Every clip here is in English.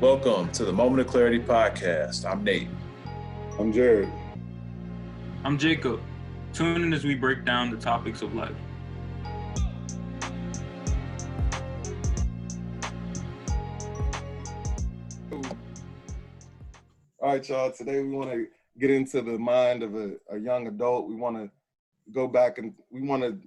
Welcome to the Moment of Clarity podcast. I'm Nate. I'm Jared. I'm Jacob. Tune in as we break down the topics of life. All right, y'all. Today we want to get into the mind of a young adult. We want to go back and we want to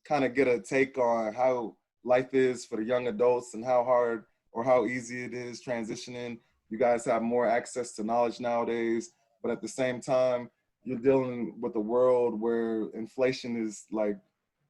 kind of get a take on how life is for the young adults and how hard or how easy it is transitioning. You guys have more access to knowledge nowadays, but at the same time, you're dealing with a world where inflation is like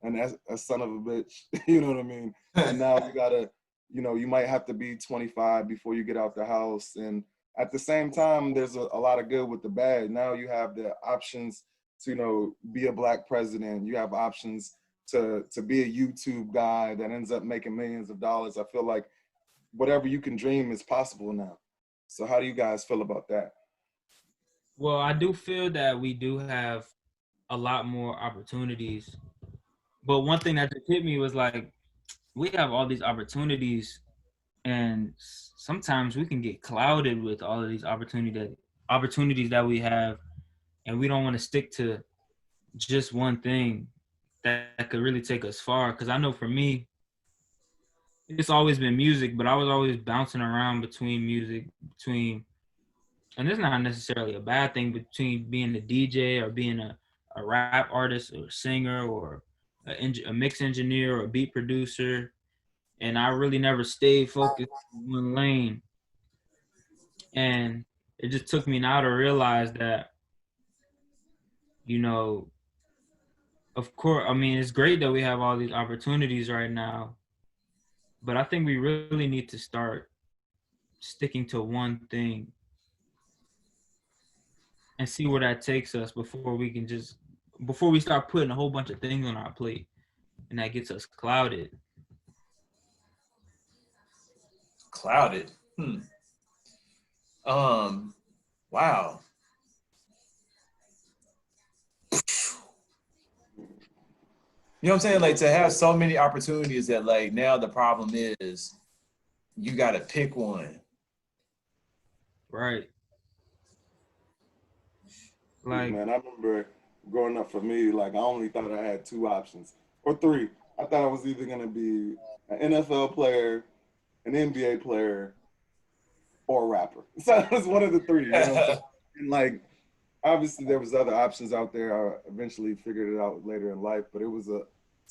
a son of a bitch. You know what I mean? And now you gotta, you might have to be 25 before you get out the house. And at the same time, there's a lot of good with the bad. Now you have the options to, be a black president. You have options to be a YouTube guy that ends up making millions of dollars. I feel like whatever you can dream is possible now. So how do you guys feel about that? Well, I do feel that we do have a lot more opportunities. But one thing that just hit me was like, we have all these opportunities, and sometimes we can get clouded with all of these opportunities that we have, and we don't want to stick to just one thing that could really take us far. Because I know for me, it's always been music, but I was always bouncing around between music, and it's not necessarily a bad thing, between being a DJ or being a rap artist or singer or a mix engineer or a beat producer. And I really never stayed focused in one lane. And it just took me now to realize that, of course, I mean, it's great that we have all these opportunities right now, but I think we really need to start sticking to one thing and see where that takes us before we start putting a whole bunch of things on our plate, and that gets us clouded. Clouded. Wow. You know what I'm saying? Like, to have so many opportunities that, like, now the problem is you got to pick one. Right. Like, Man, I remember growing up, for me, like I only thought I had two options or three. I thought I was either gonna be an NFL player, an NBA player, or a rapper. So it was one of the three, you know what I'm saying? And like obviously there was other options out there. I eventually figured it out later in life, but it was a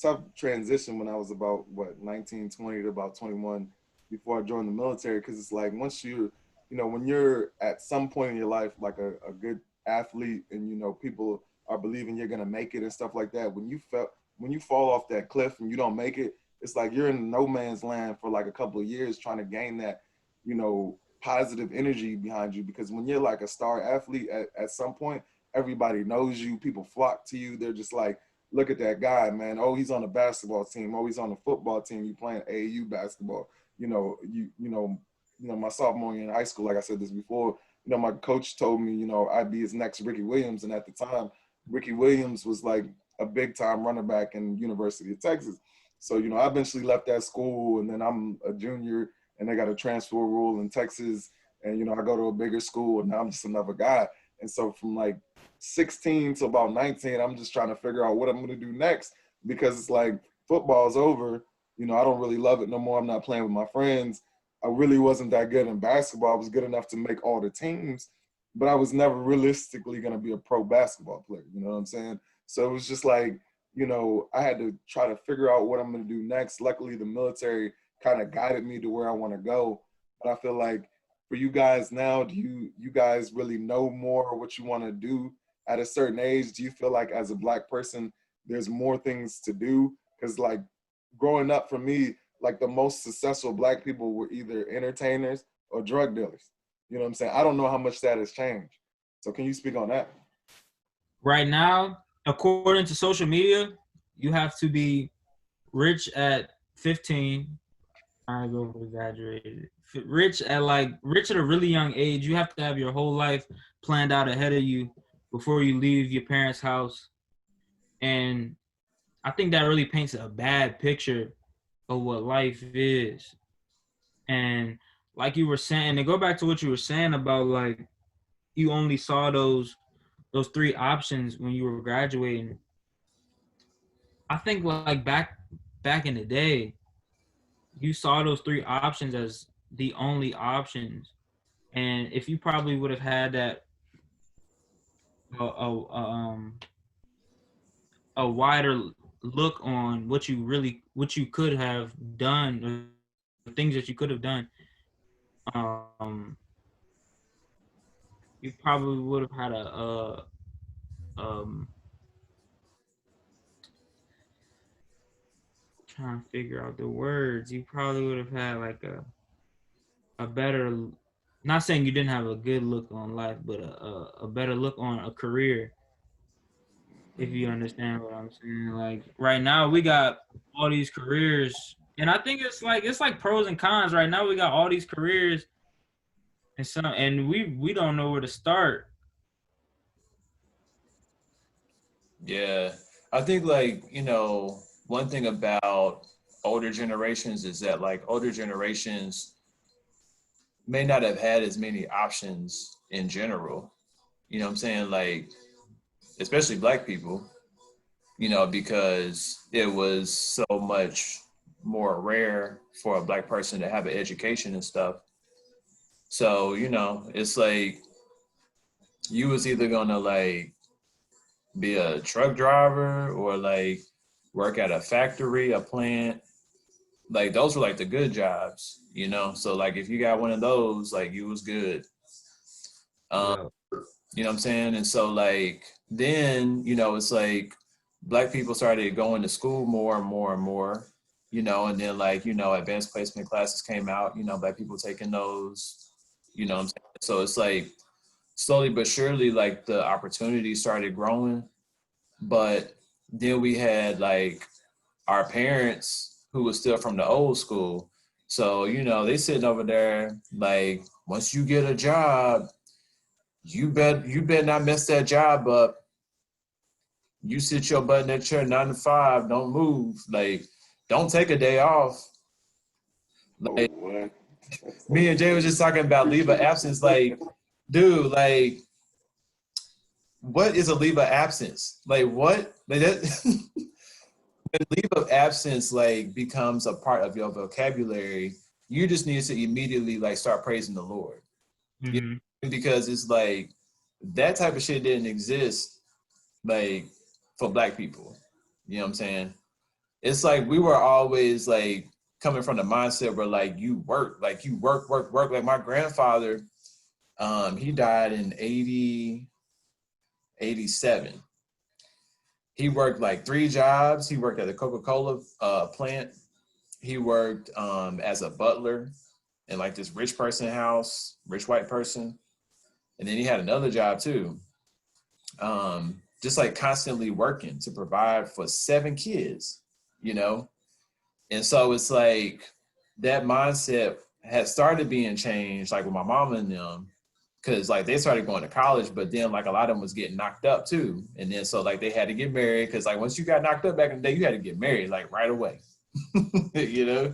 tough transition when I was about 19, 20 to about 21 before I joined the military. Cause it's like once when you're at some point in your life, like a good athlete and people are believing you're gonna make it and stuff like that, when you fall off that cliff and you don't make it, it's like you're in no man's land for like a couple of years trying to gain that, positive energy behind you. Because when you're like a star athlete at some point, everybody knows you, people flock to you. They're just like, look at that guy, man. Oh, he's on the basketball team. Oh, he's on the football team. You playing AAU basketball. My sophomore year in high school, like I said this before, my coach told me, I'd be his next Ricky Williams. And at the time, Ricky Williams was like a big time running back in University of Texas. So, I eventually left that school, and then I'm a junior and they got a transfer rule in Texas. And, I go to a bigger school and now I'm just another guy. And so from like 16 to about 19, I'm just trying to figure out what I'm going to do next, because it's like football's over. I don't really love it no more. I'm not playing with my friends. I really wasn't that good in basketball. I was good enough to make all the teams, but I was never realistically going to be a pro basketball player. You know what I'm saying? So it was just like, I had to try to figure out what I'm going to do next. Luckily, the military kind of guided me to where I want to go. But I feel like for you guys now, do you guys really know more what you want to do at a certain age? Do you feel like as a black person, there's more things to do? Because like growing up for me, like the most successful black people were either entertainers or drug dealers. You know what I'm saying? I don't know how much that has changed. So can you speak on that? right now, according to social media, you have to be rich at 15. I go for exaggerated. Rich at a really young age. You have to have your whole life planned out ahead of you before you leave your parents' house. And I think that really paints a bad picture of what life is. And like you were saying, and go back to what you were saying about like you only saw those three options when you were graduating. I think like back in the day, you saw those three options as the only options. And if you probably would have had that a wider look on what you could have done, or things that you could have done, um, you probably would have had a um trying to figure out the words. You probably would have had like a better, not saying you didn't have a good look on life, but a better look on a career, if you understand what I'm saying. Like right now we got all these careers, and I think it's like pros and cons. Right now we got all these careers, and we don't know where to start. Yeah. I think like, one thing about older generations is that like older generations may not have had as many options in general. You know what I'm saying? Like, especially black people, because it was so much more rare for a black person to have an education and stuff. So, it's like you was either gonna like be a truck driver or like work at a factory, a plant. Like those were like the good jobs. So like if you got one of those, like you was good. Um, Yeah. you know what I'm saying? And so like then, it's like black people started going to school more and more and more, and then like, advanced placement classes came out, black people taking those, what I'm saying? So it's like slowly but surely like the opportunity started growing. But then we had like our parents who was still from the old school. So, they sitting over there like once you get a job, you bet not mess that job up. You sit your butt in that chair 9 to 5, don't move. Like, don't take a day off. Oh, Like what? me and Jay was just talking about leave of absence. Like, dude, like, what is a leave of absence? Like what? Like that when leave of absence like becomes a part of your vocabulary, you just need to immediately like start praising the Lord. You Mm-hmm. know? Because it's like that type of shit didn't exist like for black people. You know what I'm saying? It's like we were always like coming from the mindset where like you work. Like my grandfather, he died in 87. He worked like 3 jobs. He worked at the Coca-Cola plant. He worked as a butler in like this rich person house, rich white person. And then he had another job too. Just like constantly working to provide for 7 kids. And so it's like that mindset had started being changed like with my mama and them, because like they started going to college, but then like a lot of them was getting knocked up too. And then so like they had to get married, because like once you got knocked up back in the day, you had to get married like right away. you know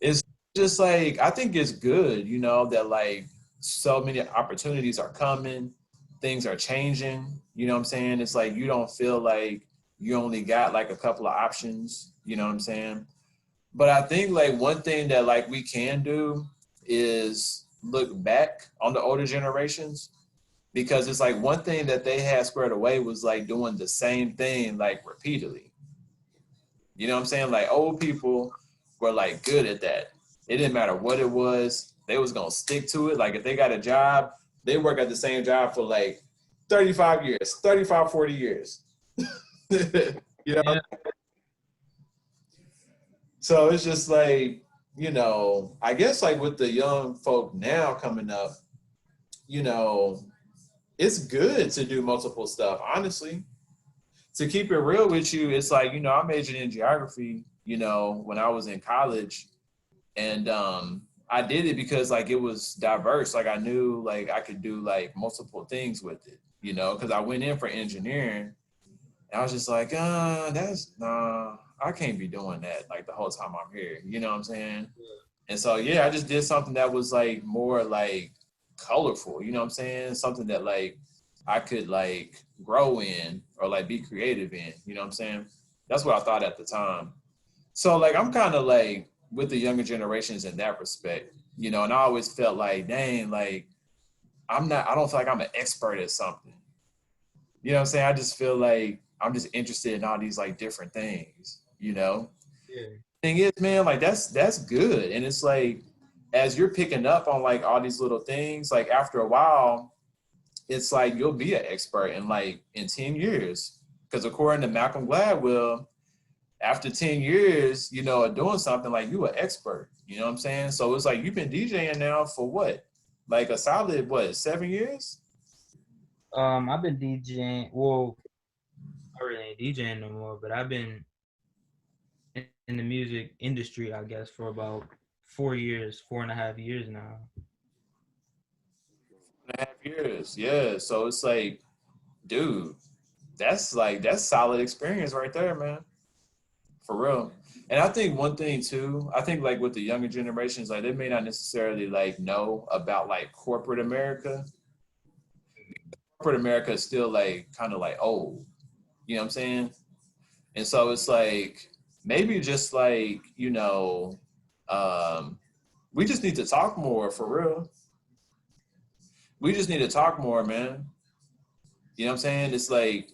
it's just like I think it's good, that like so many opportunities are coming, things are changing. What I'm saying? It's like you don't feel like you only got like a couple of options. You know what I'm saying? But I think like one thing that like we can do is look back on the older generations, because it's like one thing that they had squared away was like doing the same thing like repeatedly. You know what I'm saying? Like old people were like good at that. It didn't matter what it was. They was going to stick to it. Like if they got a job, they work at the same job for like 35 years, 35, 40 years. you know? Yeah. So it's just like, I guess like with the young folk now coming up, you know, it's good to do multiple stuff, honestly. To keep it real with you, it's like, I majored in geography, when I was in college. And I did it because like it was diverse. Like I knew like I could do like multiple things with it, because I went in for engineering. And I was just like, that's nah, I can't be doing that like the whole time I'm here. You know what I'm saying? And so, yeah, I just did something that was like more like colorful, you know what I'm saying? Something that like I could like grow in or like be creative in, you know what I'm saying? That's what I thought at the time. So like I'm kind of like with the younger generations in that respect, you know, and I always felt like, dang, like I don't feel like I'm an expert at something. You know what I'm saying? I just feel like I'm just interested in all these like different things, you know? Yeah. Thing is, man, like that's good. And it's like as you're picking up on like all these little things, like after a while, it's like you'll be an expert in like in 10 years. Because according to Malcolm Gladwell, after 10 years, you know, of doing something like you an expert. You know what I'm saying? So it's like you've been DJing now for what? Like a solid what, 7 years? I've been DJing. Well, I really ain't DJing no more, but I've been in the music industry, I guess, for about 4 years, 4.5 years now. 2.5 years. Yeah. So it's like, dude, that's solid experience right there, man. For real. And I think one thing too, I think like with the younger generations, like they may not necessarily like know about like corporate America. Corporate America is still like kind of like old. You know what I'm saying? And so it's like maybe just like, you know, um, we just need to talk more for real. We just need to talk more, man. You know what I'm saying? It's like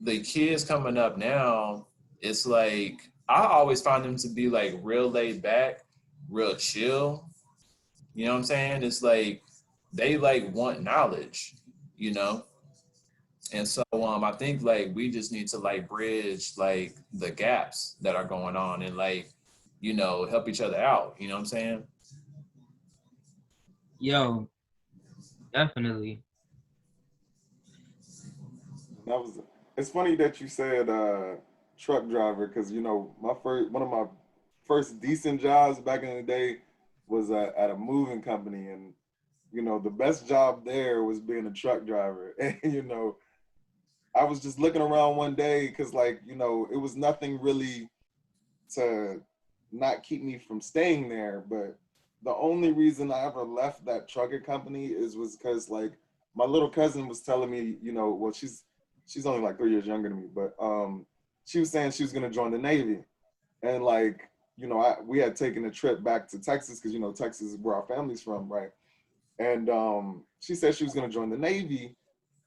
the kids coming up now, it's like I always find them to be like real laid back, real chill. You know what I'm saying? It's like they like want knowledge, you know? And so I think like we just need to like bridge like the gaps that are going on and like, you know, help each other out. You know what I'm saying? Yo, definitely. That was. It's funny that you said truck driver because you know one of my first decent jobs back in the day was at a moving company, and you know the best job there was being a truck driver. And you know I was just looking around one day because like you know it was nothing really to not keep me from staying there, but the only reason I ever left that trucking company was because like my little cousin was telling me, you know, well she's only like 3 years younger than me, but she was saying she was gonna join the Navy, and like you know we had taken a trip back to Texas because you know Texas is where our family's from, right? And she said she was gonna join the Navy,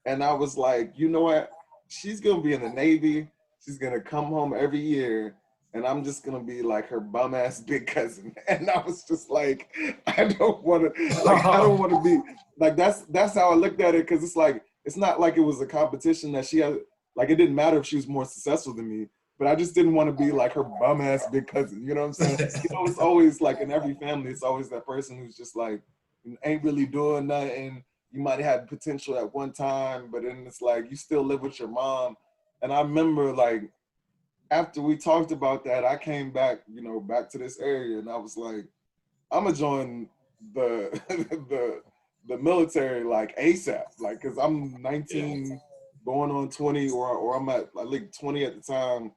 and I was like, you know what? She's gonna be in the Navy. She's gonna come home every year, and I'm just gonna be like her bum ass big cousin. And I was just like, I don't want to, like, I don't want to be like that's how I looked at it because it's like it's not like it was a competition that she had. Like it didn't matter if she was more successful than me, but I just didn't want to be like her bum ass big cousin. You know what I'm saying? You know, it's always like in every family, it's always that person who's just like ain't really doing nothing. You might have had potential at one time, but then it's like you still live with your mom. And I remember like after we talked about that, I came back, you know, back to this area, and I was like, I'm gonna join the the military like ASAP, like because I'm 19, going on 20, or I'm at like 20 at the time,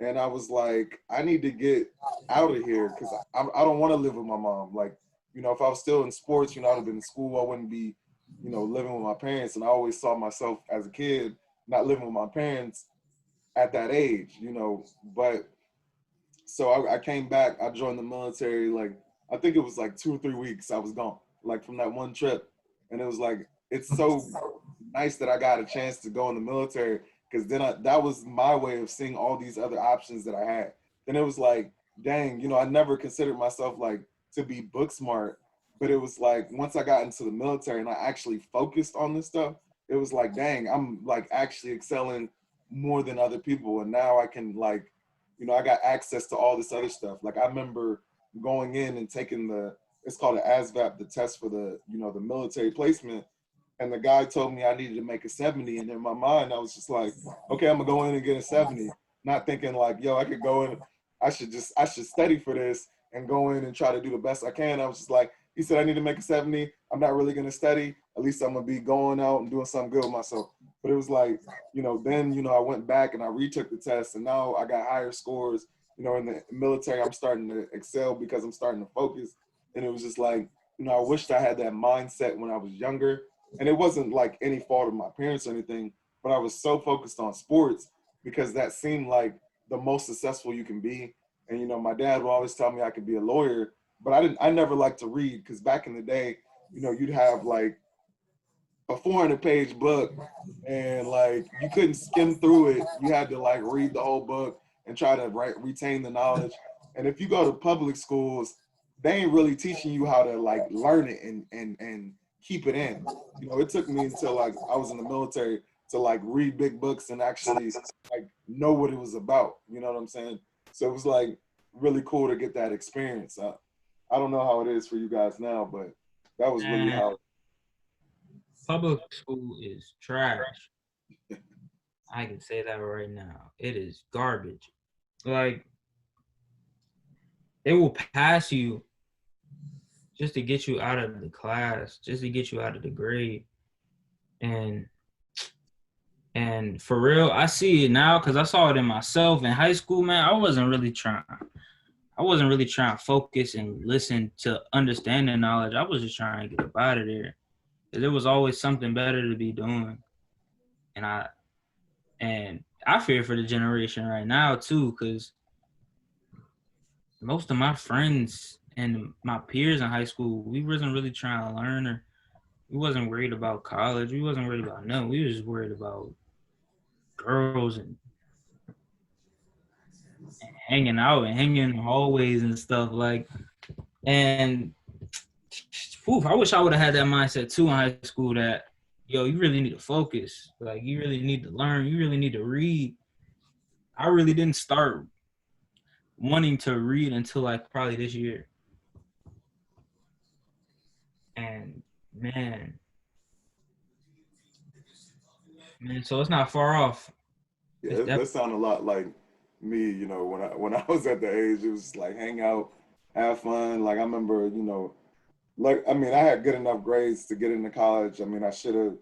and I was like, I need to get out of here because I don't want to live with my mom. Like, you know, if I was still in sports, you know, I'd have been in school. I wouldn't be, you know, living with my parents. And I always saw myself as a kid not living with my parents at that age, you know. But so I came back. I joined the military. Like I think it was like 2 or 3 weeks. I was gone, like from that one trip, and it was like it's so nice that I got a chance to go in the military because then that was my way of seeing all these other options that I had. Then it was like, dang, you know, I never considered myself like to be book smart, but it was like once I got into the military and I actually focused on this stuff, it was like, dang, I'm like actually excelling more than other people, and now I can like, you know, I got access to all this other stuff. Like I remember going in and taking it's called an ASVAB, the test for the, you know, the military placement, and the guy told me I needed to make a 70. And in my mind, I was just like, okay, I'm gonna go in and get a 70. Not thinking like, yo, I could go in, I should study for this and go in and try to do the best I can. I was just like, he said I need to make a 70. I'm not really gonna study. At least I'm gonna be going out and doing something good with myself. But it was like, you know, then, you know, I went back and I retook the test and now I got higher scores. you know, in the military, I'm starting to excel because I'm starting to focus. And it was just like, you know, I wished I had that mindset when I was younger. And it wasn't like any fault of my parents or anything, but I was so focused on sports because that seemed like the most successful you can be. And, you know, my dad would always tell me I could be a lawyer, but I never liked to read because back in the day, you know, you'd have like a 400-page book and like you couldn't skim through it. You had to like read the whole book and try to retain the knowledge. And if you go to public schools, they ain't really teaching you how to like learn it and keep it in. You know, it took me until like I was in the military to like read big books and actually like know what it was about. You know what I'm saying? So it was like really cool to get that experience. I don't know how it is for you guys now, but that was really Man, how. public school is trash. I can say that right now. It is garbage. Like, they will pass you just to get you out of the class, just to get you out of the grade. And for real, I see it now because I saw it in myself in high school, man. I wasn't really trying to focus and listen to understand the knowledge. I was just trying to get up out of there. Because there was always something better to be doing. And I fear for the generation right now too, because most of my friends and my peers in high school, we wasn't really trying to learn, or we wasn't worried about college. We wasn't worried about nothing. We was just worried about girls and hanging out and hanging in the hallways and stuff like. And I wish I would have had that mindset too in high school. That yo, you really need to focus. Like you really need to learn. You really need to read. I really didn't start wanting to read until like probably this year. And man, so it's not far off. It's Yeah, that definitely sounded a lot like me, you know, when I was at the age, it was like hang out, have fun. Like I remember, you know, like I mean, I had good enough grades to get into college. I mean, I should have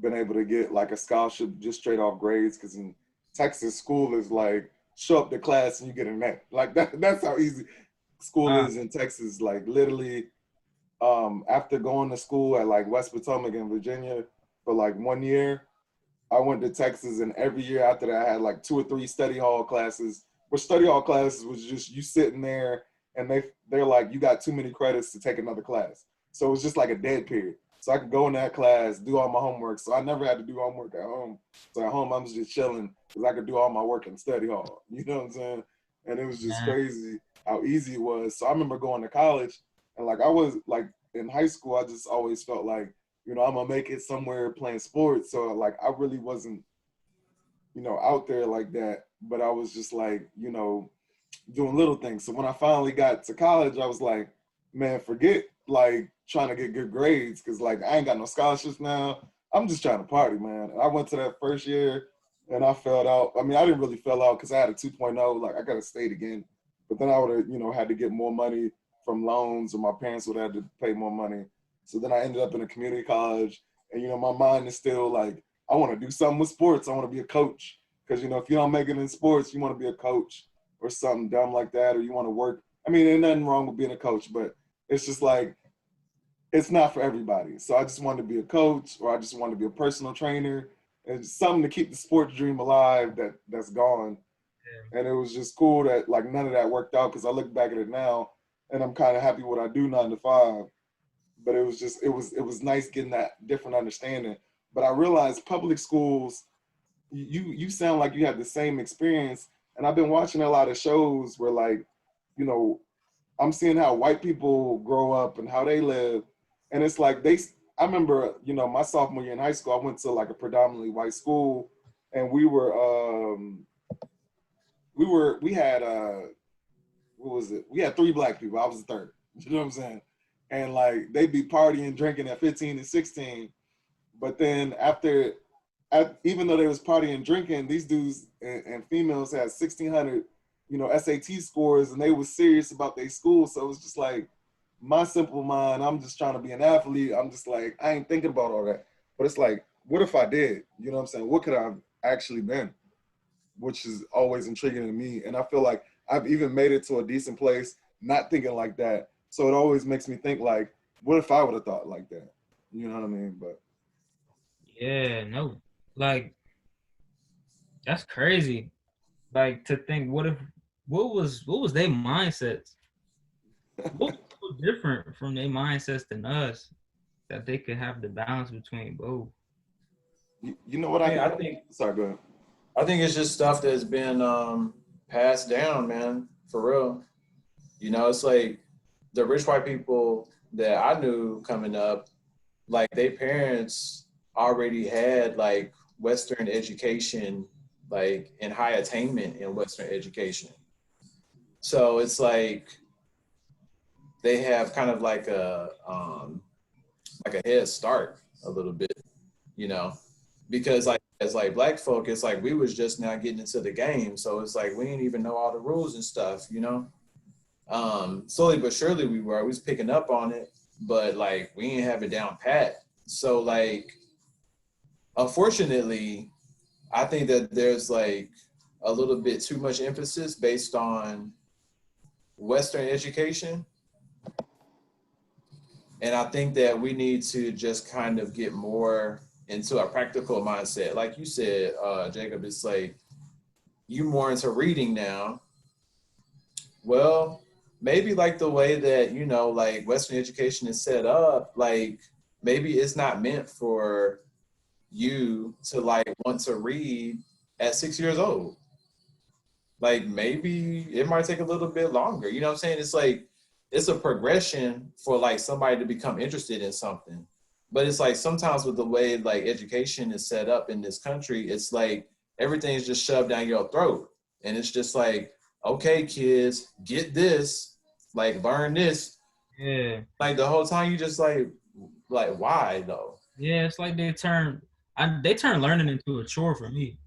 been able to get like a scholarship just straight off grades because in Texas, school is like show up to class and you get an A. Like that's how easy school uh, is in Texas. Like literally, after going to school at like West Potomac in Virginia for like 1 year, I went to Texas, and every year after that, I had like 2 or 3 study hall classes. But study hall classes was just you sitting there, and they're like, you got too many credits to take another class. So it was just like a dead period. So I could go in that class, do all my homework. So I never had to do homework at home. So at home, I was just chilling because I could do all my work in study hall. You know what I'm saying? And it was just man, crazy how easy it was. So I remember going to college, and like I was like in high school, I just always felt like, you know, I'm gonna make it somewhere playing sports. So like I really wasn't, you know, out there like that. But I was just like, you know, doing little things. So when I finally got to college, I was like, man, forget like trying to get good grades because like I ain't got no scholarships now. I'm just trying to party, man. And I went to that first year and I failed out. I mean, I didn't really fail out because I had a 2.0. Like I could have stayed again, but then I would have, you know, had to get more money from loans, or my parents would have had to pay more money. So then I ended up in a community college, and you know, my mind is still like, I want to do something with sports. I want to be a coach because you know, if you don't make it in sports, you want to be a coach or something dumb like that, or you want to work. I mean, there's nothing wrong with being a coach, but it's just like it's not for everybody. So I just wanted to be a coach, or I just wanted to be a personal trainer. It's something to keep the sports dream alive that's gone. And it was just cool that like none of that worked out because I look back at it now and I'm kind of happy what I do 9 to 5. But it was just it was nice getting that different understanding. But I realized public schools, you sound like you have the same experience. And I've been watching a lot of shows where like, you know, I'm seeing how white people grow up and how they live. And it's like I remember, you know, my sophomore year in high school, I went to like a predominantly white school, and we had what was it? We had 3 black people. I was the third. You know what I'm saying? And like they'd be partying, drinking at 15 and 16. But then even though they was partying and drinking, these dudes and females had 1,600, you know, SAT scores, and they was serious about their school. So it was just like my simple mind. I'm just trying to be an athlete. I'm just like I ain't thinking about all that. But it's like, what if I did? You know what I'm saying? What could I have actually been? Which is always intriguing to me. And I feel like I've even made it to a decent place not thinking like that. So it always makes me think like, what if I would have thought like that? You know what I mean? But Yeah, no. Like that's crazy. Like to think what was their mindsets? What was so different from their mindsets than us that they could have the balance between both? you know what I mean, sorry, go ahead. I think it's just stuff that's been passed down, man, for real. You know, it's like the rich white people that I knew coming up, like their parents already had like Western education, like in high attainment in Western education. So it's like they have kind of like a head start a little bit, you know, because like as like black folk, it's like we was just now getting into the game, so it's like we didn't even know all the rules and stuff, you know. Slowly but surely we was picking up on it, but like we didn't have it down pat. So like unfortunately, I think that there's like a little bit too much emphasis based on Western education. And I think that we need to just kind of get more into a practical mindset. Like you said, Jacob, it's like you more into reading now. Well, maybe like the way that, you know, like Western education is set up, like maybe it's not meant for you to like want to read at 6 years old. Like maybe it might take a little bit longer. You know what I'm saying? It's like it's a progression for like somebody to become interested in something. But it's like sometimes with the way like education is set up in this country, it's like everything's just shoved down your throat. And it's just like, okay, kids, get this, like learn this. Yeah. Like the whole time you just like why though? Yeah, it's like they turn learning into a chore for me.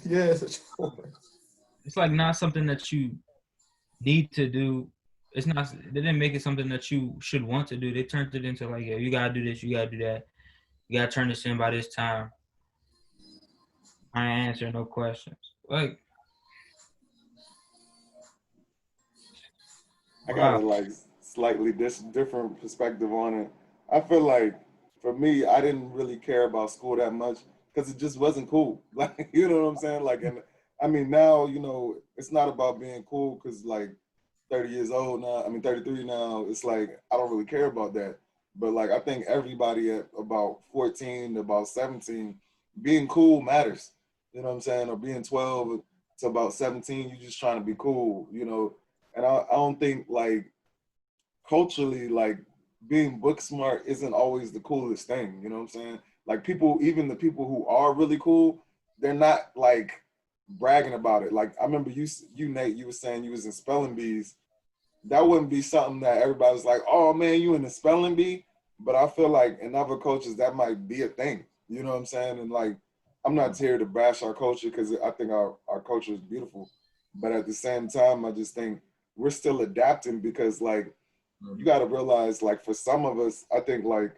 Yeah, it's a chore. It's like not something that you need to do. It's not. They didn't make it something that you should want to do. They turned it into like, yeah, you gotta do this, you gotta do that, you gotta turn this in by this time. I ain't answer no questions. Like, I got a wow. like slightly different perspective on it. I feel like for me, I didn't really care about school that much because it just wasn't cool. Like, you know what I'm saying? Like, and I mean, now, you know, it's not about being cool because like 30 years old now, I mean, 33 now, it's like I don't really care about that. But like, I think everybody at about 14 to about 17, being cool matters. You know what I'm saying? Or being 12 to about 17, you just trying to be cool, you know. And I don't think like culturally, like being book smart isn't always the coolest thing. You know what I'm saying? Like people, even the people who are really cool, they're not like bragging about it. Like I remember you Nate, you were saying you was in spelling bees. That wouldn't be something that everybody was like, oh man, you in the spelling bee. But I feel like in other cultures that might be a thing. You know what I'm saying? And like I'm not here to bash our culture because I think our culture is beautiful. But at the same time, I just think we're still adapting because like you got to realize like for some of us I think like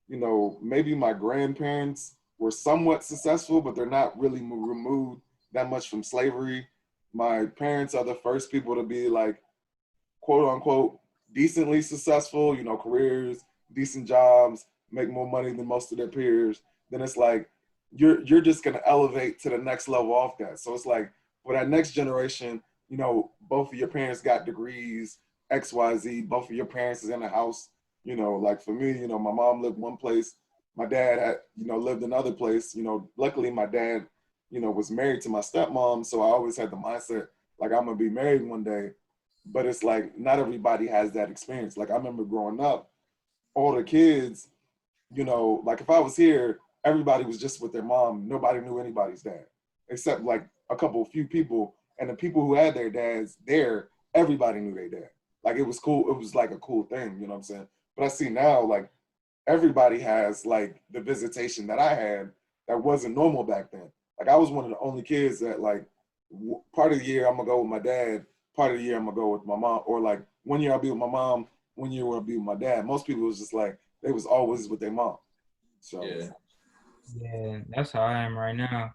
you know maybe my grandparents were somewhat successful but they're not really removed that much from slavery. My parents are the first people to be like quote unquote decently successful, you know, careers, decent jobs, make more money than most of their peers. Then it's like you're just gonna elevate to the next level off that. So it's like for that next generation, you know, both of your parents got degrees, XYZ, both of your parents is in the house. You know, like for me, you know, my mom lived one place, my dad had, you know, lived another place. You know, luckily my dad, you know, was married to my stepmom. So I always had the mindset like I'm gonna be married one day. But it's like not everybody has that experience. Like I remember growing up, all the kids, you know, like if I was here, everybody was just with their mom. Nobody knew anybody's dad, except like a couple few people. And the people who had their dads there, everybody knew their dad. Like it was cool. It was like a cool thing, you know what I'm saying? But I see now, like everybody has like the visitation that I had that wasn't normal back then. Like I was one of the only kids that like part of the year I'm gonna go with my dad, part of the year I'm gonna go with my mom, or like 1 year I'll be with my mom, 1 year I'll be with my dad. Most people was just like they was always with their mom. So Yeah. Yeah, that's how I am right now.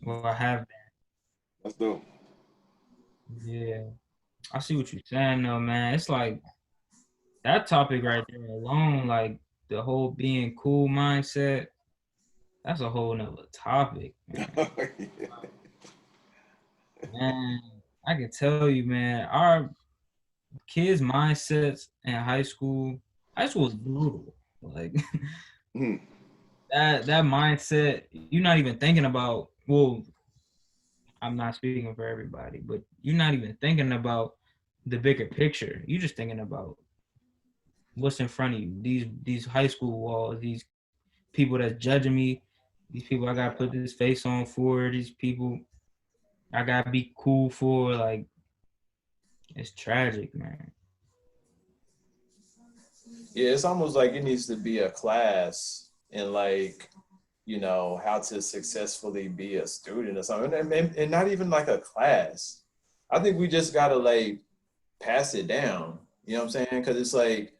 Well, I have been. that's dope. Yeah, I see what you're saying though, man. It's like that topic right there alone, like the whole being cool mindset. That's a whole nother topic, man. Yeah. Man, I can tell you, man, our kids' mindsets in high school was brutal. Like Hmm. that mindset, you're not even thinking about. Well, I'm not speaking for everybody, but you're not even thinking about the bigger picture. You're just thinking about what's in front of you. These high school walls, these people that's judging me, these people I gotta put this face on for, these people I gotta be cool for. Like it's tragic, man. Yeah, it's almost like it needs to be a class in like, you know, how to successfully be a student or something. And not even like a class. I think we just gotta like pass it down. You know what I'm saying? Because it's like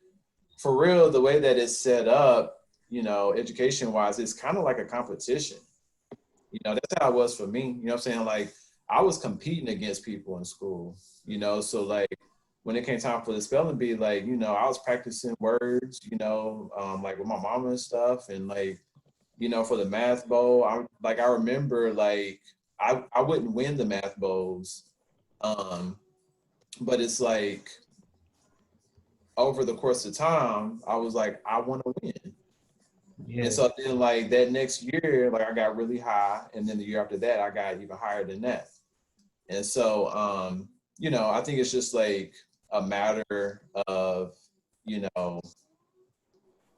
for real, the way that it's set up, you know, education wise, it's kind of like a competition. You know, that's how it was for me. You know what I'm saying? Like I was competing against people in school, you know, so like when it came time for the spelling bee, like, you know, I was practicing words, you know, like with my mama and stuff. And like, you know, for the math bowl, I remember like I wouldn't win the math bowls. Um, but it's like over the course of time, I was like, I want to win. And Yeah, so then like that next year, like I got really high. And then the year after that, I got even higher than that. And so, you know, I think it's just like a matter of, you know,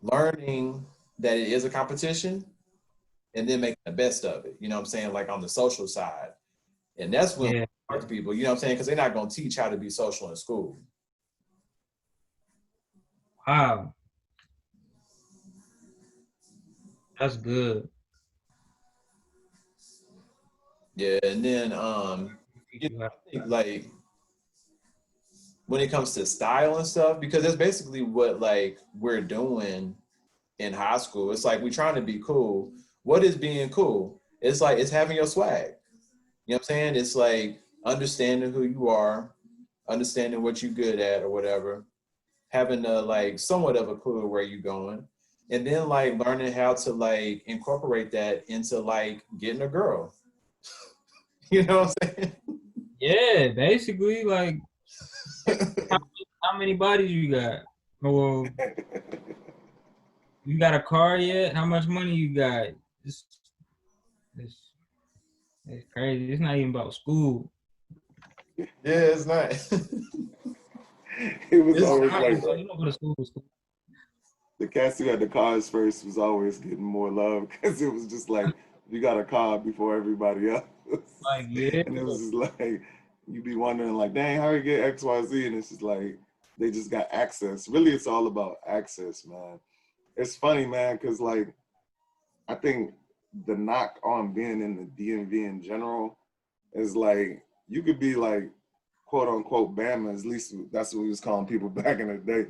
learning that it is a competition and then making the best of it. You know what I'm saying? Like on the social side. And that's when we yeah. talk to people, you know what I'm saying? Because they're not going to teach how to be social in school. Wow, that's good. Yeah. And then, you know, I think like when it comes to style and stuff, because that's basically what like we're doing in high school. It's like we're trying to be cool. What is being cool? It's like it's having your swag. You know what I'm saying? It's like understanding who you are, understanding what you're good at or whatever, having a like somewhat of a clue of where you're going. And then like learning how to like incorporate that into like getting a girl. You know what I'm saying? Yeah, basically, like how, how many bodies you got? Well, you got a car yet? How much money you got? It's, it's, it's crazy. It's not even about school. Yeah, it's not. It was It's always not. like You don't go to school. the cats who had the cars first was always getting more love because it was just like you got a car before everybody else. Like, yeah, And it was just like you be wondering like, dang, how you get XYZ? And it's just like they just got access. Really, it's all about access, man. It's funny, man, because like I think the knock on being in the DMV in general is like you could be like quote unquote Bama, at least that's what we was calling people back in the day.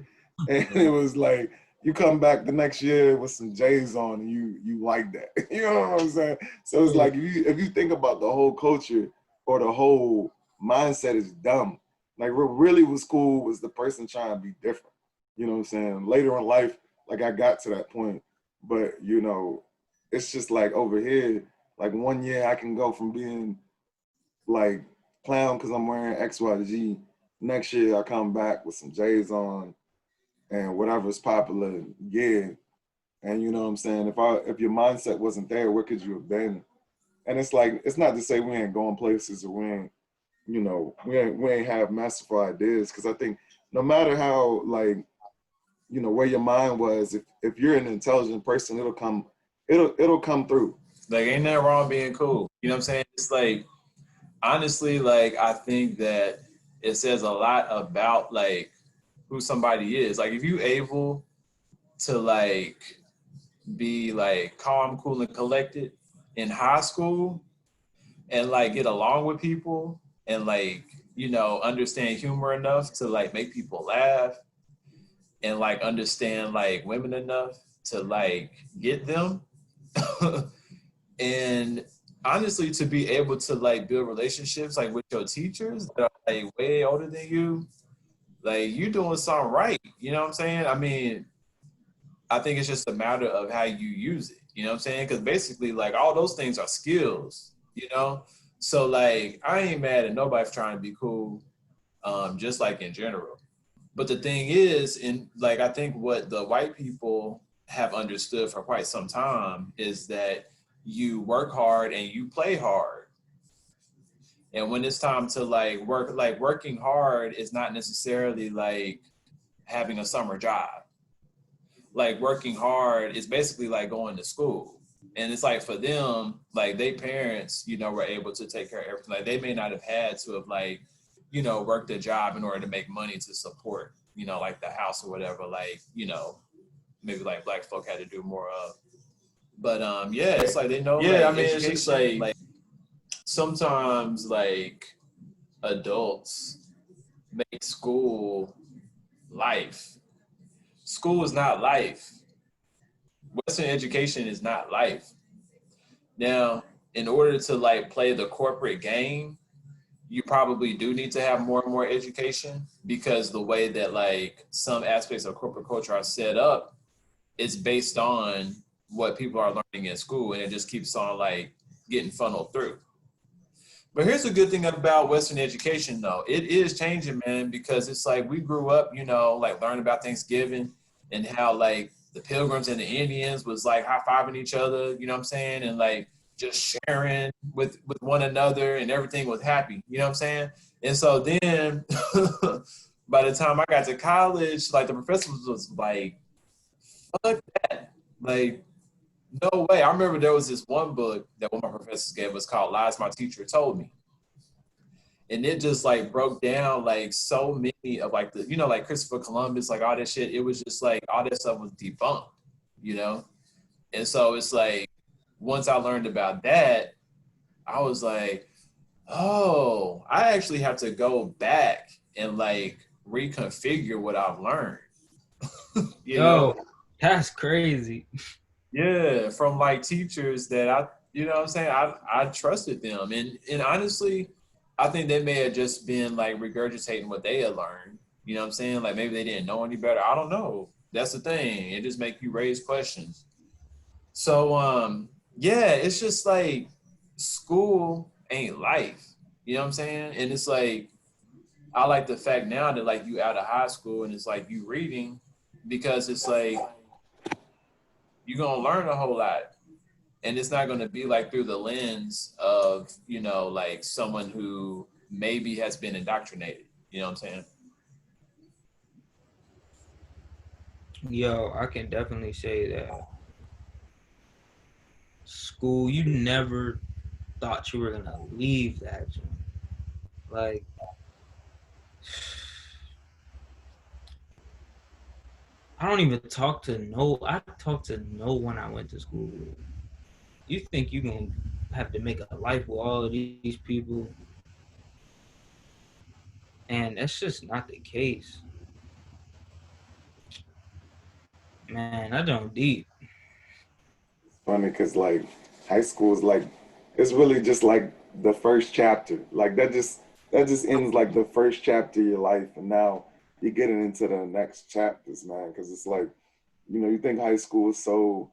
And it was like you come back the next year with some J's on and you like that. You know what I'm saying? So it's like if you think about the whole culture or the whole mindset is dumb. Like what really was cool was the person trying to be different. You know what I'm saying? Later in life, like I got to that point. But you know, it's just like over here, like one year I can go from being like clown because I'm wearing XYZ. Next year I come back with some J's on and whatever's popular, yeah. And you know what I'm saying? If your mindset wasn't there, where could you have been? And it's like it's not to say we ain't going places or we ain't, you know, we ain't have masterful ideas. Cause I think no matter how like, you know, where your mind was, if you're an intelligent person, it'll come through. Like ain't nothing wrong being cool. You know what I'm saying? It's like honestly, like I think that it says a lot about like who somebody is. Like if you able to like be like calm, cool, and collected in high school and like get along with people and like, you know, understand humor enough to like make people laugh and like understand like women enough to like get them. And honestly, to be able to like build relationships like with your teachers that are like way older than you, like you doing something right. You know what I'm saying? I mean, I think it's just a matter of how you use it. You know what I'm saying? Because basically, like all those things are skills. You know, so like I ain't mad at nobody for trying to be cool. Just like in general. But the thing is, in like I think what the white people have understood for quite some time is that you work hard and you play hard. And when it's time to like work, like working hard is not necessarily like having a summer job. Like working hard is basically like going to school. And it's like for them, like they parents, you know, were able to take care of everything. Like they may not have had to have like, you know, worked a job in order to make money to support, you know, like the house or whatever, like, you know, maybe like black folk had to do more of. But yeah, it's like they know Yeah, like I mean, it's education, just like sometimes like adults make school life. School is not life. Western education is not life. Now, in order to like play the corporate game, you probably do need to have more and more education because the way that like some aspects of corporate culture are set up is based on what people are learning in school, and it just keeps on like getting funneled through. But here's the good thing about Western education, though. It is changing, man, because it's like we grew up, you know, like learning about Thanksgiving and how like the Pilgrims and the Indians was like high-fiving each other, you know what I'm saying? And like just sharing with one another and everything was happy, you know what I'm saying? And so then by the time I got to college, like the professor was like, fuck that. Like, no way. I remember there was this one book that one of my professors gave us called Lies My Teacher Told Me. And it just like broke down like so many of like the, you know, like Christopher Columbus, like all that shit. It was just like all that stuff was debunked, you know? And so it's like, once I learned about that, I was like, oh, I actually have to go back and like reconfigure what I've learned, you know? Yo, that's crazy. Yeah, from like teachers that I, you know what I'm saying? I trusted them. And honestly, I think they may have just been like regurgitating what they had learned. You know what I'm saying? Like maybe they didn't know any better. I don't know. That's the thing. It just make you raise questions. So yeah, it's just like school ain't life. You know what I'm saying? And it's like I like the fact now that like you out of high school and it's like you reading because it's like you're gonna learn a whole lot. And it's not gonna be like through the lens of, you know, like someone who maybe has been indoctrinated. You know what I'm saying? Yo, I can definitely say that school, you never thought you were gonna leave that joint. Like, I don't even talk to no. I talk to no one I went to school with. You think you gonna have to make a life with all of these people, and that's just not the case. Man, I don't deep. Funny because like high school is like it's really just like the first chapter. Like that just ends like the first chapter of your life, and now you're getting into the next chapters, man. Because it's like you think high school is so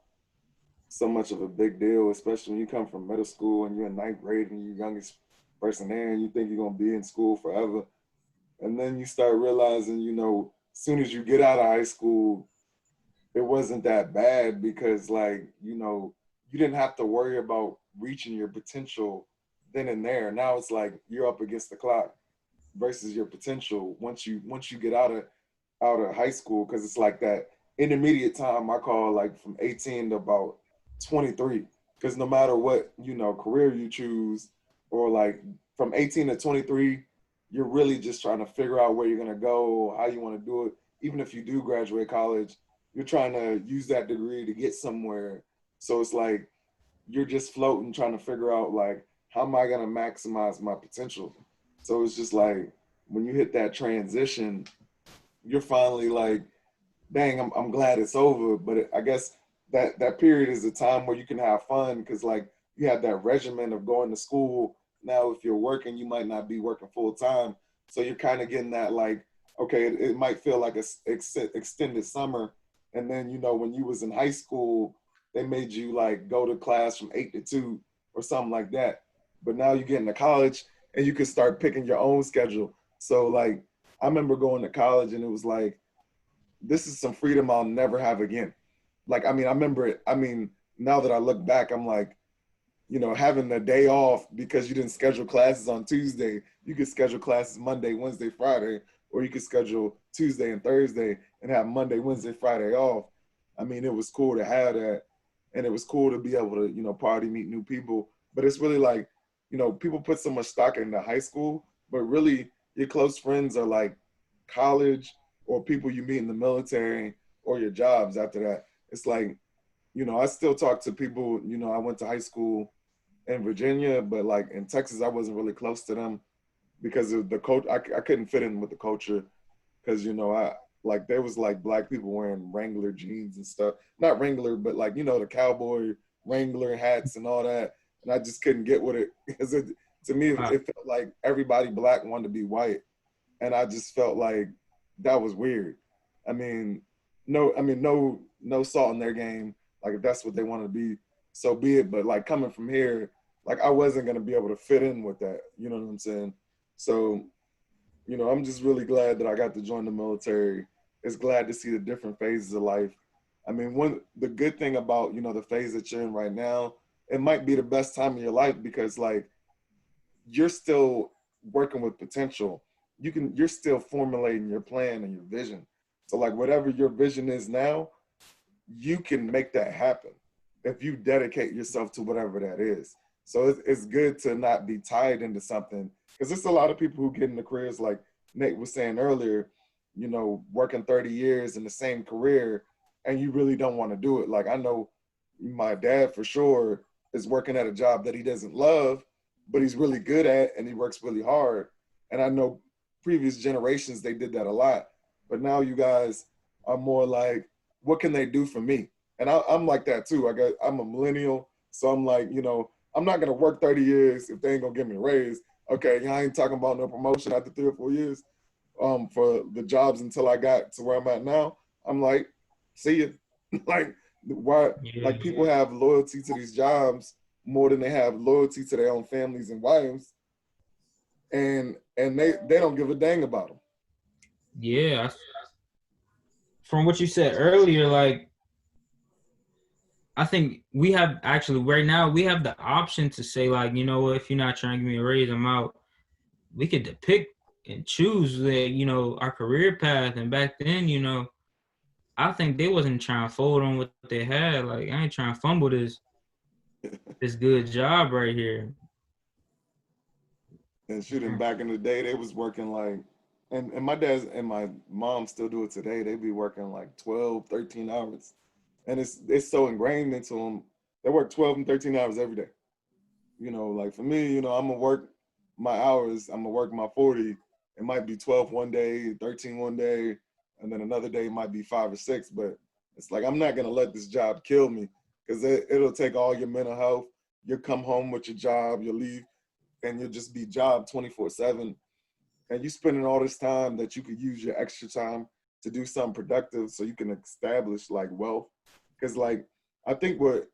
much of a big deal, especially when you come from middle school and you're in ninth grade and you're the youngest person there, and you think you're gonna be in school forever, and then you start realizing, as soon as you get out of high school it wasn't that bad because like you didn't have to worry about reaching your potential then and there. Now it's like you're up against the clock versus your potential once you get out of high school, because it's like that intermediate time I call like from 18 to about 23, because no matter what career you choose, or like from 18 to 23 you're really just trying to figure out where you're going to go, how you want to do it. Even if you do graduate college, you're trying to use that degree to get somewhere. So it's like you're just floating, trying to figure out like, how am I going to maximize my potential? So it's just like when you hit that transition, you're finally like, dang, I'm glad it's over. But I guess that period is a time where you can have fun, because like you had that regimen of going to school. Now, if you're working, you might not be working full time. So you're kind of getting that like, okay, it might feel like a extended summer. And then, you know, when you was in high school, they made you like go to class from 8 to 2 or something like that. But now you get into college and you can start picking your own schedule. So like, I remember going to college and it was like, this is some freedom I'll never have again. Like, I mean, I remember it. I mean, now that I look back, I'm like, you know, having a day off because you didn't schedule classes on Tuesday. You could schedule classes Monday, Wednesday, Friday, or you could schedule Tuesday and Thursday and have Monday, Wednesday, Friday off. I mean, it was cool to have that. And it was cool to be able to, you know, party, meet new people. But it's really like, you know, people put so much stock into high school, but really your close friends are like college or people you meet in the military or your jobs after that. It's like, you know, I still talk to people, you know, I went to high school in Virginia, but like in Texas, I wasn't really close to them because of the coach. I couldn't fit in with the culture because, you know, I like there was like black people wearing Wrangler jeans and stuff. Not Wrangler, but like, you know, the cowboy Wrangler hats and all that. And I just couldn't get with it because to me, it felt like everybody black wanted to be white. And I just felt like that was weird. I mean, no salt in their game. Like if that's what they want to be, so be it. But like coming from here, like I wasn't gonna be able to fit in with that. You know what I'm saying? So, you know, I'm just really glad that I got to join the military. It's glad to see the different phases of life. I mean, the good thing about, you know, the phase that you're in right now, it might be the best time of your life because like you're still working with potential. You're still formulating your plan and your vision. So like whatever your vision is now, you can make that happen if you dedicate yourself to whatever that is. So it's good to not be tied into something because there's a lot of people who get into careers like Nate was saying earlier, you know, working 30 years in the same career and you really don't want to do it. Like I know my dad for sure is working at a job that he doesn't love, but he's really good at and he works really hard. And I know previous generations, they did that a lot. But now you guys are more like, what can they do for me? And I'm like that too. I'm a millennial. So I'm like, you know, I'm not gonna work 30 years if they ain't gonna give me a raise. Okay, I ain't talking about no promotion after 3 or 4 years for the jobs until I got to where I'm at now. I'm like, see you. Like why Yeah. like people have loyalty to these jobs more than they have loyalty to their own families and wives. And they don't give a dang about them. Yeah. From what you said earlier, like I think we have actually right now we have the option to say like, you know what, if you're not trying to give me a raise, I'm out. We could depict and choose that, you know, our career path. And back then, you know, I think they wasn't trying to fold on what they had. Like I ain't trying to fumble this good job right here. And shooting back in the day, they was working like, and my dad's and my mom still do it today. They be working like 12, 13 hours. And it's so ingrained into them. They work 12 and 13 hours every day. You know, like for me, you know, I'm gonna work my hours, I'm gonna work my 40. It might be 12 one day, 13 one day, and then another day might be 5 or 6. But it's like I'm not gonna let this job kill me because it'll take all your mental health. You'll come home with your job, you'll leave, and you'll just be job 24/7. And you spending all this time that you could use your extra time to do something productive so you can establish like wealth. Because like I think what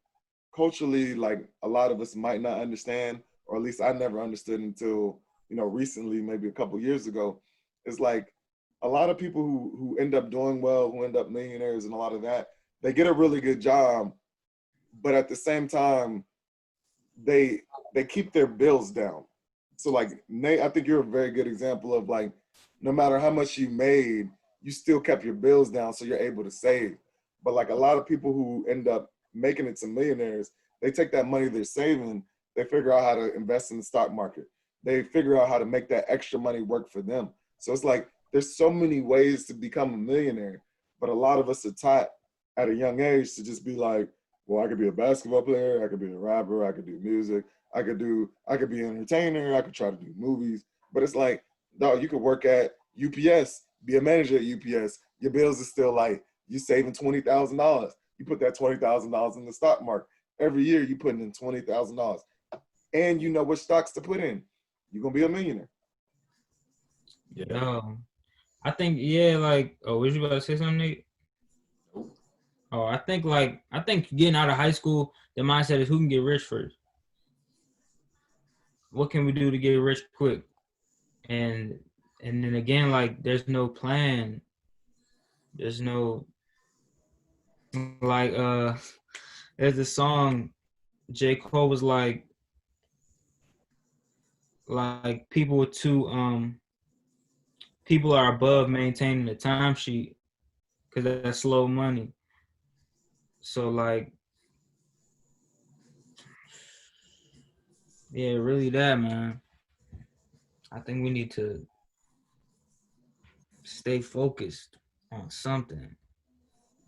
culturally like a lot of us might not understand, or at least I never understood until, you know, recently, maybe a couple years ago, is like a lot of people who end up doing well, who end up millionaires and a lot of that, they get a really good job, but at the same time, they they keep their bills down. So like Nate, I think you're a very good example of like no matter how much you made, you still kept your bills down so you're able to save. But like a lot of people who end up making it to millionaires, they take that money they're saving, they figure out how to invest in the stock market. They figure out how to make that extra money work for them. So it's like there's so many ways to become a millionaire, but a lot of us are taught at a young age to just be like, well, I could be a basketball player, I could be a rapper, I could do music, I could be an entertainer, I could try to do movies. But it's like, no, you could work at UPS, be a manager at UPS. Your bills are still like you saving $20,000. You put that $20,000 in the stock market. Every year you putting in $20,000, and you know what stocks to put in. You're gonna be a millionaire. Yeah. Yo, I think like, oh, was you about to say something, Nate? Nope. Oh, I think getting out of high school, the mindset is who can get rich first. What can we do to get rich quick? And then again, like, there's no plan. There's no, like, there's a song J. Cole was like people are above maintaining the timesheet because that's slow money. So like, yeah, really that, man. I think we need to stay focused on something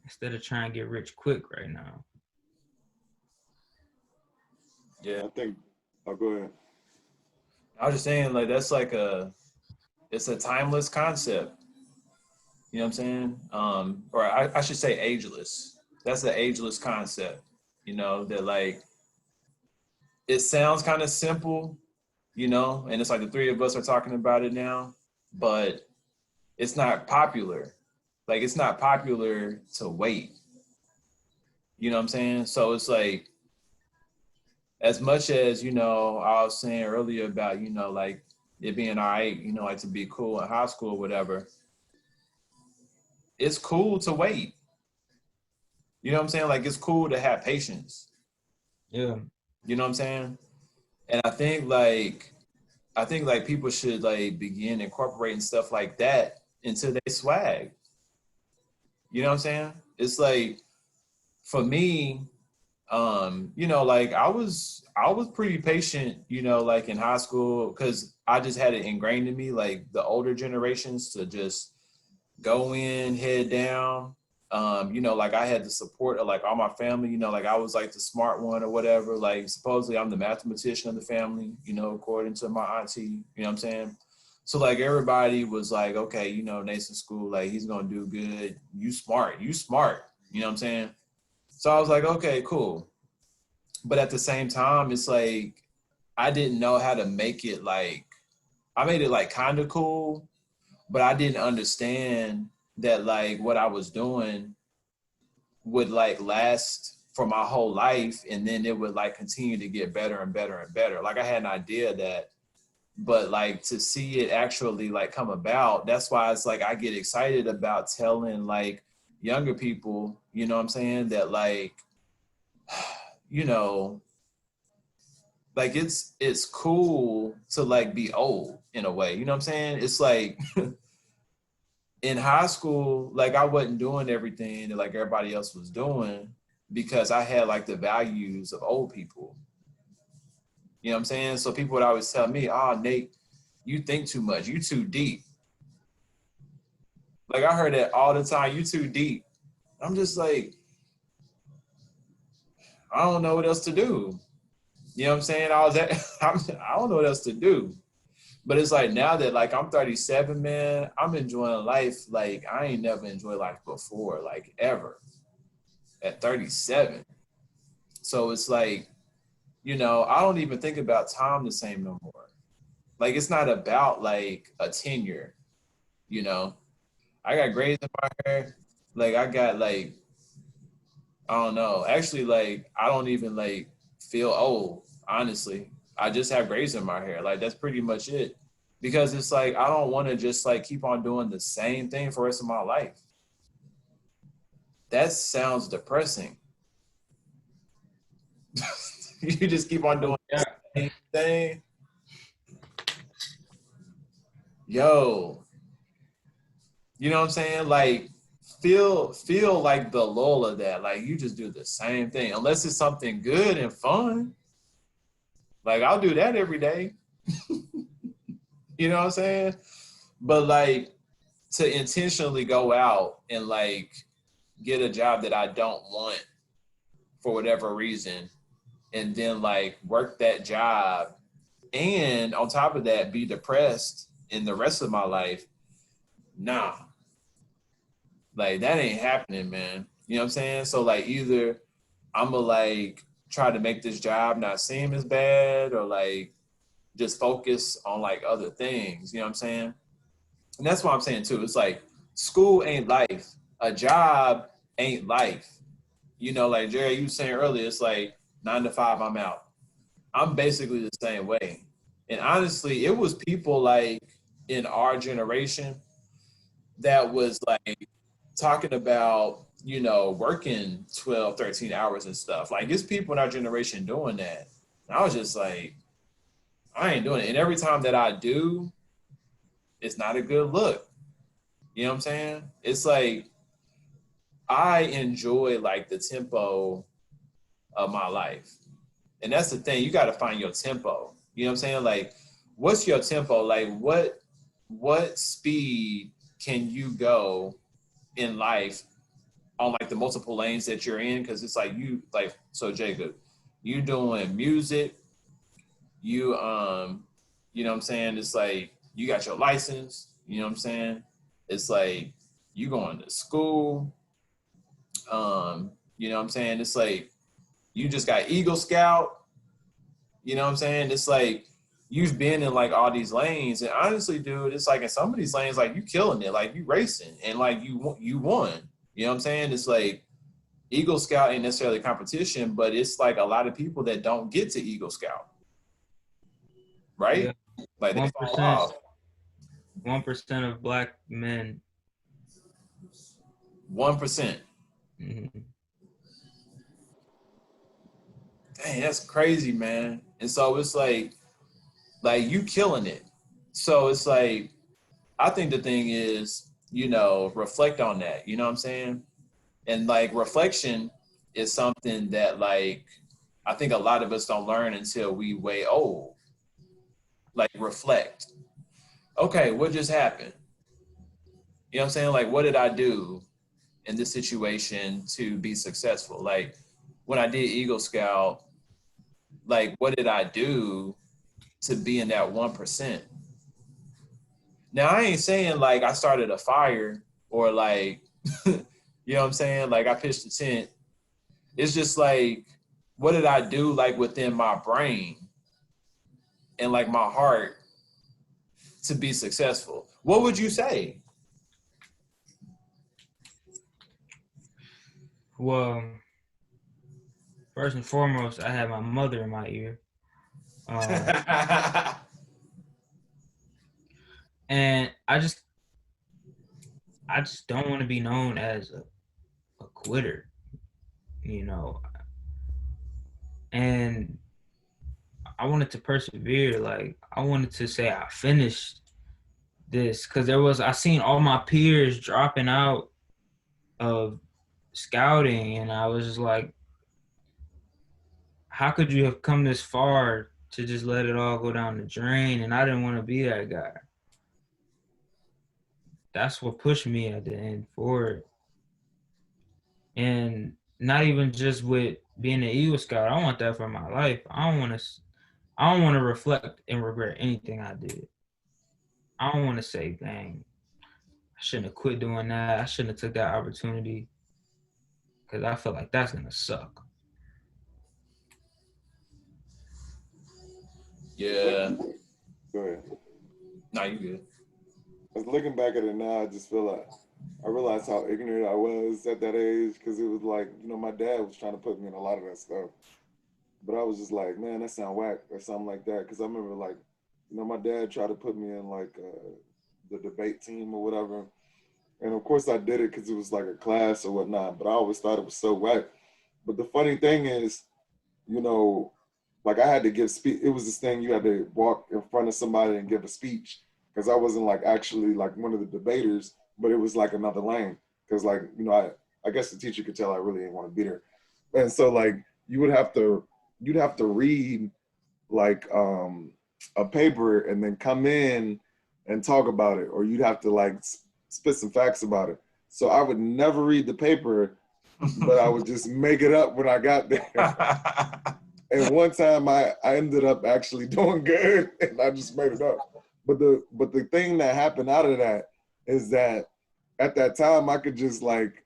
instead of trying to get rich quick right now. Yeah. I think. Oh, go ahead. I was just saying, like, that's like it's a timeless concept. You know what I'm saying? Or I should say ageless. That's an ageless concept. You know, that like it sounds kind of simple, you know, and it's like the three of us are talking about it now, but it's not popular. Like it's not popular to wait. You know what I'm saying? So it's like as much as, you know, I was saying earlier about, you know, like it being all right, you know, like to be cool in high school or whatever, it's cool to wait. You know what I'm saying? Like it's cool to have patience. Yeah. You know what I'm saying? And I think like people should like begin incorporating stuff like that into their swag. You know what I'm saying? It's like for me, you know, like I was pretty patient, you know, like in high school because I just had it ingrained in me, like the older generations to just go in, head down. You know, like I had the support of like all my family, you know, like I was like the smart one or whatever. Like supposedly I'm the mathematician of the family, you know, according to my auntie, you know what I'm saying? So like everybody was like, okay, you know, Nathan School, like he's gonna do good. You smart, you know what I'm saying? So I was like, okay, cool. But at the same time, it's like I didn't know how to make it like I made it like kind of cool, but I didn't understand that like what I was doing would like last for my whole life and then it would like continue to get better and better and better. Like I had an idea of that, but like to see it actually like come about, that's why it's like I get excited about telling like younger people, you know what I'm saying, that like, you know, like it's cool to like be old in a way, you know what I'm saying? It's like in high school, like I wasn't doing everything that like everybody else was doing because I had like the values of old people. You know what I'm saying? So people would always tell me, "Oh, Nate, you think too much. You too deep." Like I heard that all the time. You too deep. I'm just like, I don't know what else to do. You know what I'm saying? I don't know what else to do. But it's like now that like I'm 37, man, I'm enjoying life like I ain't never enjoyed life before, like ever at 37. So it's like, you know, I don't even think about time the same no more. Like it's not about like a tenure, you know. I got grays in my hair. Like I got like, I don't know. Actually, like I don't even like feel old, honestly. I just have grays in my hair. Like that's pretty much it. Because it's like I don't want to just like keep on doing the same thing for the rest of my life. That sounds depressing. You just keep on doing the Yeah. same thing. Yo, you know what I'm saying? Like feel like the lull of that. Like you just do the same thing. Unless it's something good and fun. Like I'll do that every day. You know what I'm saying? But like to intentionally go out and like get a job that I don't want for whatever reason and then like work that job and on top of that be depressed in the rest of my life, nah, like that ain't happening, man. You know what I'm saying? So like either I'm gonna like try to make this job not seem as bad, or like just focus on like other things. You know what I'm saying? And that's what I'm saying too. It's like school ain't life. A job ain't life. You know, like Jerry, you were saying earlier, it's like 9 to 5, I'm out. I'm basically the same way. And honestly, it was people like in our generation that was like talking about, you know, working 12, 13 hours and stuff. Like, it's people in our generation doing that. And I was just like, I ain't doing it. And every time that I do, it's not a good look. You know what I'm saying? It's like, I enjoy like the tempo of my life. And that's the thing, you got to find your tempo. You know what I'm saying? Like, what's your tempo? Like, what speed can you go in life on like the multiple lanes that you're in? Because it's like you like, so Jacob, you doing music, you you know what I'm saying? It's like you got your license, you know what I'm saying? It's like you going to school, you know what I'm saying? It's like you just got Eagle Scout, you know what I'm saying? It's like you've been in like all these lanes, and honestly, dude, it's like in some of these lanes, like you killing it, like you racing, and like you won. You know what I'm saying? It's like Eagle Scout ain't necessarily competition, but it's like a lot of people that don't get to Eagle Scout, right? Yeah. Like they 1%, fall off. 1% of black men. 1%. Mm-hmm. Dang, that's crazy, man. And so it's like you killing it. So it's like, I think the thing is, you know, reflect on that. You know what I'm saying? And like reflection is something that like I think a lot of us don't learn until we way old. Like reflect. Okay, what just happened? You know what I'm saying? Like, what did I do in this situation to be successful? Like when I did Eagle Scout, like what did I do to be in that 1%? Now I ain't saying like I started a fire or like, you know what I'm saying? Like I pitched a tent. It's just like, what did I do like within my brain and like my heart to be successful? What would you say? Well, first and foremost, I had my mother in my ear. And I just don't want to be known as a quitter, you know. And I wanted to persevere. Like I wanted to say I finished this, because I seen all my peers dropping out of scouting, and I was just like, how could you have come this far to just let it all go down the drain? And I didn't want to be that guy. That's what pushed me at the end forward. And not even just with being an Eagle Scout, I want that for my life. I don't want to reflect and regret anything I did. I don't want to say, dang, I shouldn't have quit doing that. I shouldn't have took that opportunity, because I feel like that's gonna suck. Yeah. Go ahead. Nah, you good. I was looking back at it now, I just feel like I realized how ignorant I was at that age, because it was like, you know, my dad was trying to put me in a lot of that stuff. But I was just like, man, that sound whack or something like that. Because I remember, like, you know, my dad tried to put me in like the debate team or whatever. And of course I did it because it was like a class or whatnot. But I always thought it was so whack. But the funny thing is, you know, like I had to give speech. It was this thing you had to walk in front of somebody and give a speech, because I wasn't like actually like one of the debaters, but it was like another lane. Because like, you know, I guess the teacher could tell I really didn't want to be there. And so like you'd have to read like a paper and then come in and talk about it, or you'd have to like spit some facts about it. So I would never read the paper, but I would just make it up when I got there. And one time I ended up actually doing good, and I just made it up. But the thing that happened out of that is that at that time I could just like,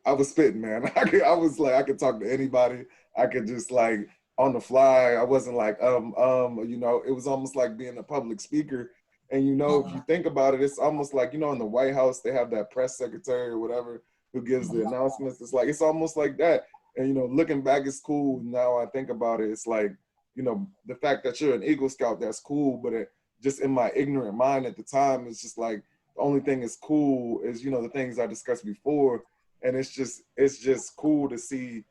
I was spitting, man. I was like, I could talk to anybody. I could just like on the fly. I wasn't like, you know, it was almost like being a public speaker. And, you know, if you think about it, it's almost like, you know, in the White House, they have that press secretary or whatever who gives the announcements. It's like, it's almost like that. And, you know, looking back, it's cool. Now I think about it, it's like, you know, the fact that you're an Eagle Scout, that's cool. But it, just in my ignorant mind at the time, it's just like, the only thing that's cool is, you know, the things I discussed before. And it's just cool to see,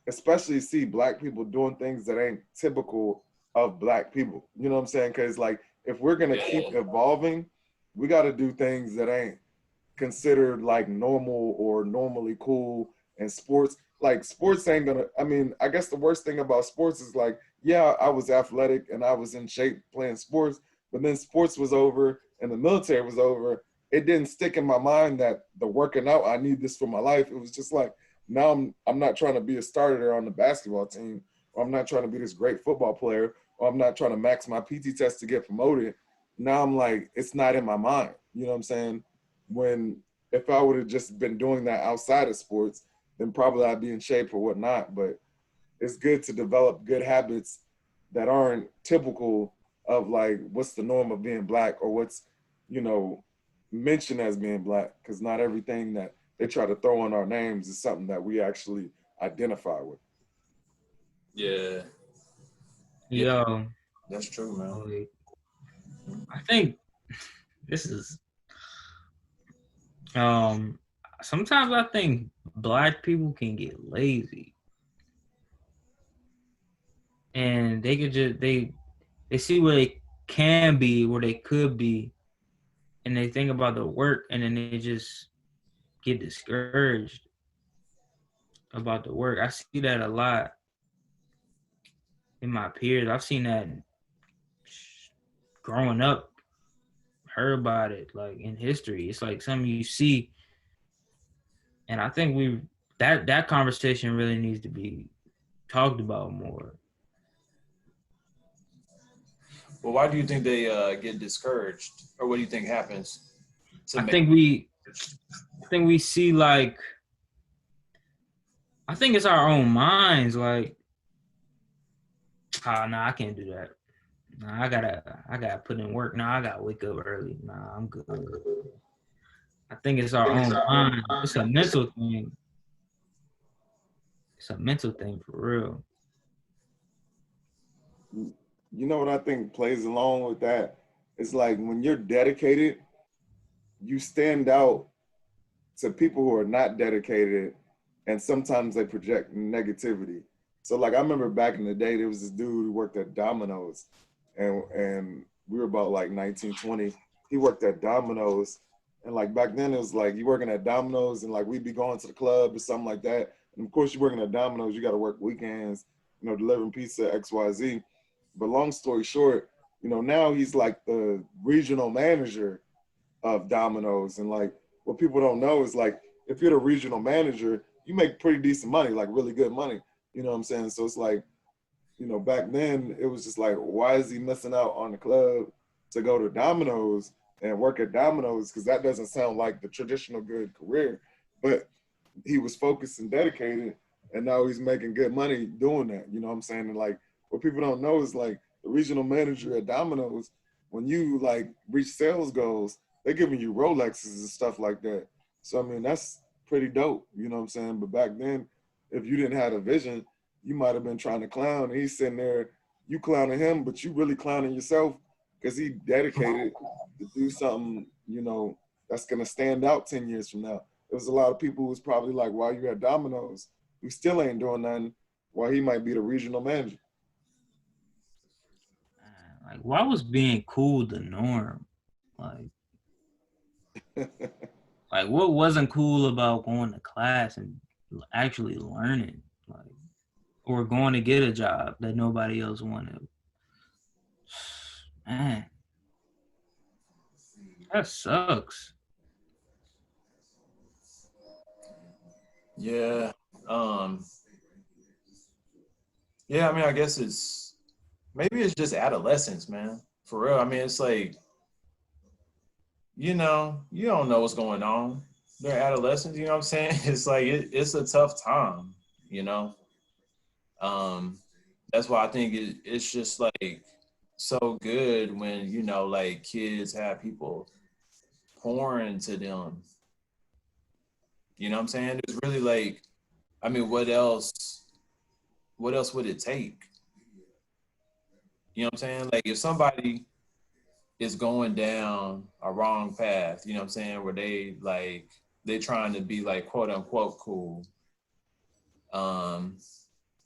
especially see Black people doing things that ain't typical of Black people. You know what I'm saying? Because like, if we're gonna keep evolving, we got to do things that ain't considered like normal or normally cool. And sports, like sports ain't gonna, I mean, I guess the worst thing about sports is like, yeah, I was athletic and I was in shape playing sports, but then sports was over and the military was over. It didn't stick in my mind that the working out, I need this for my life. It was just like, now I'm not trying to be a starter on the basketball team, or I'm not trying to be this great football player, or I'm not trying to max my PT test to get promoted. Now I'm like, it's not in my mind. You know what I'm saying? When if I would have just been doing that outside of sports, then probably I'd be in shape or whatnot. But it's good to develop good habits that aren't typical of like what's the norm of being Black, or what's, you know, mentioned as being Black, because not everything that they try to throw on our names is something that we actually identify with. Yeah, Yo, that's true, man. like, I think this is sometimes I think Black people can get lazy, and they could just they see where they can be, where they could be, and they think about the work, and then they just get discouraged about the work. I see that a lot in my peers. I've seen that growing up, heard about it like in history. It's like something you see, and I think that conversation really needs to be talked about more. Well, why do you think they get discouraged, or what do you think happens to I make? think we see like, I think it's our own minds like, oh no, I can't do that. Nah, I gotta put in work. Nah, I gotta wake up early. Nah, I'm good. I think it's our own mind. It's a mental thing. It's a mental thing for real. You know what I think plays along with that? It's like when you're dedicated, you stand out to people who are not dedicated, and sometimes they project negativity. So like I remember back in the day, there was this dude who worked at Domino's, and we were about like 19, 20. He worked at Domino's, and like back then it was like you working at Domino's, and like we'd be going to the club or something like that. And of course, you're working at Domino's, you got to work weekends, you know, delivering pizza XYZ. But long story short, you know, now he's like the regional manager of Domino's. And like what people don't know is like if you're the regional manager, you make pretty decent money, like really good money. You know what I'm saying? So it's like, you know, back then it was just like, why is he missing out on the club to go to Domino's and work at Domino's? Because that doesn't sound like the traditional good career. But he was focused and dedicated, and now he's making good money doing that. You know what I'm saying? And like what people don't know is like the regional manager at Domino's, when you like reach sales goals, they're giving you Rolexes and stuff like that. So I mean that's pretty dope. You know what I'm saying? But back then, if you didn't have a vision, you might have been trying to clown. And he's sitting there, you clowning him, but you really clowning yourself because he dedicated to do something, you know, that's gonna stand out 10 years from now. There was a lot of people who was probably like, while you at Domino's, you still ain't doing nothing, while he might be the regional manager. Like, why was being cool the norm? Like, like what wasn't cool about going to class and actually learning? Like, or going to get a job that nobody else wanted. Man, that sucks. Yeah, um, yeah. I mean, I guess maybe it's just adolescence, man. For real. I mean, it's like you know, you don't know what's going on. their adolescence, you know what I'm saying? It's like it's a tough time, you know. Um, that's why I think it's just like so good when you know like kids have people pouring to them. You know what I'm saying? It's really like, I mean, what else? What else would it take? You know what I'm saying? Like if somebody is going down a wrong path, you know what I'm saying, where they trying to be like quote unquote cool. Um,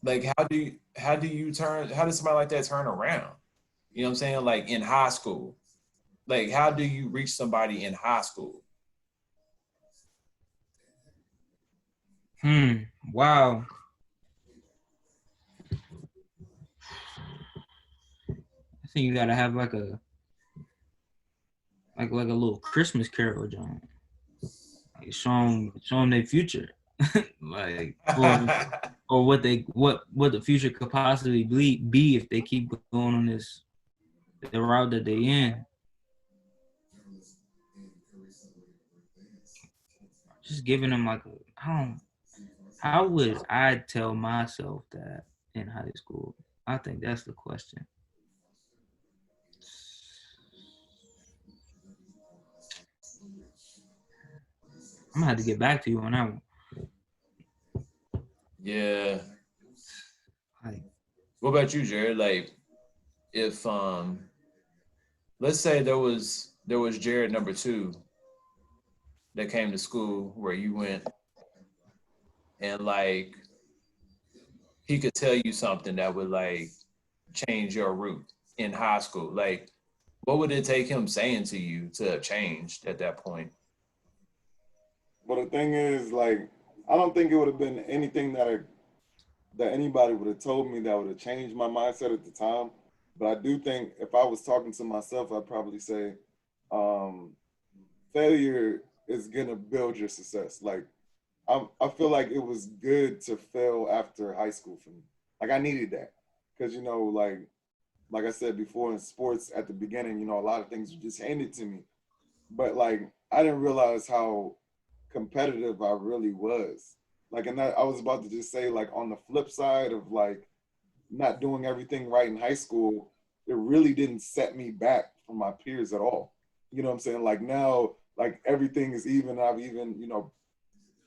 like how does somebody like that turn around? You know what I'm saying? Like in high school. Like how do you reach somebody in high school? Wow. I think you gotta have like a little Christmas carol, John. Like show them their future, like or what the future could possibly be if they keep going on this the route that they in. Just giving them like I don't. How would I tell myself that in high school? I think that's the question. I'm gonna have to get back to you on that one. Yeah. Like, What about you, Jared? Like if let's say there was Jared number two that came to school where you went and like he could tell you something that would like change your route in high school. Like what would it take him saying to you to have changed at that point? But the thing is, like, I don't think it would have been anything that anybody would have told me that would have changed my mindset at the time. But I do think if I was talking to myself, I'd probably say, um, failure is gonna build your success. Like I feel like it was good to fail after high school for me. Like I needed that because like I said before in sports at the beginning, a lot of things were just handed to me. But like I didn't realize how competitive I really was. Like, and that I was about to just say, like on the flip side of like not doing everything right in high school, it really didn't set me back from my peers at all. You know what I'm saying? Like now, like everything is even. I've even,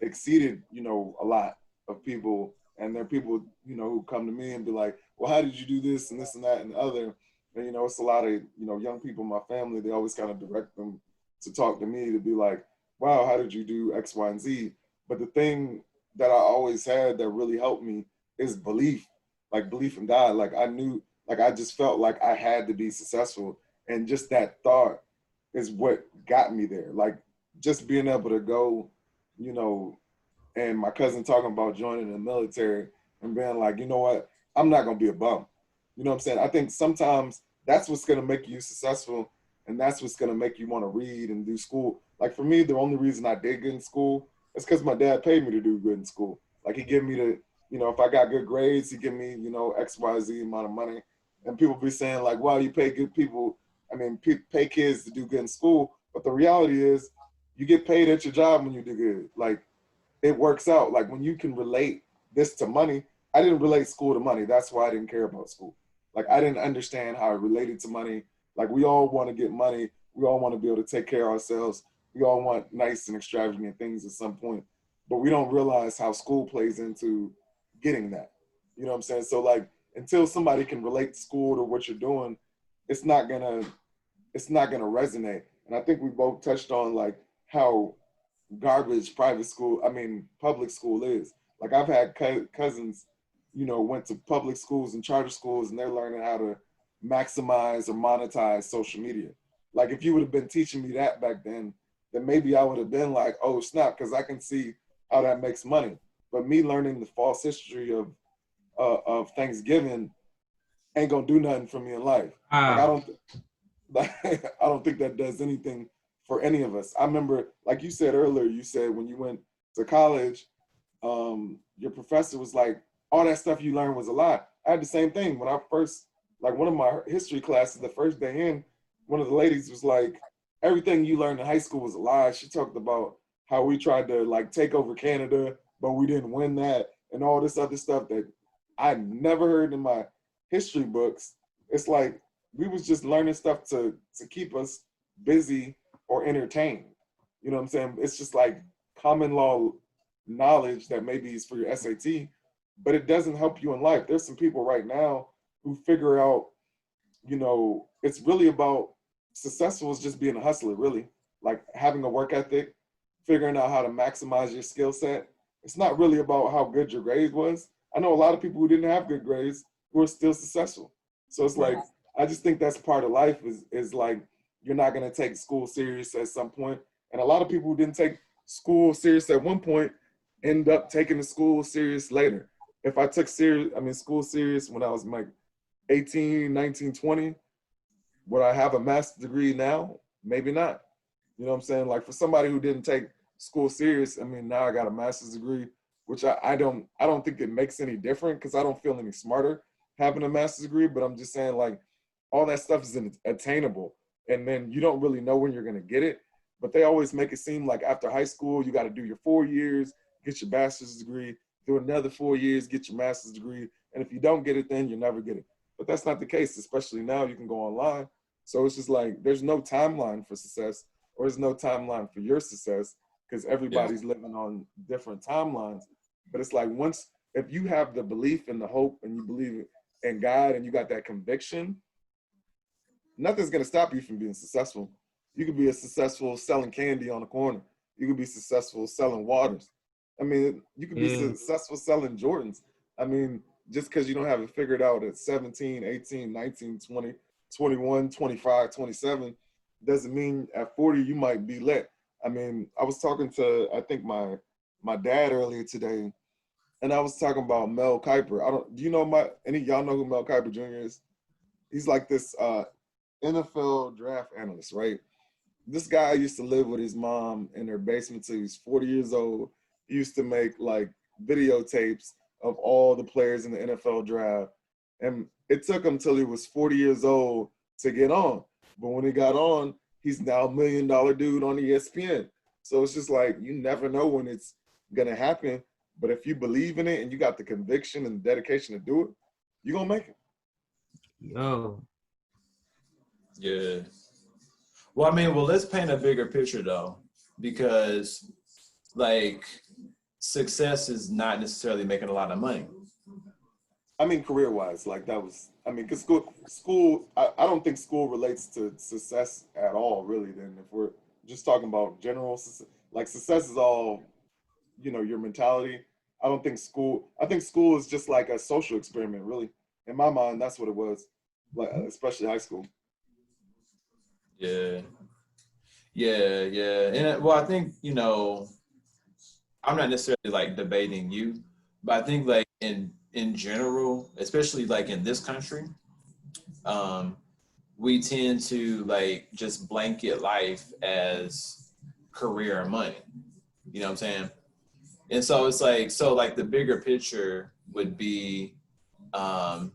exceeded, a lot of people. And there are people, who come to me and be like, well, how did you do this and this and that and the other? And, it's a lot of, young people in my family, they always kind of direct them to talk to me to be like, wow, how did you do X, Y, and Z? But the thing that I always had that really helped me is belief, like belief in God. Like I knew, like I just felt like I had to be successful. And just that thought is what got me there. Like just being able to go, you know, and my cousin talking about joining the military and being like, you know what, I'm not gonna be a bum. You know what I'm saying? I think sometimes that's what's gonna make you successful, and that's what's gonna make you want to read and do school. Like for me, the only reason I did good in school is because my dad paid me to do good in school. Like he give me the, if I got good grades, he give me, X, Y, Z amount of money. And people be saying like, wow, you pay good people. I mean, pay kids to do good in school, but the reality is, you get paid at your job when you do good. Like it works out. Like when you can relate this to money, I didn't relate school to money. That's why I didn't care about school. Like I didn't understand how it related to money. Like we all want to get money. We all want to be able to take care of ourselves. We all want nice and extravagant things at some point, but we don't realize how school plays into getting that. You know what I'm saying? So like until somebody can relate school to what you're doing, it's not gonna it's not gonna resonate. And I think we both touched on like how garbage public school is. Like I've had cousins, went to public schools and charter schools, and they're learning how to maximize or monetize social media. Like if you would have been teaching me that back then maybe I would have been like, oh snap, because I can see how that makes money. But me learning the false history of Thanksgiving ain't gonna do nothing for me in life. Like I wow. don't like I don't think that does anything for any of us. I remember, like you said earlier, you said when you went to college, your professor was like, all that stuff you learned was a lie. I had the same thing when I first, like one of my history classes, the first day in, one of the ladies was like, everything you learned in high school was a lie. She talked about how we tried to like take over Canada, but we didn't win that, and all this other stuff that I never heard in my history books. It's like we was just learning stuff to keep us busy or entertained. You know what I'm saying? It's just like common law knowledge that maybe is for your SAT, but it doesn't help you in life. There's some people right now who figure out, you know, it's really about successful is just being a hustler, really. Like having a work ethic, figuring out how to maximize your skill set. It's not really about how good your grade was. I know a lot of people who didn't have good grades who are still successful. So it's like, I just think that's part of life is like, you're not going to take school serious at some point. And a lot of people who didn't take school serious at one point end up taking the school serious later. If I took school serious when I was like 18, 19, 20, would I have a master's degree now? Maybe not. You know what I'm saying? Like for somebody who didn't take school serious, I mean, now I got a master's degree, which I don't think it makes any different because I don't feel any smarter having a master's degree, but I'm just saying like all that stuff is attainable. And then you don't really know when you're going to get it, but they always make it seem like after high school, you got to do your 4 years, get your bachelor's degree, do another 4 years, get your master's degree. And if you don't get it, then you never get it. But that's not the case, especially now you can go online. So it's just like, there's no timeline for success, or there's no timeline for your success because everybody's living on different timelines. But it's like if you have the belief and the hope and you believe in God and you got that conviction, nothing's going to stop you from being successful. You could be successful selling candy on the corner. You could be successful selling waters. I mean, you could be successful selling Jordans. I mean, just because you don't have it figured out at 17, 18, 19, 20, 21, 25, 27, doesn't mean at 40 you might be lit. I mean, I was talking to, I think my dad earlier today, and I was talking about Mel Kiper. Do you know any of y'all know who Mel Kiper Jr. is? He's like this NFL draft analyst, right? This guy used to live with his mom in their basement till he was 40 years old. He used to make like videotapes of all the players in the NFL draft. And it took him till he was 40 years old to get on. But when he got on, he's now $1 million dude on ESPN. So it's just like, you never know when it's going to happen. But if you believe in it and you got the conviction and dedication to do it, you're going to make it. Yo. Yeah. Well, I mean, let's paint a bigger picture though, because like success is not necessarily making a lot of money. I mean, career-wise, like that was, I mean, because school, I don't think school relates to success at all, really. Then if we're just talking about general success, like success is all, you know, your mentality. I think school is just like a social experiment, really. In my mind, that's what it was, like especially high school. Yeah. And well, I think, you know, I'm not necessarily like debating you, but I think like in general, especially like in this country, we tend to like just blanket life as career and money. You know what I'm saying? And so it's like, the bigger picture would be the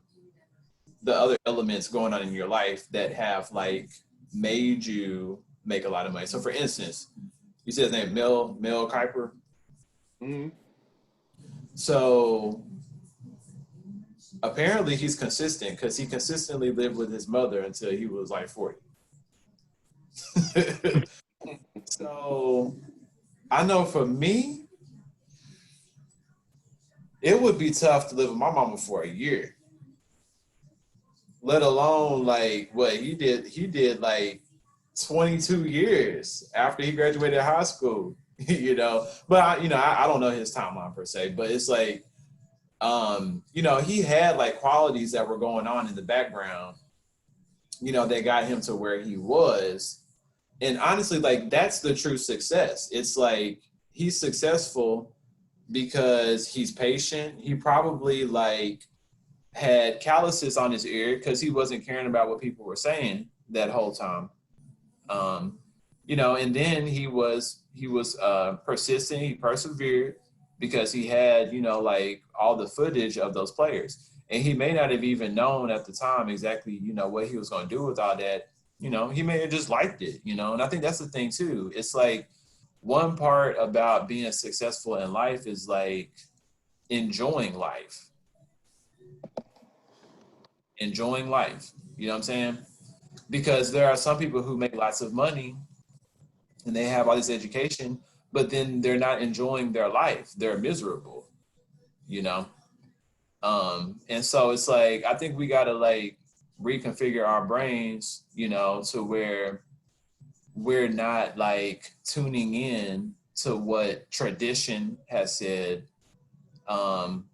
other elements going on in your life that have like made you make a lot of money. So for instance, you said his name, Mel Kiper. Mm-hmm. So apparently he's consistent because he consistently lived with his mother until he was like 40. So I know for me, it would be tough to live with my mama for a year, let alone like what he did. He did like 22 years after he graduated high school, you know, but I don't know his timeline per se, but it's like, you know, he had like qualities that were going on in the background, you know, that got him to where he was. And honestly, like that's the true success. It's like he's successful because he's patient. He probably like had calluses on his ear because he wasn't caring about what people were saying that whole time. You know, and then he was persistent. He persevered because he had, you know, like all the footage of those players. And he may not have even known at the time exactly, you know, what he was going to do with all that. You know, he may have just liked it, you know, and I think that's the thing too. It's like one part about being successful in life is like enjoying life. Enjoying life. You know what I'm saying? Because there are some people who make lots of money and they have all this education, but then they're not enjoying their life. They're miserable, you know? And so it's like, I think we gotta like reconfigure our brains, you know, to where we're not like tuning in to what tradition has said, um,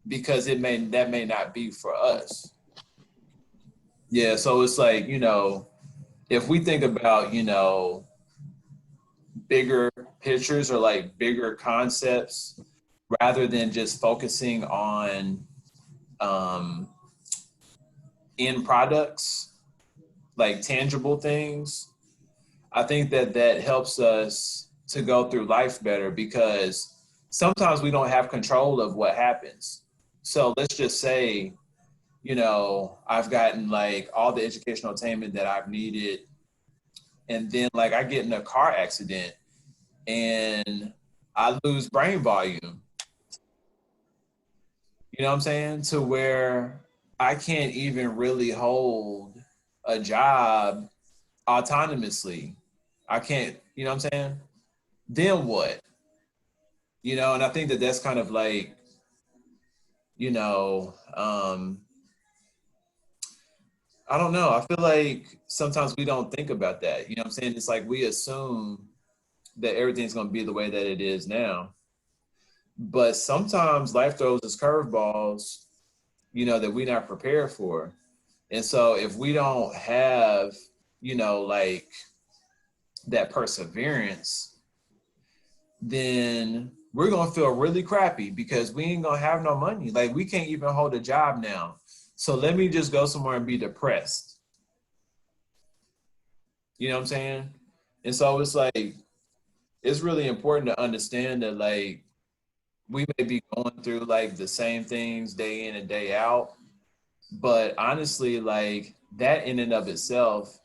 because that may not be for us. Yeah, so it's like, you know, if we think about, you know, bigger pictures or like bigger concepts rather than just focusing on um, end products, like tangible things, I think that that helps us to go through life better because sometimes we don't have control of what happens. So let's just say, you know, I've gotten like all the educational attainment that I've needed, and then like I get in a car accident and I lose brain volume. You know what I'm saying? To where I can't even really hold a job autonomously. I can't, you know what I'm saying? Then what? You know, and I think that that's kind of like, you know, I don't know. I feel like sometimes we don't think about that. You know what I'm saying? It's like we assume that everything's going to be the way that it is now. But sometimes life throws us curveballs, you know, that we're not prepared for. And so if we don't have, you know, like that perseverance, then we're gonna feel really crappy because we ain't gonna have no money. Like we can't even hold a job now. So let me just go somewhere and be depressed. You know what I'm saying? And so it's like it's really important to understand that like we may be going through like the same things day in and day out, but honestly, like that in and of itself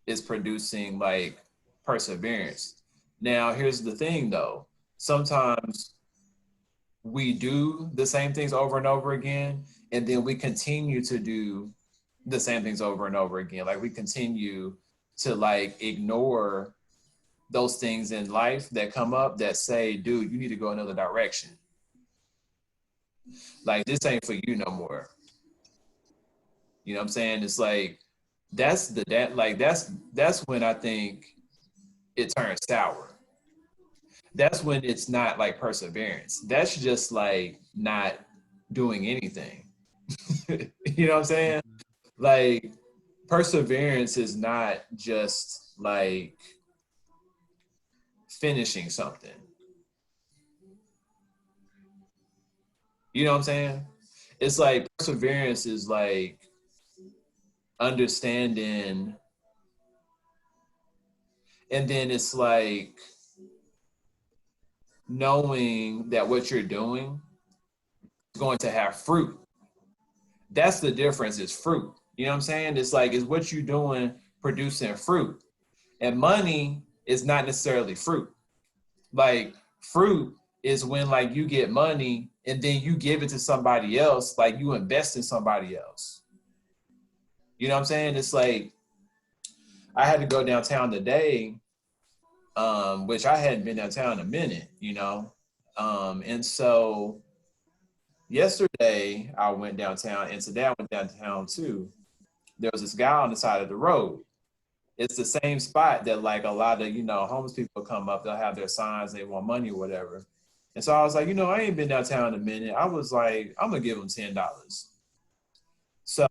is producing like perseverance. Now, here's the thing though. Sometimes we do the same things over and over again, and then we continue to do the same things over and over again. Like we continue to like ignore those things in life that come up that say, dude, you need to go another direction. Like this ain't for you no more. You know what I'm saying? It's like that's when I think it turns sour. That's when it's not like perseverance. That's just like not doing anything. You know what I'm saying? Like perseverance is not just like finishing something. You know what I'm saying? It's like perseverance is like understanding, and then it's like knowing that what you're doing is going to have fruit. That's the difference, is fruit. You know what I'm saying? It's like, is what you're doing producing fruit? And money is not necessarily fruit. Like fruit is when like you get money and then you give it to somebody else, like you invest in somebody else. You know what I'm saying? It's like I had to go downtown today, which I hadn't been downtown in a minute, you know. And so yesterday I went downtown and today I went downtown too. There was this guy on the side of the road. It's the same spot that like a lot of, you know, homeless people come up, they'll have their signs, they want money or whatever. And so I was like, you know, I ain't been downtown in a minute. I was like, I'm gonna give him $10. So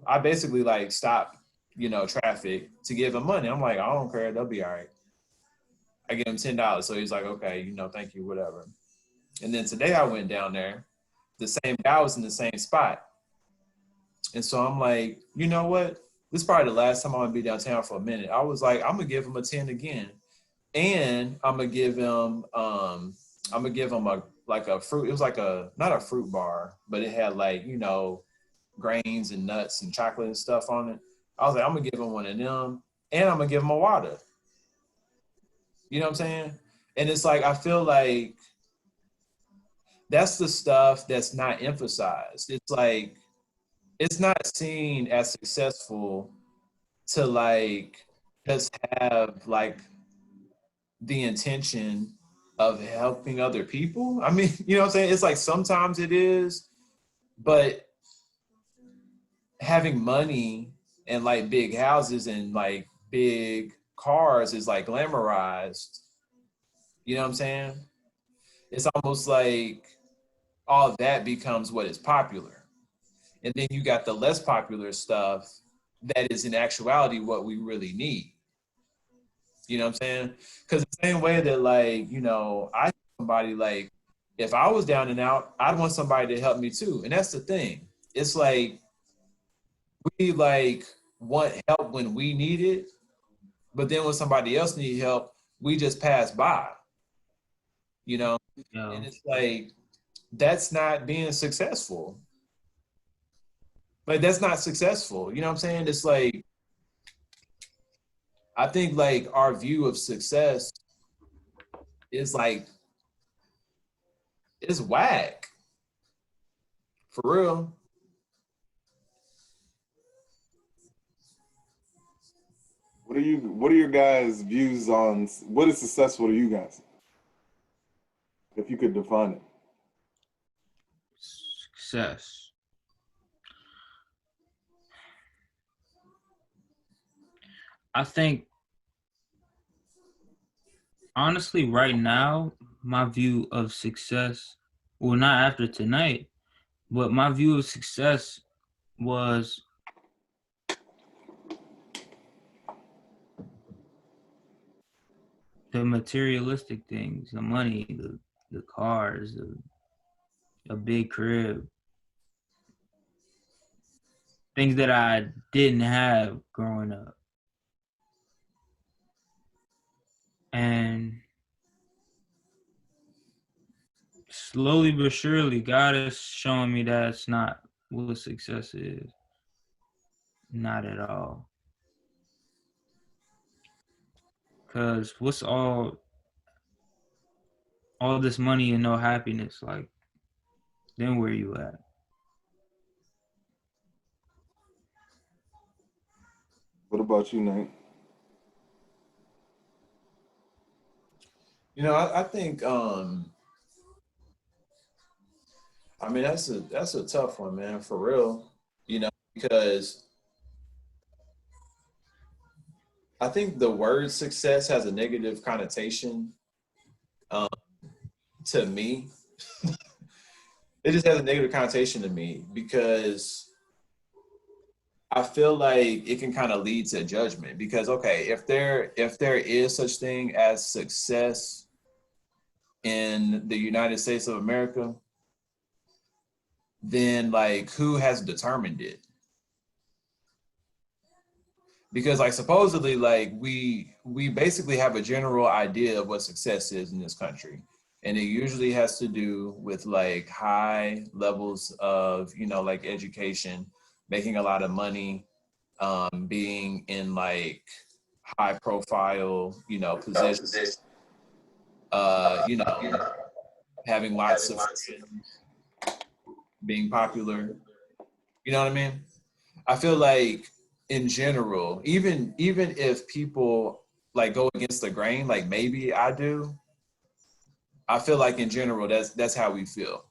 I basically like stopped, you know, traffic to give him money. I'm like, I don't care, they'll be all right. I give him $10. So he's like, okay, you know, thank you, whatever. And then today I went down there. The same guy was in the same spot. And so I'm like, you know what? This is probably the last time I'm gonna be downtown for a minute. I was like, I'm gonna give him a 10 again. And I'm gonna give him a like a fruit, it was like a not a fruit bar, but it had like, you know, grains and nuts and chocolate and stuff on it. I was like, I'm gonna give him one of them and I'm gonna give him a water. You know what I'm saying? And it's like, I feel like that's the stuff that's not emphasized. It's like, it's not seen as successful to like just have like the intention of helping other people. I mean, you know what I'm saying? It's like sometimes it is, but having money and like big houses and like big cars is like glamorized. You know what I'm saying? It's almost like all that becomes what is popular. And then you got the less popular stuff that is in actuality what we really need. You know what I'm saying? Because the same way that like, you know, I somebody like if I was down and out, I'd want somebody to help me too. And that's the thing. It's like we like want help when we need it, but then when somebody else needs help, we just pass by, you know? Yeah. And it's like that's not being successful. Like that's not successful. You know what I'm saying? It's like I think like our view of success is like it's whack. For real. What are your guys' views on what is successful to you guys? If you could define it. Success. I think honestly, right now, my view of success, well, not after tonight, but my view of success was the materialistic things, the money, the cars, a big crib, things that I didn't have growing up. And slowly but surely, God is showing me that's not what success is. Not at all. Because what's all this money and no happiness? Like, then where you at? What about you, Nate? You know, I think I mean that's a tough one, man, for real. You know, because I think the word success has a negative connotation um, to me. It just has a negative connotation to me because I feel like it can kind of lead to judgment. Because okay, if there is such thing as success in the United States of America, then like who has determined it? Because like supposedly like we basically have a general idea of what success is in this country, and it usually has to do with like high levels of, you know, like education, making a lot of money, being in like high profile, you know, positions, you know, having lots of friends, being popular. You know what I mean? I feel like in general, even if people like go against the grain, like maybe I do, I feel like in general that's how we feel.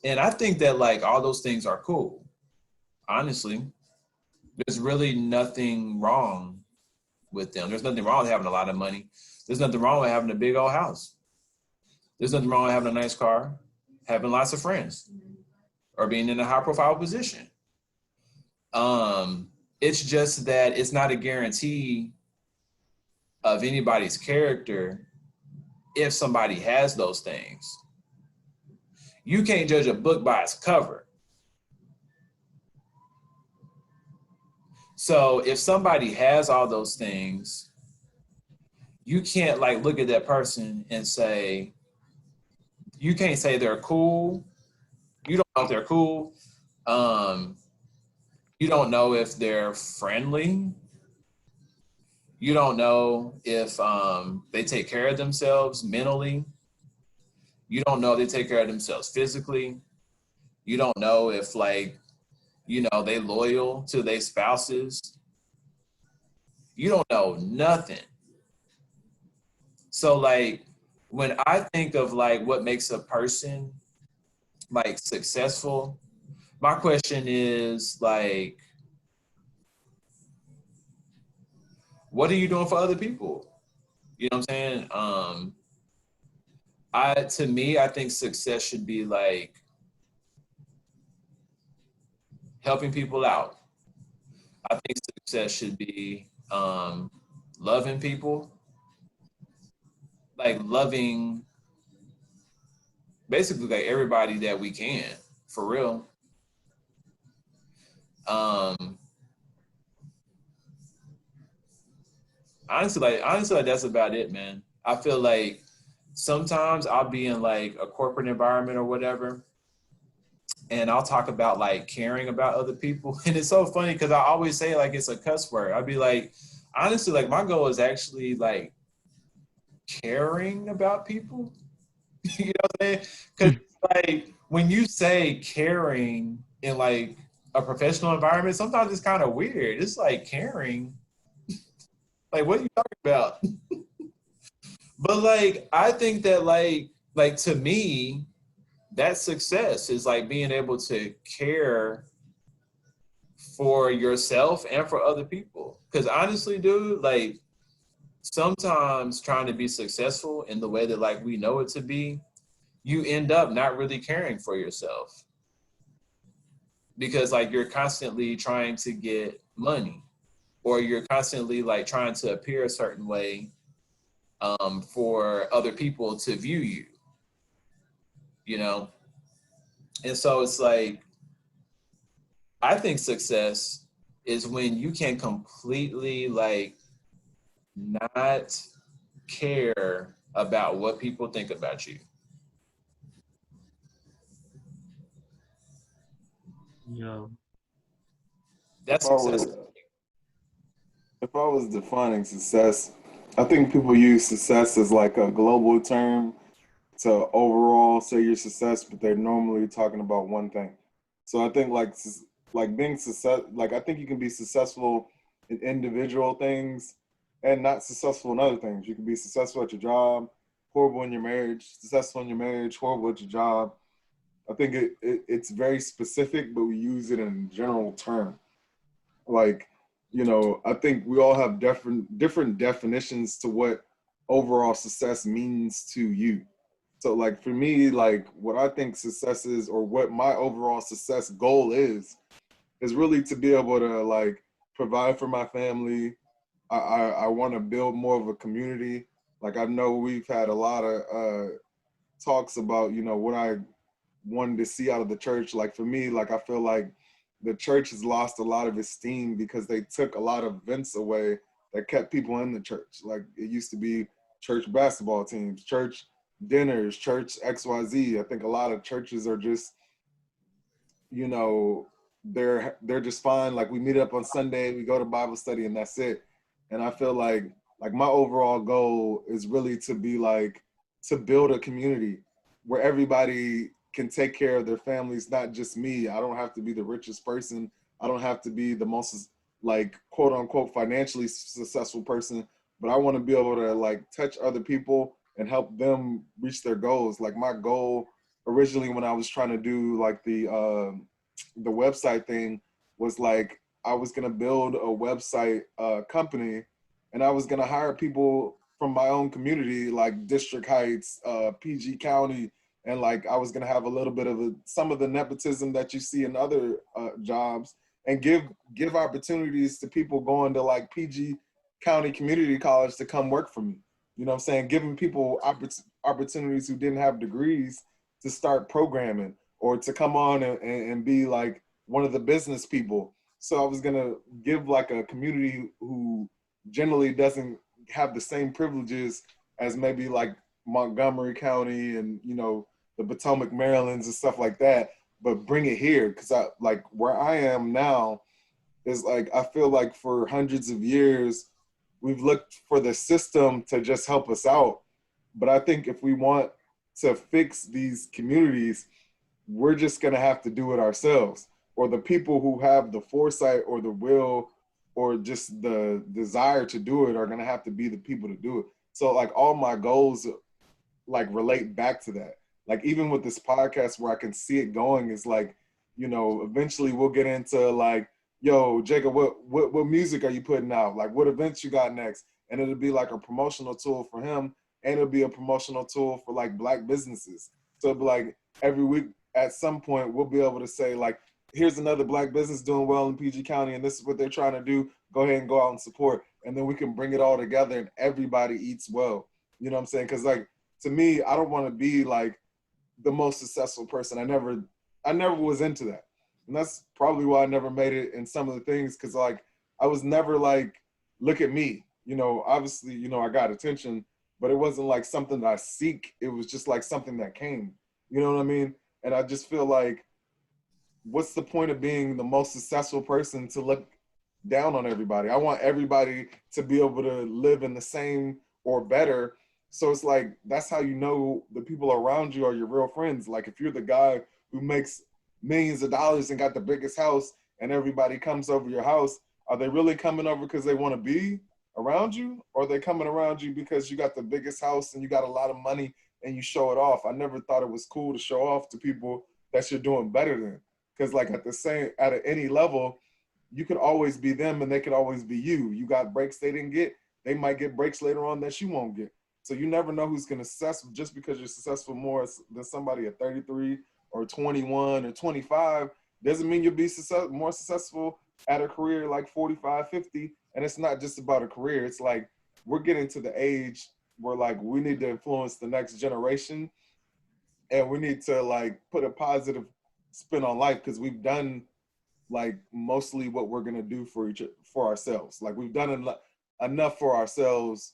And I think that like all those things are cool. Honestly, there's really nothing wrong with them. There's nothing wrong with having a lot of money. There's nothing wrong with having a big old house. There's nothing wrong with having a nice car, having lots of friends, or being in a high profile position. It's just that it's not a guarantee of anybody's character if somebody has those things. You can't judge a book by its cover. So if somebody has all those things, you can't like look at that person and say, you can't say they're cool. You don't know if they're cool. You don't know if they're friendly. You don't know if they take care of themselves mentally. You don't know if they take care of themselves physically. You don't know if like, they loyal to their spouses. You don't know nothing. So like when I think of like what makes a person like successful, my question is like, what are you doing for other people? You know what I'm saying? To me, I think success should be like helping people out. I think success should be loving people, like loving basically like everybody that we can, for real. Um, honestly, like that's about it, man. I feel like sometimes I'll be in like a corporate environment or whatever, and I'll talk about like caring about other people. And it's so funny because I always say like it's a cuss word. I'd be like, honestly, like my goal is actually like caring about people. You know what I'm saying? Because like when you say caring in like a professional environment, sometimes it's kind of weird. It's like caring. Like what are you talking about? But like I think that like to me, that success is like being able to care for yourself and for other people. Because honestly, dude, like sometimes trying to be successful in the way that like we know it to be, you end up not really caring for yourself because like you're constantly trying to get money or you're constantly like trying to appear a certain way for other people to view you, you know? And so it's like, I think success is when you can completely like not care about what people think about you. Yo, If That's I success. was if I was defining success, I think people use success as like a global term to overall say your success, but they're normally talking about one thing. So I think like being success, like I think you can be successful in individual things and not successful in other things. You can be successful at your job, horrible in your marriage, successful in your marriage, horrible at your job. I think it's very specific, but we use it in general term. Like, I think we all have different definitions to what overall success means to you. So like for me, like what I think success is or what my overall success goal is really to be able to like provide for my family. I want to build more of a community. Like I know we've had a lot of talks about, what I wanted to see out of the church. Like for me, like I feel like the church has lost a lot of esteem because they took a lot of events away that kept people in the church. Like it used to be church basketball teams, church dinners, church XYZ. I think a lot of churches are just, you know, they're just fine. Like we meet up on Sunday, we go to Bible study and that's it. And I feel like my overall goal is really to be like to build a community where everybody can take care of their families, not just me. I don't have to be the richest person. I don't have to be the most like quote unquote financially successful person, but I want to be able to like touch other people and help them reach their goals. Like my goal originally when I was trying to do like the website thing was like I was gonna build a website company, and I was gonna hire people from my own community, like District Heights, PG County, and like I was gonna have a little bit of some of the nepotism that you see in other jobs, and give opportunities to people going to like PG County Community College to come work for me. You know what I'm saying? Giving people opportunities who didn't have degrees to start programming or to come on and be like one of the business people. So I was gonna give like a community who generally doesn't have the same privileges as maybe like Montgomery County and the Potomac Marylands and stuff like that, but bring it here because I like where I am now is like I feel like for hundreds of years we've looked for the system to just help us out. But I think if we want to fix these communities, we're just going to have to do it ourselves. Or the people who have the foresight or the will or just the desire to do it are going to have to be the people to do it. So like all my goals like relate back to that. Like even with this podcast where I can see it going is like, you know, eventually we'll get into like, yo, Jacob, what music are you putting out? Like what events you got next? And it'll be like a promotional tool for him, and it'll be a promotional tool for like Black businesses. So it'll be like every week at some point we'll be able to say like, here's another Black business doing well in PG County, and this is what they're trying to do. Go ahead and go out and support. And then we can bring it all together and everybody eats well. You know what I'm saying? Because like to me, I don't want to be like the most successful person. I never was into that. And that's probably why I never made it in some of the things, because like I was never like, look at me. You know, obviously, you know, I got attention, but it wasn't like something that I seek. It was just like something that came. You know what I mean? And I just feel like, what's the point of being the most successful person to look down on everybody? I want everybody to be able to live in the same or better. So it's like, that's how you know the people around you are your real friends. Like if you're the guy who makes millions of dollars and got the biggest house and everybody comes over your house, are they really coming over because they want to be around you? Or are they coming around you because you got the biggest house and you got a lot of money and you show it off? I never thought it was cool to show off to people that you're doing better than. Because like at any level, you could always be them and they could always be you. You got breaks they didn't get. They might get breaks later on that you won't get. So you never know who's going to successful just because you're successful more than somebody at 33 or 21 or 25 doesn't mean you'll be more successful at a career like 45, 50. And it's not just about a career. It's like we're getting to the age where like we need to influence the next generation, and we need to like put a positive spin on life, because we've done like mostly what we're going to do for ourselves. Like we've done enough for ourselves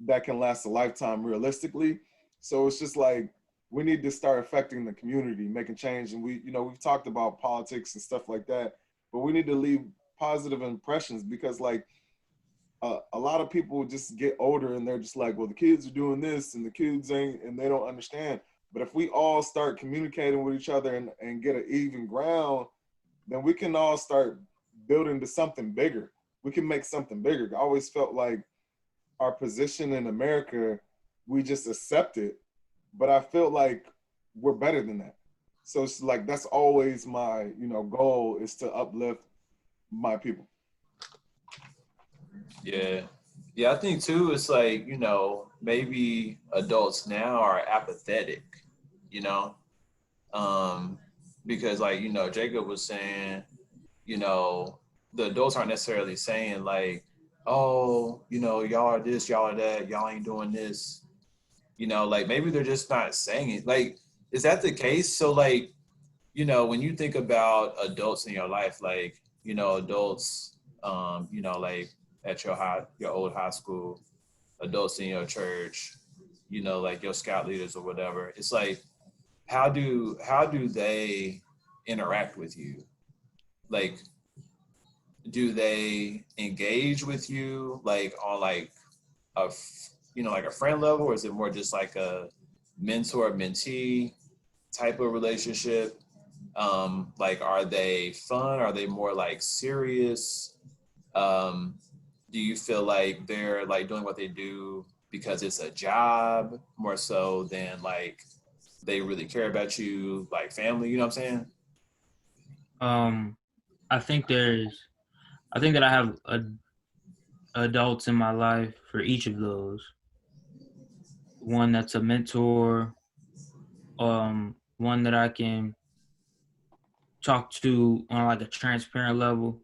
that can last a lifetime realistically. So it's just like we need to start affecting the community, making change. And we, you know, we've talked about politics and stuff like that, but we need to leave positive impressions, because like a lot of people just get older and they're just like, well, the kids are doing this and the kids ain't, and they don't understand. But if we all start communicating with each other and get an even ground, then we can all start building to something bigger. We can make something bigger. I always felt like our position in America, we just accept it. But I feel like we're better than that. So it's like, that's always my, you know, goal, is to uplift my people. Yeah. Yeah, I think too, it's like, you know, maybe adults now are apathetic, you know, because like, you know, Jacob was saying, you know, the adults aren't necessarily saying like, oh, you know, y'all are this, y'all are that, y'all ain't doing this, you know, like maybe they're just not saying it. Like, is that the case? So like, you know, when you think about adults in your life, like, you know, adults, you know, like at your old high school, adults in your church, you know, like your scout leaders or whatever, it's like, how do they interact with you? Like, do they engage with you like on like you know, like a friend level, or is it more just like a mentor mentee type of relationship? Like, are they fun? Are they more like serious? um do you feel like they're like doing what they do because it's a job more so than like they really care about you like family, you know what I'm saying? Um, I think that I have adults in my life for each of those. One that's a mentor, one that I can talk to on like a transparent level,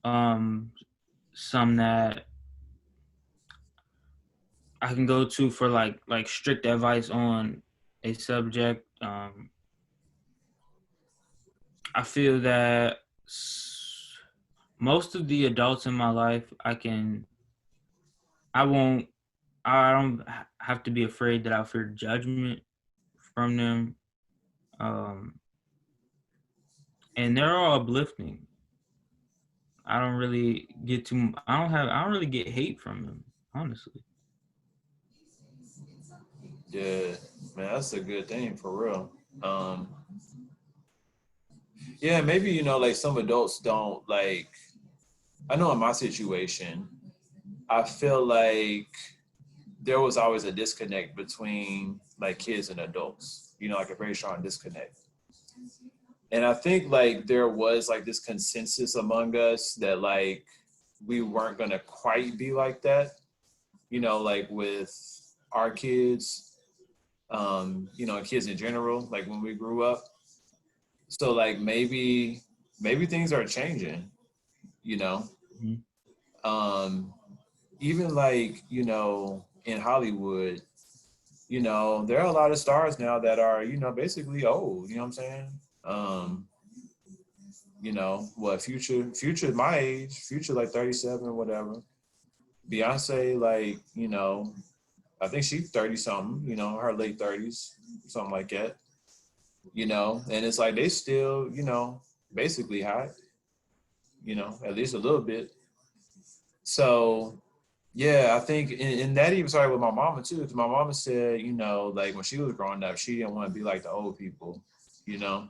um, some that I can go to for like strict advice on a subject. I feel that most of the adults in my life, I won't, I don't have to be afraid that I'll fear judgment from them. Um, and they're all uplifting. I don't really get too. I don't really get hate from them, honestly. Yeah, man, that's a good thing for real. Yeah, maybe like some adults don't like. I know in my situation, I feel like there was always a disconnect between like kids and adults. Like a very strong disconnect. And I think like there was like this consensus among us that like we weren't gonna quite be like that. Like with our kids, kids in general, like when we grew up. So like maybe things are changing, you know. Mhm. Um, even like, in Hollywood, there are a lot of stars now that are, basically old, you know what I'm saying? Um, what Future my age, Future like 37 or whatever. Beyonce, like, I think she's 30 something, her late 30s, something like that, and it's like they still, basically hot, at least a little bit. So yeah, I think, and that even started with my mama too, because my mama said, like when she was growing up, she didn't want to be like the old people, you know.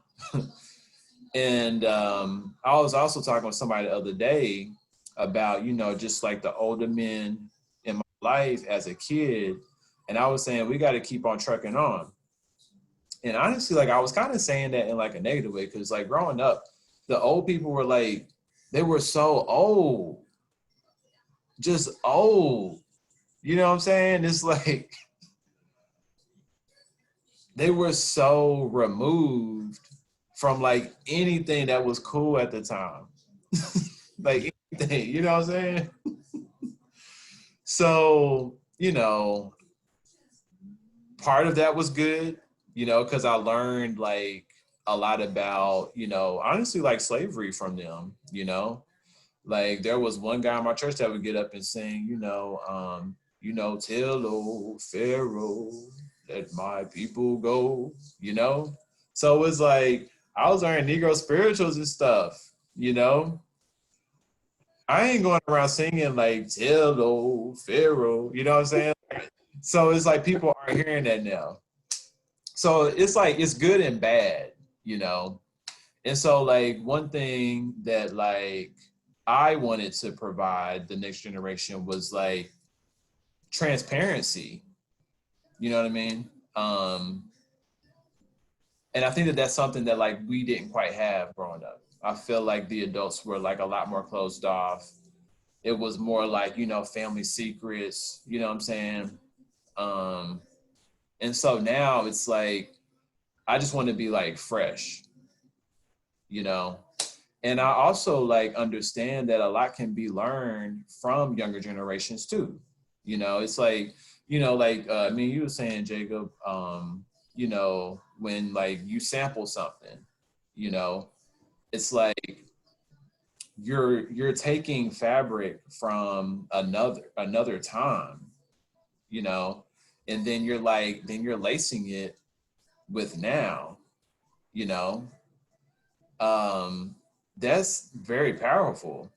And I was also talking with somebody the other day about, just like the older men in my life as a kid, and I was saying we got to keep on trucking on. And honestly, like I was kind of saying that in like a negative way, because like growing up, the old people were like, they were so old, just old. You know what I'm saying? It's like they were so removed from like anything that was cool at the time. Like anything, you know what I'm saying? So, part of that was good, because I learned like a lot about, honestly like slavery from them, Like there was one guy in my church that would get up and sing, tell old Pharaoh, let my people go, So it's like I was learning Negro spirituals and stuff, I ain't going around singing like tell old Pharaoh, you know what I'm saying? So it's like people are hearing that now. So it's like it's good and bad, you know. And so like one thing that like I wanted to provide the next generation was like transparency. You know what I mean? And I think that that's something that like we didn't quite have growing up. I feel like the adults were like a lot more closed off. It was more like, family secrets, you know what I'm saying? Um, and so now it's like I just want to be like fresh, you know. And I also like understand that a lot can be learned from younger generations too. It's like, like I mean, you were saying, Jacob, when like you sample something, you know, it's like you're taking fabric from another time, you know, and then you're lacing it with now, you know. Um, that's very powerful.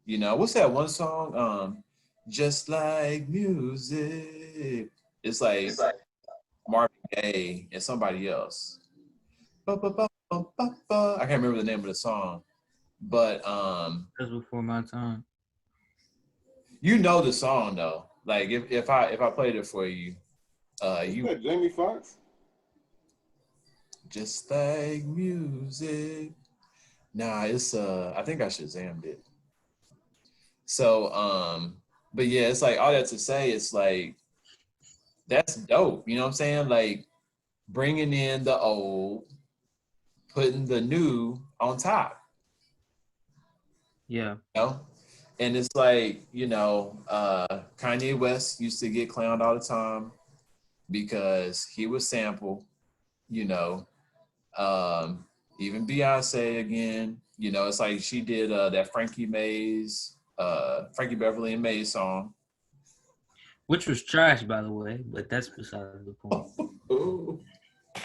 What's that one song? Just like music. It's like Marvin Gaye and somebody else. Ba, ba, ba, ba, ba, ba. I can't remember the name of the song, but That's before my time. you know the song though. Like if I played it for you, Is you that Jamie Foxx? just like music. Nah, it's I think I Shazammed it. So but yeah, it's like all that to say, it's like that's dope. You know what I'm saying? Like bringing in the old, putting the new on top. Yeah. You know? And it's like, Kanye West used to get clowned all the time because he would sample, you know, um, even Beyonce again, it's like she did that Frankie Beverly and Maze song. Which was trash, by the way, but that's beside the point. Ooh. I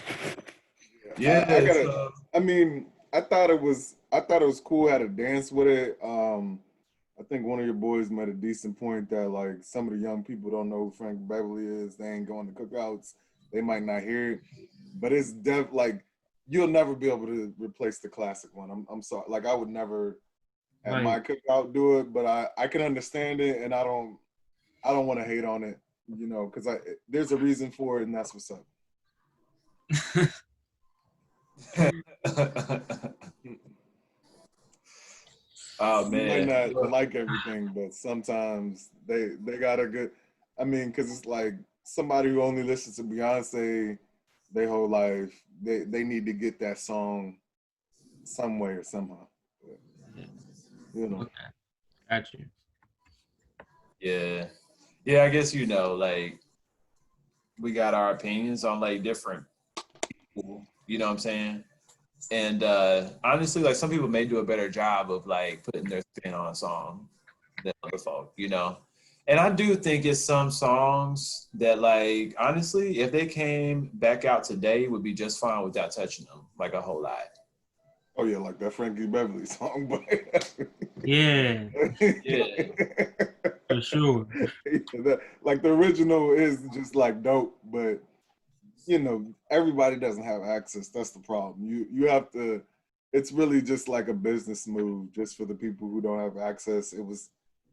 Yeah, gotta. I mean, I thought it was cool how to dance with it. I think one of your boys made a decent point that like some of the young people don't know who Frank Beverly is. They ain't going to cookouts. They might not hear it, but it's like you'll never be able to replace the classic one. I'm sorry. Like I would never at my cookout do it, but I can understand it, and I don't want to hate on it, you know, because there's a reason for it, and that's what's up. Oh You might man. not like everything, but sometimes they got a good. I mean, because it's like somebody who only listens to Beyonce their whole life, they need to get that song some way or somehow. You know. Okay. Got you. Yeah. Yeah, I guess you know, like we got our opinions on like different people, you know what I'm saying? And honestly, like some people may do a better job of like putting their spin on a song than other folk, you know. And I do think it's some songs that like honestly, if they came back out today, would be just fine without touching them, like a whole lot. Oh yeah, like that Frankie Beverly song, but Yeah, Yeah. for sure. like the original is just like dope, but you know everybody doesn't have access. That's the problem. You have to. It's really just like a business move, just for the people who don't have access. It was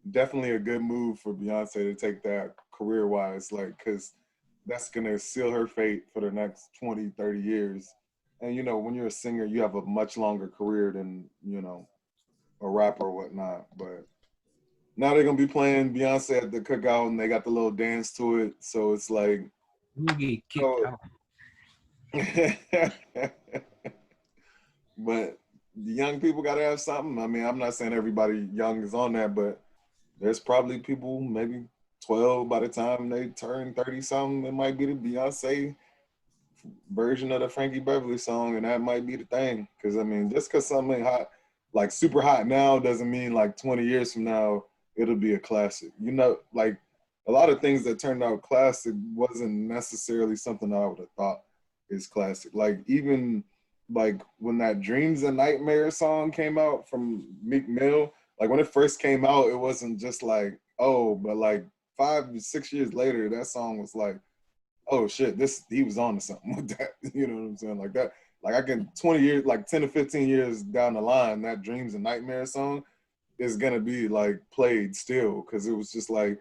definitely a good move for Beyonce to take that career wise, like because that's gonna seal her fate for the next 20, 30 years. And you know, when you're a singer, you have a much longer career than, you know, a rapper or whatnot. But now they're gonna be playing Beyonce at the cookout, and they got the little dance to it. So it's like, We'll get kicked oh. out. But the young people gotta have something. I mean, I'm not saying everybody young is on that, but there's probably people maybe 12 by the time they turn 30 something. It might be the Beyonce version of the Frankie Beverly song, and that might be the thing. Because I mean, just because something ain't hot, like super hot now, doesn't mean like 20 years from now it'll be a classic. You know, like a lot of things that turned out classic wasn't necessarily something I would have thought is classic. Like even like when that Dreams and Nightmares song came out from Meek Mill, like when it first came out, it wasn't just like, oh, but like 5 to 6 years later, that song was like, oh shit, he was on to something with that. You know what I'm saying? Like that, like I can 20 years, like 10 to 15 years down the line, that Dreams and Nightmares song is gonna be like played still, because it was just like,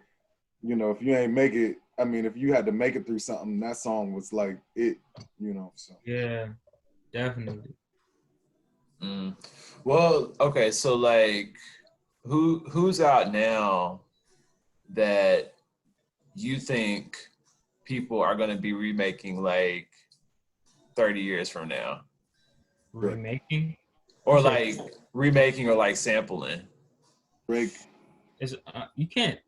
you know, if you ain't make it, I mean, if you had to make it through something, that song was like it, you know. So Yeah, definitely. Mm. Well, okay, so like who's out now that you think people are going to be remaking like 30 years from now? Remaking? Or like remaking or like sampling? Drake. Is you can't.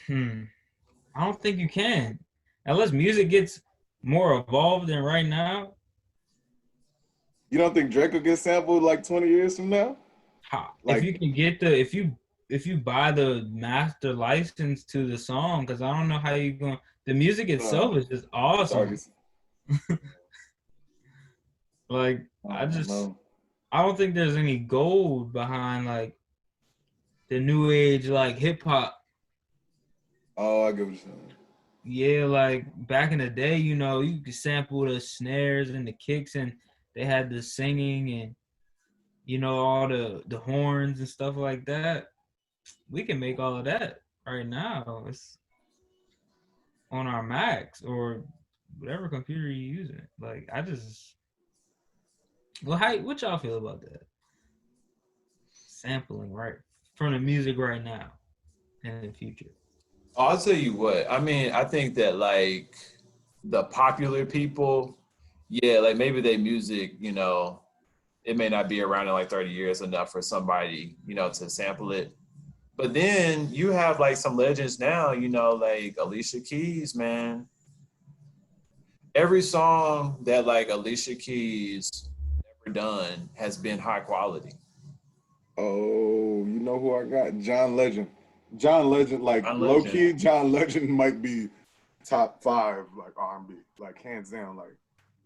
I don't think you can, unless music gets more evolved than right now. You don't think Drake will get sampled like 20 years from now? If you can get if you buy the master license to the song, because I don't know how you going. The music itself is just awesome. Like I don't think there's any gold behind like the new age like hip hop. Oh, I get what you're saying. Yeah, like back in the day, you know, you could sample the snares and the kicks, and they had the singing and you know all the horns and stuff like that. We can make all of that right now. It's on our Macs or whatever computer you're using. Like I just, well, what y'all feel about that? Sampling right from the music right now and in the future. I'll tell you what. I mean, I think that like the popular people, yeah, like maybe their music, you know, it may not be around in like 30 years enough for somebody, you know, to sample it. But then you have like some legends now, you know, like Alicia Keys, man. Every song that like Alicia Keys ever done has been high quality. Oh, you know who I got? John Legend. John Legend, like John low Legend. key, John Legend might be top 5 like R&B, like hands down. Like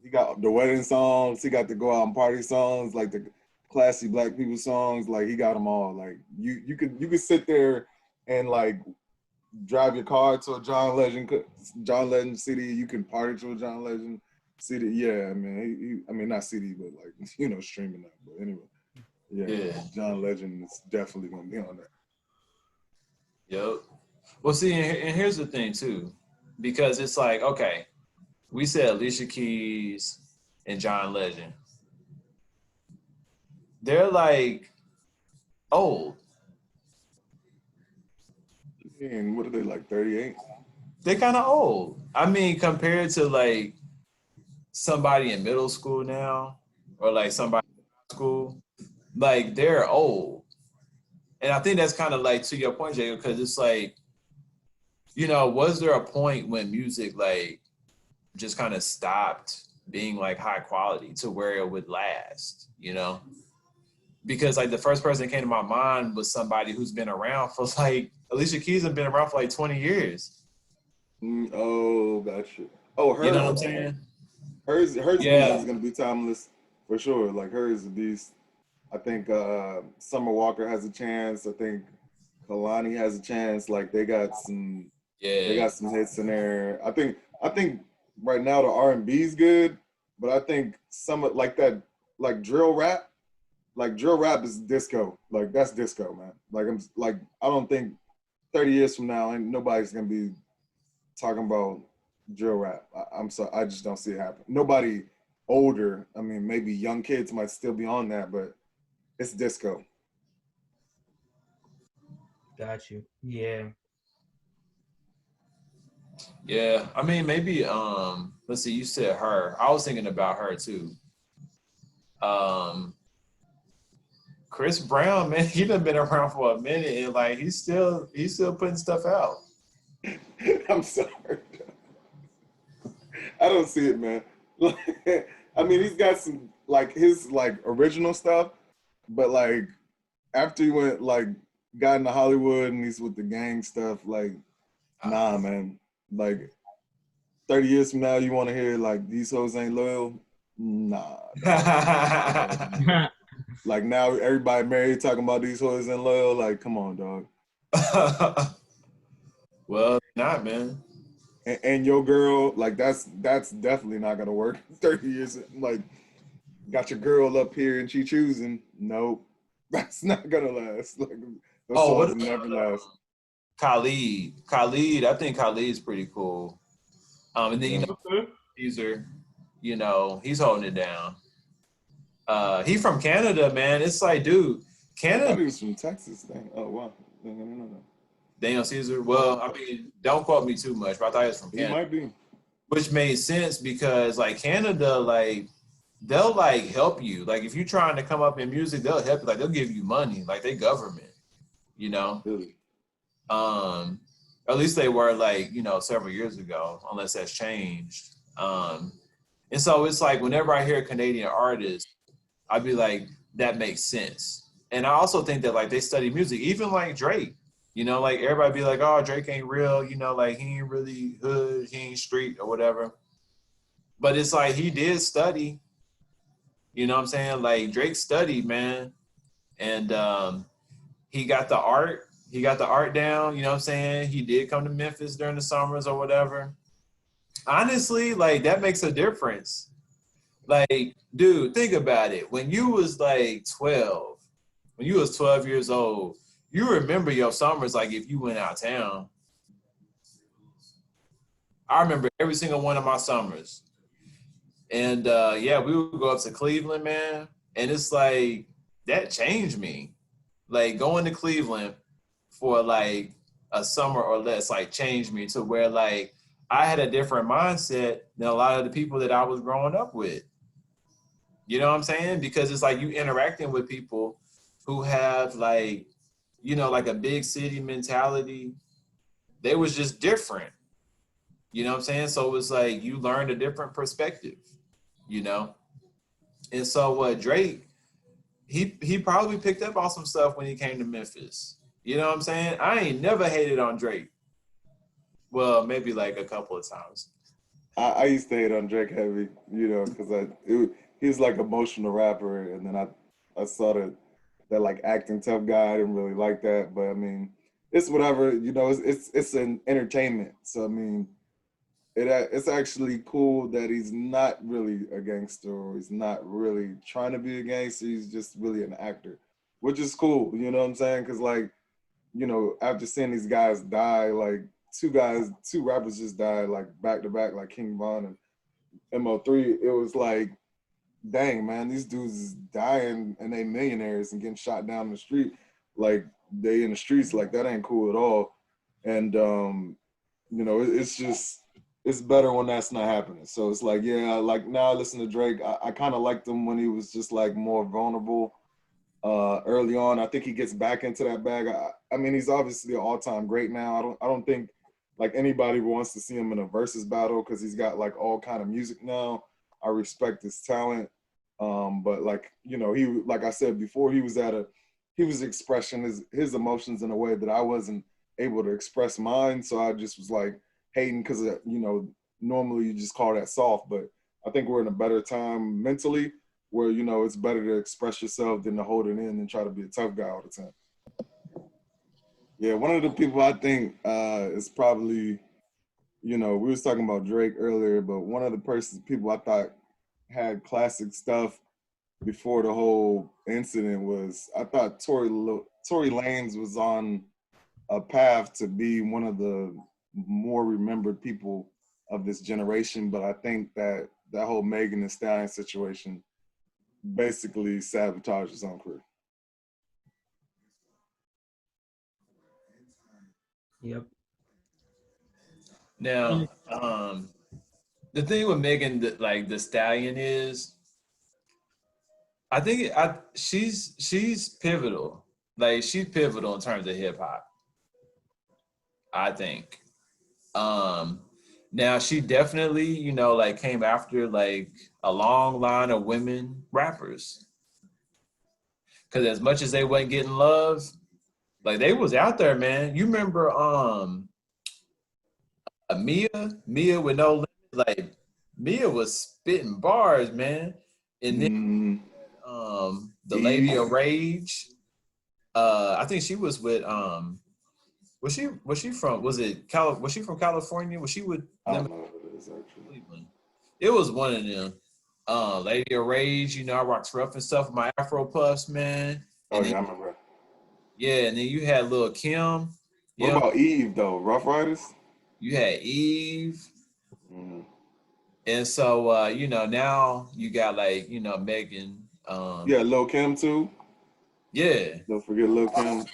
He got the wedding songs. He got the go out and party songs, like the classy black people songs. Like he got them all. Like you could sit there and like drive your car to a John Legend CD. You can party to a John Legend CD. Yeah, I mean, I mean not CD, but like streaming that. But anyway, yeah. John Legend is definitely gonna be on there. Yep. Well, see, and here's the thing too, because it's like, okay, we said Alicia Keys and John Legend. They're like old. And what are they, like 38? They're kind of old. I mean, compared to like somebody in middle school now, or like somebody in high school, like they're old. And I think that's kind of like to your point, Jacob, because it's like, was there a point when music like just kind of stopped being like high quality to where it would last, Because like the first person that came to my mind was somebody who's been around for like, Alicia Keys has been around for like 20 years. Oh, gotcha. Oh, hers. You know what I'm saying? Hers Yeah. is gonna be timeless for sure. Like hers is a beast. I think Summer Walker has a chance. I think Kalani has a chance. Like they got some hits in there. I think right now the R&B is good, but I think some of like that like drill rap is disco. Like that's disco, man. I don't think 30 years from now ain't nobody's gonna be talking about drill rap. I'm sorry, I just don't see it happen. Nobody older. I mean, maybe young kids might still be on that, but it's disco. Got you. Yeah. Yeah. I mean, maybe, let's see, you said her. I was thinking about her too. Chris Brown, man, he done been around for a minute and like he's still putting stuff out. I'm sorry. I don't see it, man. I mean, he's got some like his like original stuff, but like after he went like got into Hollywood and he's with the gang stuff, like nah, man. Like 30 years from now, you want to hear like these hoes ain't loyal? Nah. Like now everybody married talking about these hoes ain't loyal. Like, come on, dog. Well, not, man. And your girl, like that's definitely not gonna work. 30 years, like got your girl up here and she choosing. Nope, that's not gonna last. Like those songs never last. Khalid, I think Khalid's pretty cool. And then Caesar, he's holding it down. He from Canada, man. It's like, dude, Canada. I thought he was from Texas. Dang. Oh wow. No. Daniel Caesar. Well, I mean, don't quote me too much, but I thought he was from Canada. He might be. Which made sense because like Canada, like they'll like help you. Like if you're trying to come up in music, they'll help you. Like they'll give you money. Like they government, Really? At least they were like, several years ago, unless that's changed. And so it's like whenever I hear a Canadian artist, I'd be like, that makes sense. And I also think that like they study music, even like Drake. Like everybody be like, oh, Drake ain't real, like he ain't really hood, he ain't street or whatever. But it's like he did study, what I'm saying? Like Drake studied, man. And he got the art down, what I'm saying? He did come to Memphis during the summers or whatever. Honestly, like that makes a difference. Like, dude, think about it. When you was like 12 years old, you remember your summers like if you went out of town. I remember every single one of my summers. And we would go up to Cleveland, man. And it's like, that changed me. Like going to Cleveland for like a summer or less, like changed me to where like I had a different mindset than a lot of the people that I was growing up with. You know what I'm saying? Because it's like you interacting with people who have like, like a big city mentality. They was just different. You know what I'm saying? So it was like you learned a different perspective, And so Drake, he probably picked up on some stuff when he came to Memphis. You know what I'm saying? I ain't never hated on Drake. Well, maybe like a couple of times. I used to hate on Drake heavy, you know, because he was like emotional rapper, and then I saw that like acting tough guy. I didn't really like that, but I mean, it's whatever, you know. It's an entertainment, so I mean, it's actually cool that he's not really a gangster or he's not really trying to be a gangster. He's just really an actor, which is cool. You know what I'm saying? Because like, you know, after seeing these guys die, like two rappers just died like back to back, like King Von and MO3. It was like, dang man, these dudes is dying and they millionaires and getting shot down in the street. Like they in the streets, like that ain't cool at all. And you know, it's just it's better when that's not happening. So it's like, yeah, like now I listen to Drake. I kind of liked him when he was just like more vulnerable early on. I think he gets back into that bag. I mean, he's obviously an all-time great now. I don't think like anybody wants to see him in a versus battle because he's got like all kind of music now. I respect his talent, but like you know, he like I said before, he was expressing his emotions in a way that I wasn't able to express mine. So I just was like hating because you know normally you just call that soft, but I think we're in a better time mentally where you know it's better to express yourself than to hold it in and try to be a tough guy all the time. Yeah, one of the people I think is probably, you know, we was talking about Drake earlier, but one of the people I thought had classic stuff before the whole incident was I thought Tory Lanez was on a path to be one of the more remembered people of this generation, but I think that whole Megan Thee Stallion situation basically sabotaged his own career. Yep. Now, the thing with Megan, like the Stallion, is she's pivotal. Like she's pivotal in terms of hip hop. I think. Um, Now she definitely, you know, like came after like a long line of women rappers. Cause as much as they wasn't getting love, like they was out there, man. You remember Mia with no limit, like Mia was spitting bars, man. And then Mm, the Lady Eve, of Rage, I think she was with was she from was she from California? Was she with I them don't know what it is actually. in Cleveland? It was one of them. Lady of Rage, you know, I rocks rough and stuff with my Afro puffs, man. Oh And then yeah, I remember. yeah, and then you had Lil Kim, What you know, about Eve though? Rough Riders? you had Eve. Mm. And so you know, now you got like, you know, Megan. Yeah, Lil Kim too. Yeah, Don't forget Lil Kim.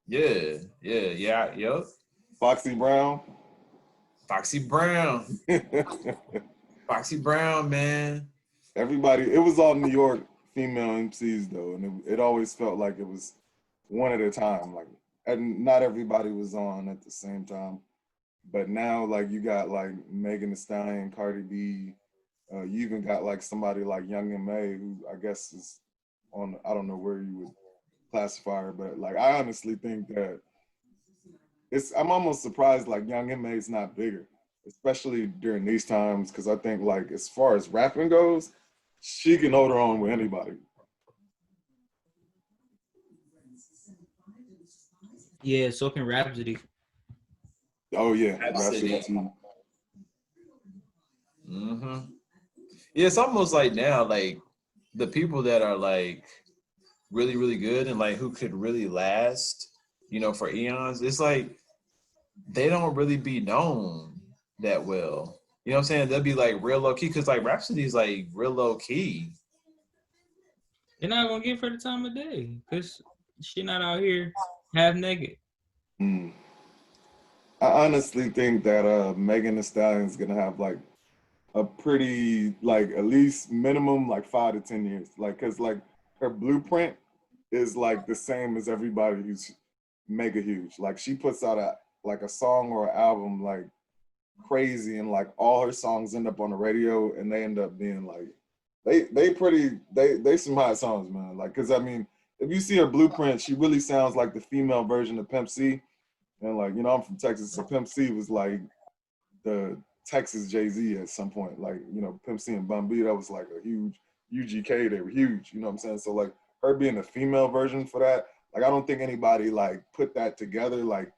yep. Foxy Brown. Foxy Brown. Foxy Brown, man. Everybody, it was all New York female MCs though, and it always felt like it was one at a time. Like, and not everybody was on at the same time. But now, like, you got like Megan Thee Stallion, Cardi B. You even got like somebody like Young M.A., who I guess is on. I don't know where you would classify her, but like, I honestly think that it's. I'm almost surprised like Young M.A. is not bigger, especially during these times, because I think like as far as rapping goes, she can hold her own with anybody. Yeah, so can Rhapsody. Oh yeah, Rhapsody Rhapsody. too. hmm Yeah, it's almost like now, like the people that are like really, really good and like who could really last, you know, for eons. It's like they don't really be known that well. You know what I'm saying? They'll be like real low key because like Rhapsody's like real low key. They're not gonna give her the time of day because she not out here half naked. Mm. I honestly think that Megan Thee Stallion is gonna have like a pretty like at least minimum like 5 to 10 years. Like cause like her blueprint is like the same as everybody who's mega huge. Like she puts out a song or an album like crazy and like all her songs end up on the radio and they end up being like they some hot songs, man. Like cause I mean if you see her blueprint, she really sounds like the female version of Pimp C. And like, you know, I'm from Texas, so Pimp C was like the Texas Jay-Z at some point. Like, you know, Pimp C and Bun B, that was like a huge UGK. They were huge. You know what I'm saying? So like her being a female version for that, like I don't think anybody like put that together. Like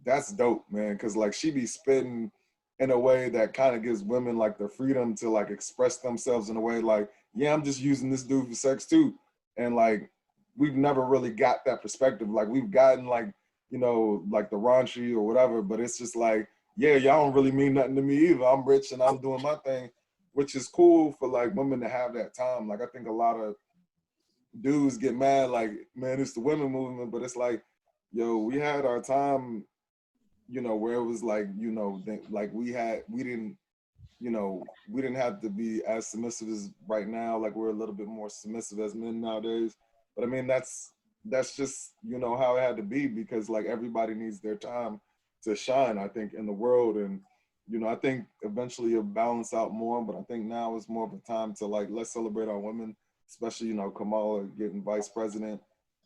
that's dope, man. Cause like she be spitting in a way that kind of gives women like the freedom to like express themselves in a way like, yeah, I'm just using this dude for sex too. And like we've never really got that perspective. Like we've gotten like, you know, like the raunchy or whatever, but it's just like, yeah, y'all don't really mean nothing to me either. I'm rich and I'm doing my thing, which is cool for like women to have that time. Like I think a lot of dudes get mad, like, man, it's the women movement, but it's like, yo, we had our time, you know, where it was like, you know, like we didn't, you know, we didn't have to be as submissive as right now. Like we're a little bit more submissive as men nowadays. But I mean, that's just, you know, how it had to be because like everybody needs their time to shine, I think, in the world. And, you know, I think eventually it'll balance out more, but I think now is more of a time to like, let's celebrate our women, especially, you know, Kamala getting vice president,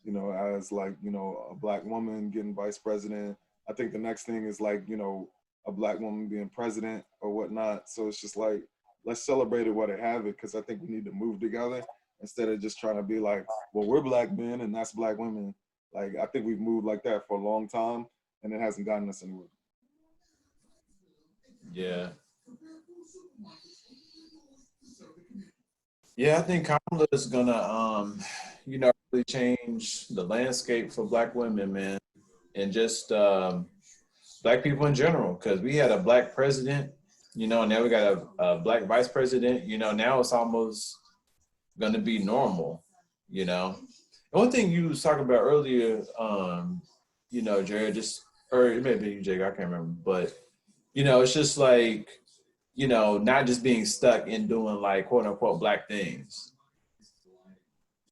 you know, as like, you know, a black woman getting vice president. I think the next thing is like, you know, a black woman being president or whatnot. So it's just like, let's celebrate it while they have it. Cause I think we need to move together instead of just trying to be like, well, we're black men and that's black women. Like, I think we've moved like that for a long time and it hasn't gotten us anywhere. Yeah. Yeah, I think Kamala is gonna, you know, really change the landscape for Black women, man, and just Black people in general. Because we had a Black president, you know, and now we got a Black vice president. You know, now it's almost gonna be normal. You know, the one thing you was talking about earlier, you know, Jared, just or it may be you, Jake, I can't remember, but you know, it's just like you know, not just being stuck in doing like quote unquote black things.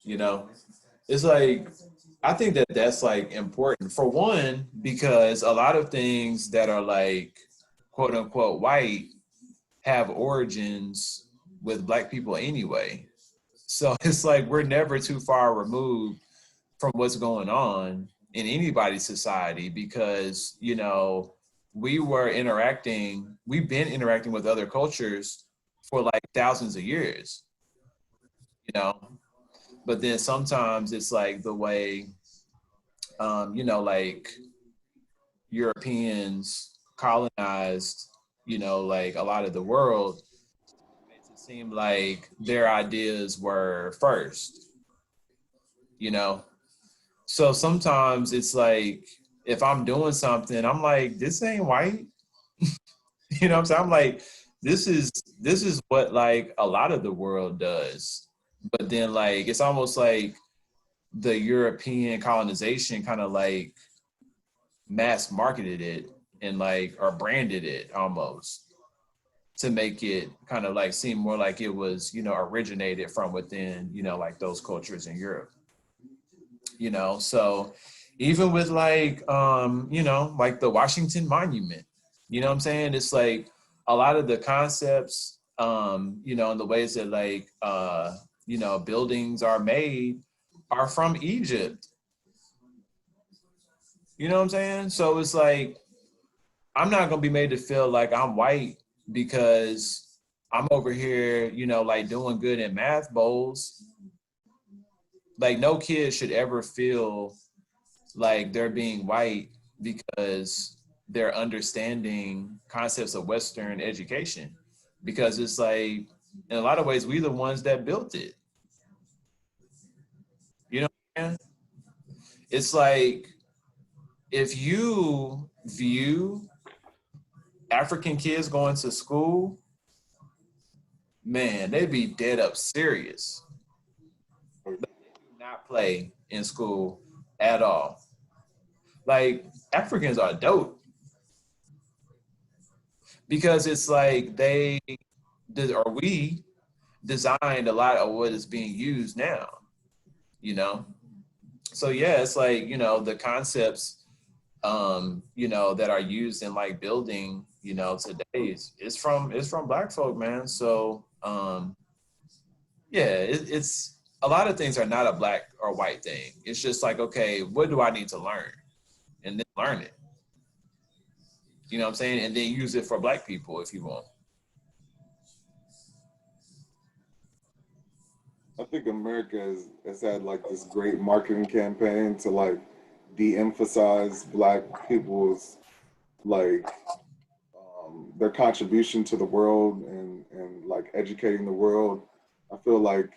You know, it's like I think that that's like important for one because a lot of things that are like quote unquote white have origins with black people anyway. So it's like we're never too far removed from what's going on in anybody's society because, you know, we've been interacting with other cultures for like thousands of years, you know, but then sometimes it's like the way, you know, like Europeans colonized, you know, like a lot of the world makes it seem like their ideas were first, you know. So sometimes it's like if I'm doing something, I'm like, this ain't white. You know what I'm saying? I'm like, this is this is what like a lot of the world does. But then like it's almost like the European colonization kind of like mass marketed it and like or branded it almost to make it kind of like seem more like it was, you know, originated from within, you know, like those cultures in Europe. You know, so even with like you know, like the Washington Monument, you know what I'm saying? It's like a lot of the concepts, you know, and the ways that like you know, buildings are made are from Egypt. You know what I'm saying? So it's like I'm not gonna be made to feel like I'm white because I'm over here, you know, like doing good in math bowls. Like no kid should ever feel like they're being white because they're understanding concepts of Western education. Because it's like, in a lot of ways, we the ones that built it. You know what I'm saying? It's like, if you view African kids going to school, man, they be dead up serious. They do not play in school at all. Like, Africans are dope because it's like they or we designed a lot of what is being used now, you know? So yeah, it's like, you know, the concepts you know, that are used in like building, you know, today is from black folk, man. So yeah, it's a lot of things are not a black or white thing. It's just like, okay, what do I need to learn? And then learn it. You know what I'm saying? And then use it for black people if you want. think America has had like this great marketing campaign to like de-emphasize Black people's like their contribution to the world and like educating the world. I feel like,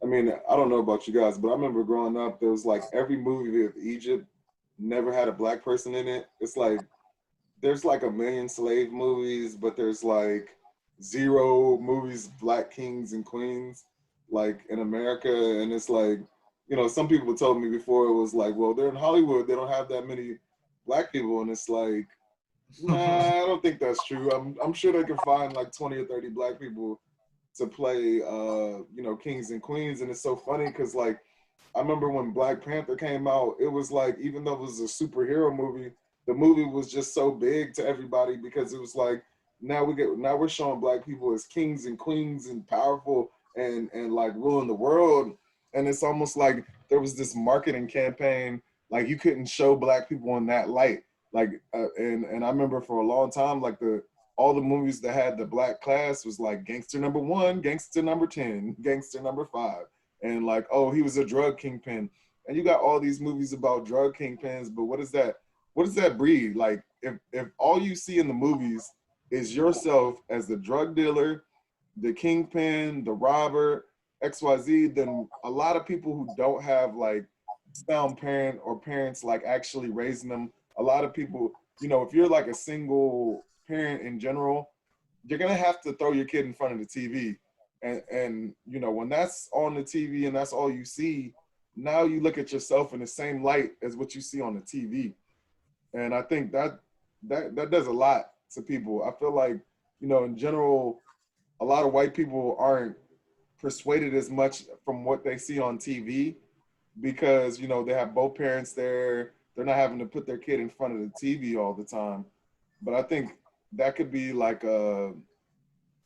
I mean, I don't know about you guys, but I remember growing up, there was like every movie of Egypt never had a Black person in it. It's like there's like a million slave movies, but there's like zero movies Black kings and queens like in America. And it's like, you know, some people told me before it was like, well, they're in Hollywood, they don't have that many Black people, and it's like, nah, I don't think that's true. I'm sure they can find like 20 or 30 Black people to play you know, kings and queens. And it's so funny because like I remember when Black Panther came out, it was like, even though it was a superhero movie, the movie was just so big to everybody because it was like, now we're showing Black people as kings and queens and powerful and like ruling the world. And it's almost like there was this marketing campaign, like you couldn't show Black people in that light. Like and I remember for a long time, like the all the movies that had the Black class was like gangster number one, gangster number 10, gangster number 5, and like, oh, he was a drug kingpin. And you got all these movies about drug kingpins, but what is that? What does that breed? Like, if all you see in the movies is yourself as the drug dealer, the kingpin, the robber, XYZ, then a lot of people who don't have like sound parent or parents like actually raising them, a lot of people, you know, if you're like a single parent in general, you're gonna have to throw your kid in front of the TV. And you know, when that's on the TV and that's all you see, now you look at yourself in the same light as what you see on the TV. And I think that does a lot to people. I feel like, you know, in general, a lot of white people aren't persuaded as much from what they see on TV because, you know, they have both parents there. They're not having to put their kid in front of the TV all the time. But I think that could be like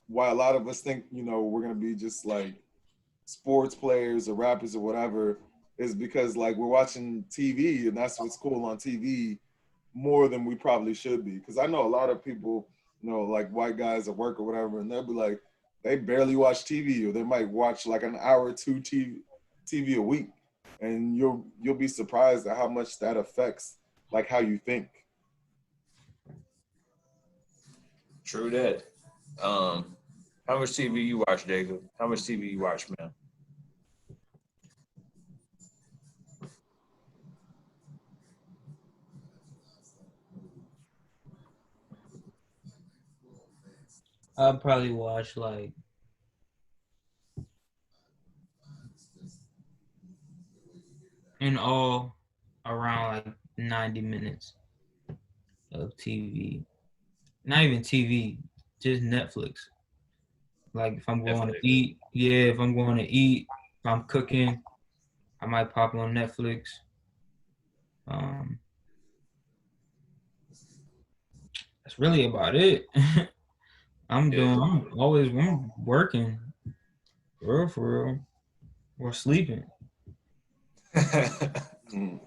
why a lot of us think, you know, we're gonna be just like sports players or rappers or whatever, is because like we're watching TV and that's what's cool on TV more than we probably should be. Because I know a lot of people, you know, like white guys at work or whatever, and they'll be like, they barely watch TV, or they might watch like an hour or two TV a week, and you'll be surprised at how much that affects like how you think. True that. How much TV you watch, Jacob? How much TV you watch, man? I'll probably watch like in all around like 90 minutes of TV. Not even TV, just Netflix. Like if I'm going to Netflix. eat, yeah, if I'm going to eat, if I'm cooking, I might pop on Netflix. Um, that's really about it. Yeah. I'm working, for real, or sleeping. Mm.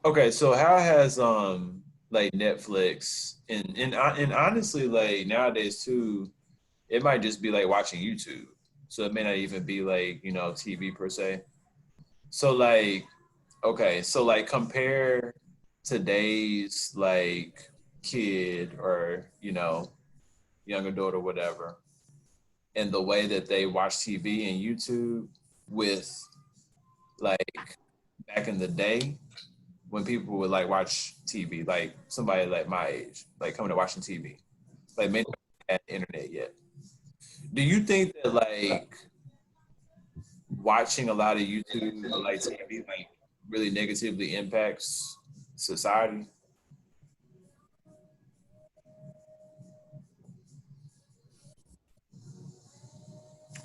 Okay, so how has like Netflix and honestly like nowadays too, it might just be like watching YouTube. So it may not even be like, you know, TV per se. So like okay, so like compare today's like kid or, you know, young adult or whatever, and the way that they watch TV and YouTube with like back in the day when people would like watch TV, like somebody like my age, like coming to watching TV, like maybe not had internet yet. Do you think that like watching a lot of YouTube or like TV like really negatively impacts society,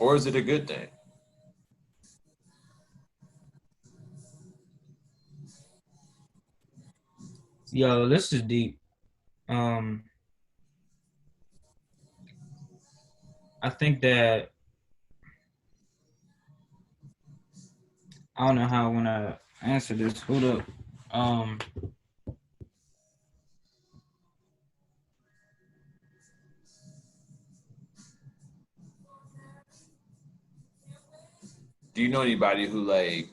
or is it a good thing? Yo, this is deep. Um, I think that I don't know how I want to answer this. Hold up. Um, Do you know anybody who like?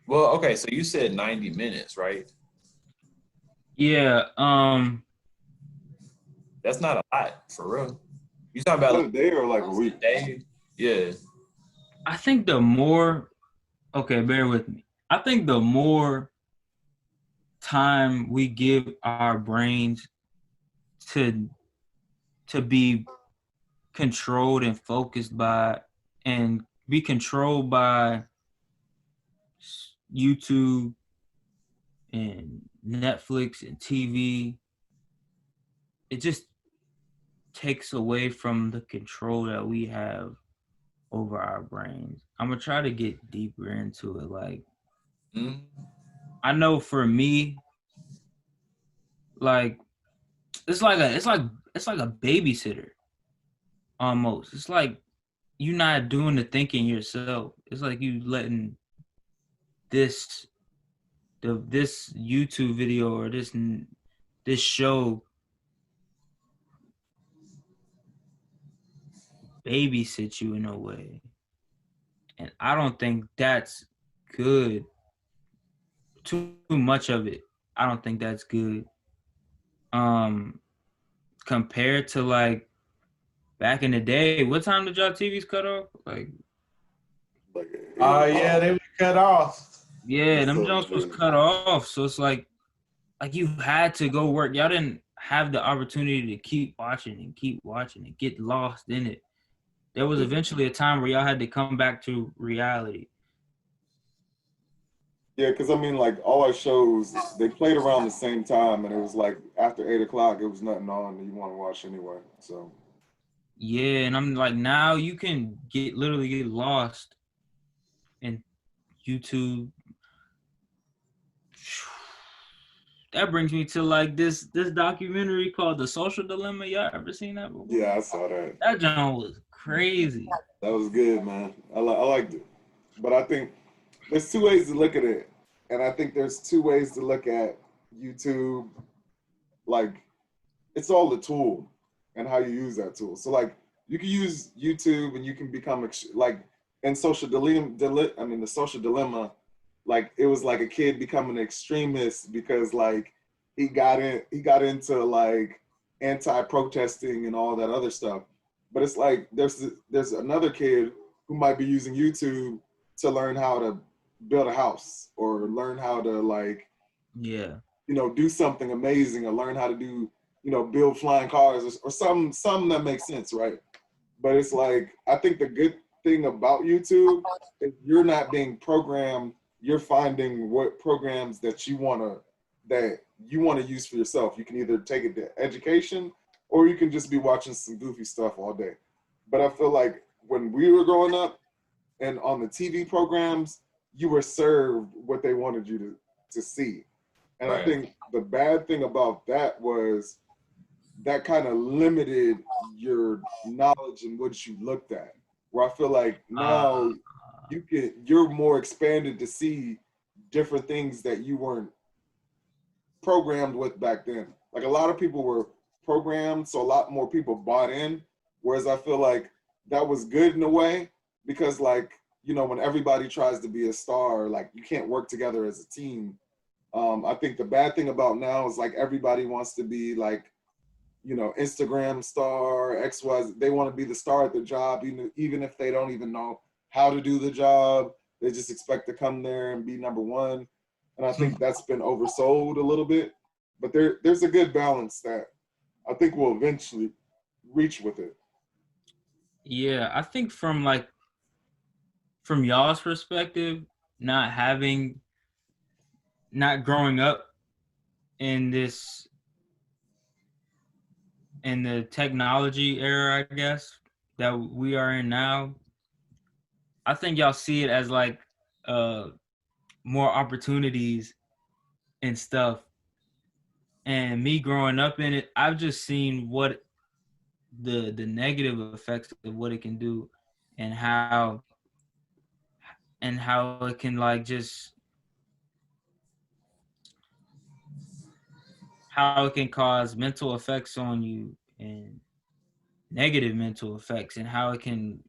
Well, okay, so you said 90 minutes, right? Yeah. That's not a lot for real. You talking Is about that like a day or like a a week? day? Yeah. I think the more, okay, bear with me. I think the more time we give our brains to be controlled and focused by and be controlled by YouTube and Netflix and TV, it just takes away from the control that we have over our brains. I'm gonna try to get deeper into it. Like, Mhm. I know for me, like it's like a babysitter almost. It's like you're not doing the thinking yourself. It's like you letting this this YouTube video or this show babysit you in a way. And I don't think that's good. Too much of it. I don't think that's good. Um Compared to like back in the day, what time did y'all TVs cut off? Like, Like Oh 8 o'clock. yeah, they were cut off. yeah, That's them so jobs was true. cut off. So it's like you had to go work. Y'all didn't have the opportunity to keep watching and get lost in it. There was Yeah. eventually a time where y'all had to come back to reality. Yeah, because I mean, like all our shows, they played around the same time, and it was like after 8 o'clock, it was nothing on that you want to watch anyway. So Yeah, and I'm like, now you can literally get lost in YouTube. That brings me to like this documentary called The Social Dilemma. Y'all ever seen that before? yeah, I saw that. That John was crazy. That was good, man. I liked it, but I think there's two ways to look at it, and I think there's two ways to look at YouTube. Like it's all the tool and how you use that tool. So like you can use YouTube and you can become like in social dilemma. I mean the social dilemma, like it was like a kid becoming an extremist because like he got into like anti-protesting and all that other stuff. But it's like there's another kid who might be using YouTube to learn how to build a house or learn how to like Yeah. do something amazing or learn how to do, build flying cars or something that makes sense, right? But it's like, I think the good thing about YouTube is you're not being programmed. You're finding what programs that you want to use for yourself. You can either take it to education or you can just be watching some goofy stuff all day. But I feel like when we were growing up and on the TV programs, you were served what they wanted you to see. And I Right. think the bad thing about that was that kind of limited your knowledge and what you looked at. Where I feel like Uh, now you're more expanded to see different things that you weren't programmed with back then. Like a lot of people were programmed, so a lot more people bought in. Whereas I feel like that was good in a way because like, when everybody tries to be a star, like you can't work together as a team. I think the bad thing about now is like everybody wants to be like, Instagram star, XY. They want to be the star at their job, even if they don't even know how to do the job. They just expect to come there and be number one. And I think that's been oversold a little bit. But there's a good balance that I think we'll eventually reach with it. yeah, I think from y'all's perspective, not having not growing up in this in the technology era, I guess, that we are in now, I think y'all see it as like uh more opportunities and stuff. And me growing up in it, I've just seen what the negative effects of what it can do and how it can like just how it can cause mental effects on you and negative mental effects and how it can,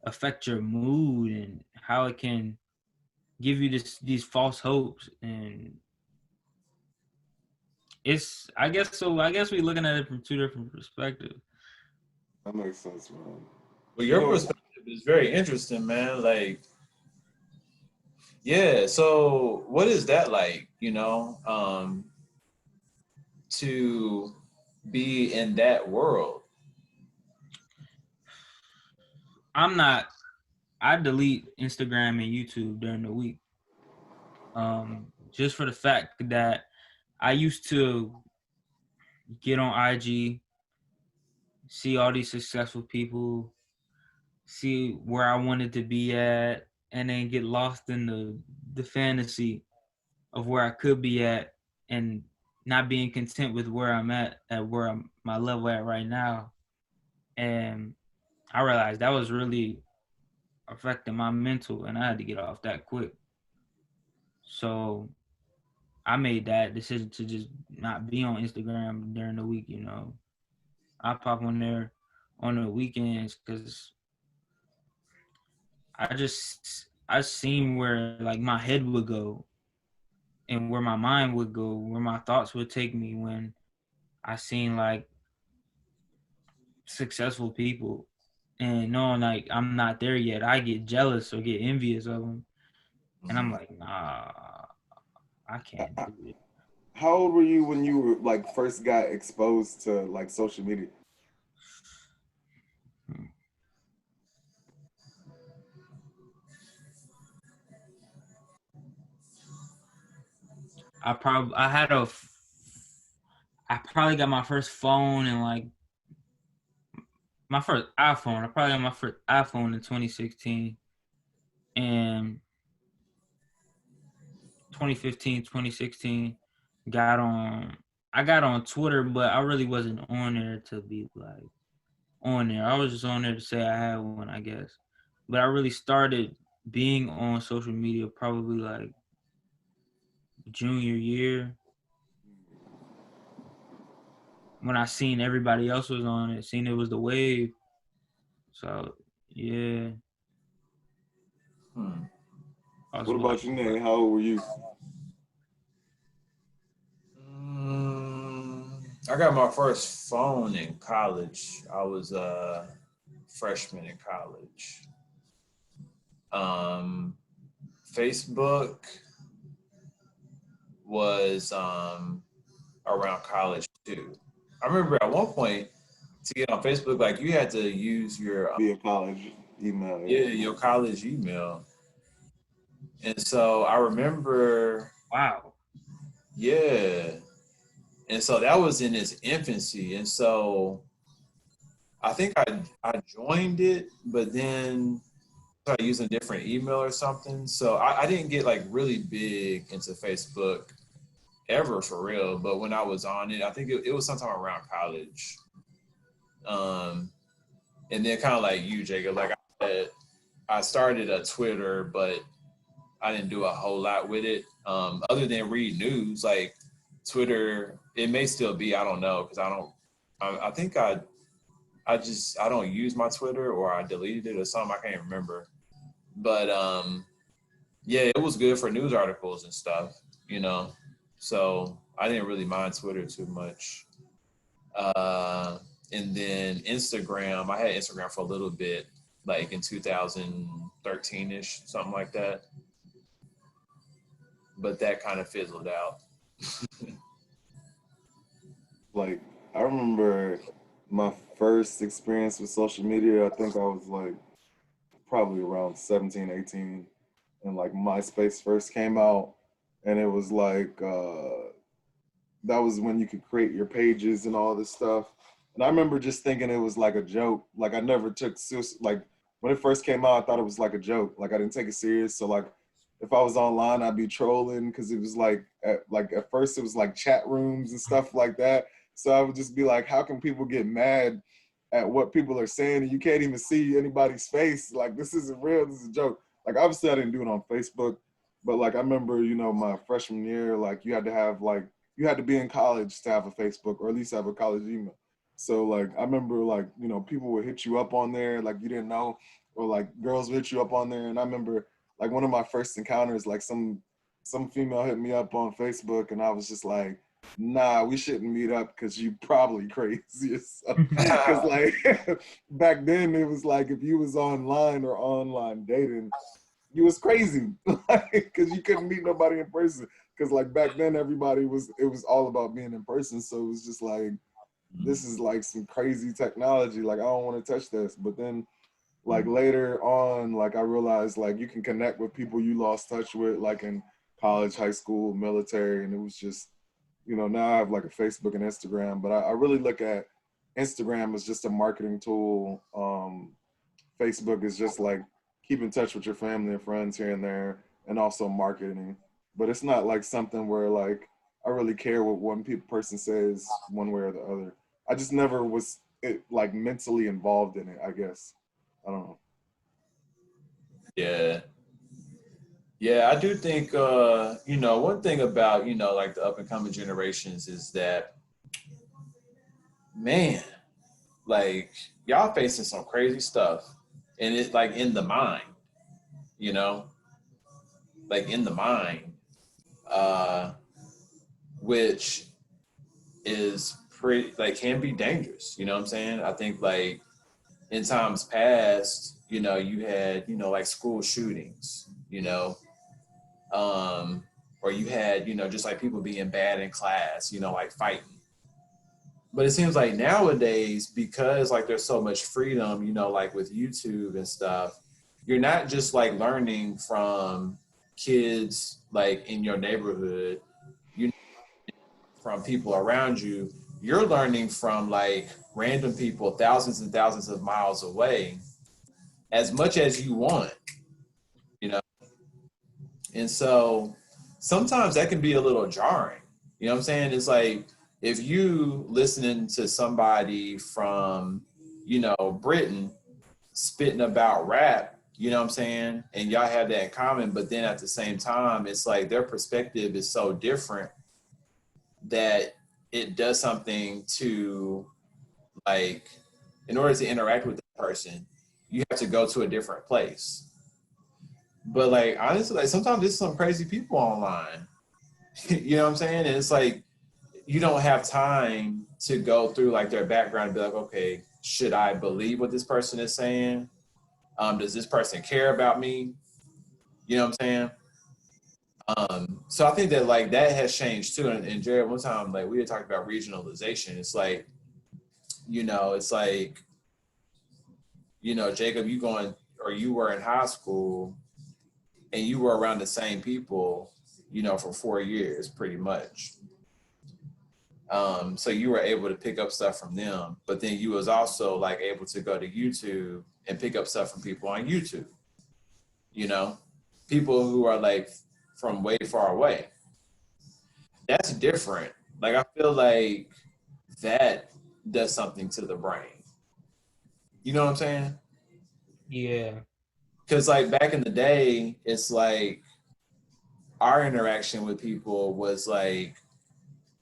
affect your mood and how it can give you these false hopes. And it's, I guess so. I guess we're looking at it from two different perspectives. That makes sense, man. Well, You your know, perspective is very interesting, man. Like, yeah. So, what is that like? To be in that world. I'm not. I delete Instagram and YouTube during the week, just for the fact that I used to get on IG, see all these successful people, see where I wanted to be at, and then get lost in the fantasy of where I could be at, and not being content with where I'm at where I'm my level at right now. And I realized that was really affecting my mental, and I had to get off that quick. So I made that decision to just not be on Instagram during the week. I pop on there on the weekends because I seen where like my head would go and where my mind would go, where my thoughts would take me when I seen like successful people, and knowing like I'm not there yet, I get jealous or get envious of them, and I'm like, nah, I can't do it. how old were you when you were like first got exposed to like social media? I probably got my first phone in like my first iPhone. I probably got my first iPhone in 2016, and 2015, 2016 got on. I got on Twitter, but I really wasn't on there to be like on there. I was just on there to say I had one, I guess. But I really started being on social media probably like junior year, when I seen everybody else was on it, seen it was the wave. So yeah, Hmm. I was What about like, you, Nate? How old were you? Mm, I got my first phone in college. I was a freshman in college. Um, Facebook was around college too. I remember at one point to get on Facebook, like you had to use your Be in college, email, yeah, yeah. your college email. And so I remember, wow. yeah. And so that was in its infancy. And so I think I joined it, but then started using a different email or something. So I didn't get like really big into Facebook ever for real. But when I was on it, I think it was sometime around college. Um, and then kind of like you, Jacob, like I said, I started a Twitter, but I didn't do a whole lot with it. Other than read news, like Twitter, it may still be, I don't know, because I think I don't use my Twitter or I deleted it or something. I can't remember. But yeah, it was good for news articles and stuff, you know. So I didn't really mind Twitter too much. Uh, and then Instagram, I had Instagram for a little bit, like in 2013 ish, something like that. But that kind of fizzled out. Like, I remember my first experience with social media. I think I was like probably around 17, 18, and like MySpace first came out. And it was like, that was when you could create your pages and all this stuff. And I remember just thinking it was like a joke. Like I never took serious. Like when it first came out, I thought it was like a joke. Like I didn't take it serious. So like if I was online, I'd be trolling because it was like at first it was like chat rooms and stuff like that. So I would just be like, how can people get mad at what people are saying and you can't even see anybody's face? Like this isn't real. This is a joke. Like obviously I didn't do it on Facebook, but like I remember, my freshman year, like you had to be in college to have a Facebook or at least have a college email. So like I remember like, you know, people would hit you up on there like you didn't know, or like girls would hit you up on there. And I remember like one of my first encounters, like some female hit me up on Facebook and I was just like, nah, we shouldn't meet up because you probably crazy or something. Because like back then it was like if you was online or online dating, you was crazy. Because you couldn't meet nobody in person. Because like back then everybody it was all about being in person. So it was just like, this is like some crazy technology. Like I don't want to touch this. But then like later on, like I realized like you can connect with people you lost touch with, like in college, high school, military, and it was just, you know, now I have like a Facebook and Instagram, but I really look at Instagram as just a marketing tool. Facebook is just like keep in touch with your family and friends here and there, and also marketing. But it's not like something where like I really care what one person says one way or the other. I just never was like mentally involved in it, I guess. I don't know. Yeah. Yeah, I do think you know, one thing about, you know, like the up and coming generations is that, man, like y'all facing some crazy stuff. And it's like in the mind, you know, like in the mind, uh, which is pretty like can be dangerous, you know what I'm saying? I think like in times past, you know, you had, you know, like school shootings, you know, um, or you had, you know, just like people being bad in class, you know, like fighting. But it seems like nowadays, because like there's so much freedom, you know, like with YouTube and stuff, you're not just like learning from kids like in your neighborhood, you know, from people around you, you're learning from like random people thousands and thousands of miles away as much as you want, you know. And so sometimes that can be a little jarring. You know what I'm saying? It's like if you listening to somebody from, you know, Britain spitting about rap, you know what I'm saying? And y'all have that in common, but then at the same time, it's like their perspective is so different that it does something to like, in order to interact with the person, you have to go to a different place. But like honestly, like sometimes there's some crazy people online. You know what I'm saying? And it's like you don't have time to go through like their background and be like, okay, should I believe what this person is saying? Does this person care about me? You know what I'm saying? So I think that like that has changed too. And Jared, one time like we had talked about regionalization. It's like, you know, it's like, you know, Jacob, you going or you were in high school and you were around the same people, you know, for 4 years pretty much. So you were able to pick up stuff from them, but then you was also like able to go to YouTube and pick up stuff from people on YouTube, you know, people who are like from way far away. That's different. Like I feel like that does something to the brain. You know what I'm saying? Yeah. Because like back in the day, it's like our interaction with people was like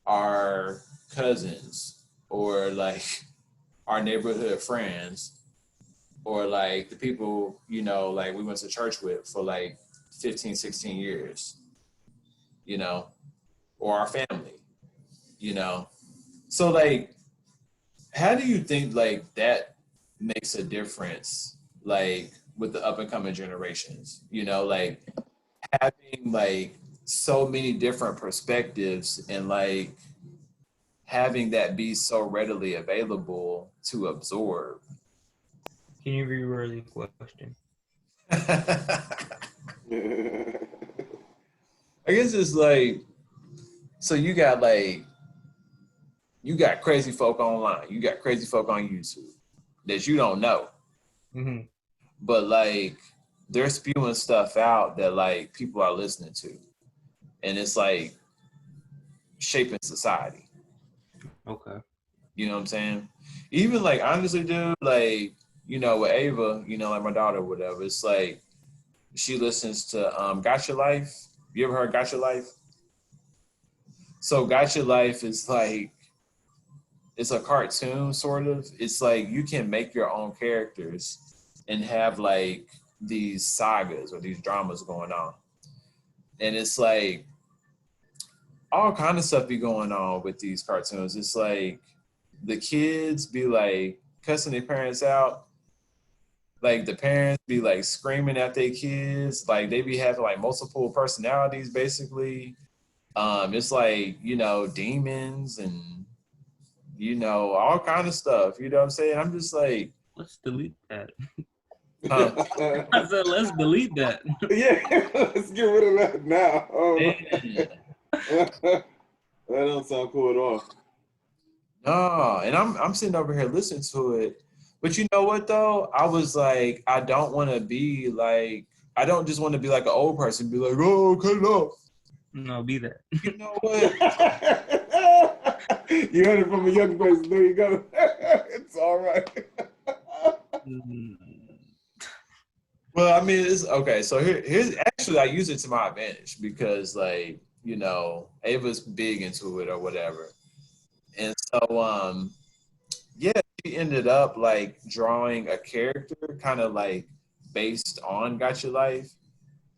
our cousins or like our neighborhood friends or like the people, you know, like we went to church with for like 15, 16 years, you know, or our family, you know. So like, how do you think like that makes a difference, like with the up and coming generations, you know, like having like so many different perspectives and like having that be so readily available to absorb. Can you reword the question? Yeah. I guess it's like, so you got crazy folk online, you got crazy folk on YouTube that you don't know, Mm-hmm. but like they're spewing stuff out that like people are listening to, and it's like shaping society. Okay. You know what I'm saying? Even like honestly, dude, like you know with Ava, you know like my daughter, or whatever. It's like she listens to Gotcha Life. You ever heard Gotcha Life? So Gotcha Life is like it's a cartoon sort of. It's like you can make your own characters and have like these sagas or these dramas going on. And it's like all kind of stuff be going on with these cartoons. It's like the kids be like cussing their parents out. Like the parents be like screaming at their kids. Like they be having like multiple personalities basically. It's like, you know, demons and, you know, all kind of stuff. You know what I'm saying? I'm just like, Let's delete that. huh? I said, let's delete that. Yeah, let's get rid of that now. Oh, Man. that don't sound cool at all. No, and I'm sitting over here listening to it. But you know what though? I was like, I don't want to be like, I don't just want to be like an old person, be like, oh, cut it off. No, be that. You know what? You heard it from a young person. There you go. It's all right. Well, I mean, it's okay. So here's actually I use it to my advantage because, like, you know, Ava's big into it or whatever, and so yeah, she ended up like drawing a character kind of like based on Got Your Life,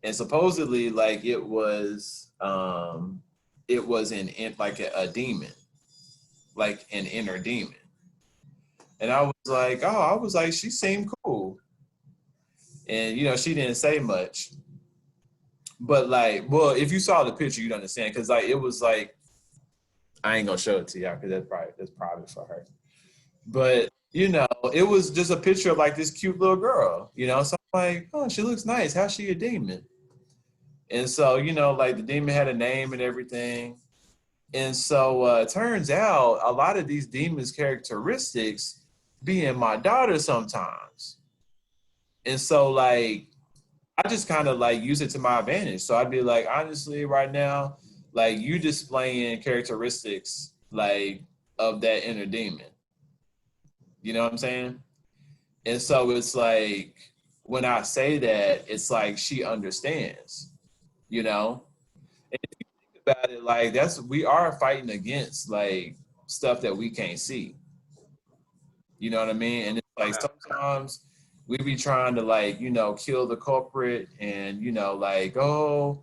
and supposedly like it was in like a demon, like an inner demon, and I was like, oh, I was like, she seemed cool. And you know, she didn't say much, but like, well, if you saw the picture, you'd understand because like it was like I ain't gonna show it to y'all because that's private for her. But you know, it was just a picture of like this cute little girl, you know. So I'm like, oh, she looks nice. How's she a demon? And so you know, like the demon had a name and everything. And so it turns out a lot of these demons' characteristics be in my daughter sometimes. And so like I just kind of like use it to my advantage. So I'd be like, honestly, right now, like you displaying characteristics like of that inner demon. You know what I'm saying? And so it's like when I say that, it's like she understands, you know? And if you think about it, like we are fighting against like stuff that we can't see. You know what I mean? And it's like sometimes we be trying to like, you know, kill the culprit and, you know, like, oh,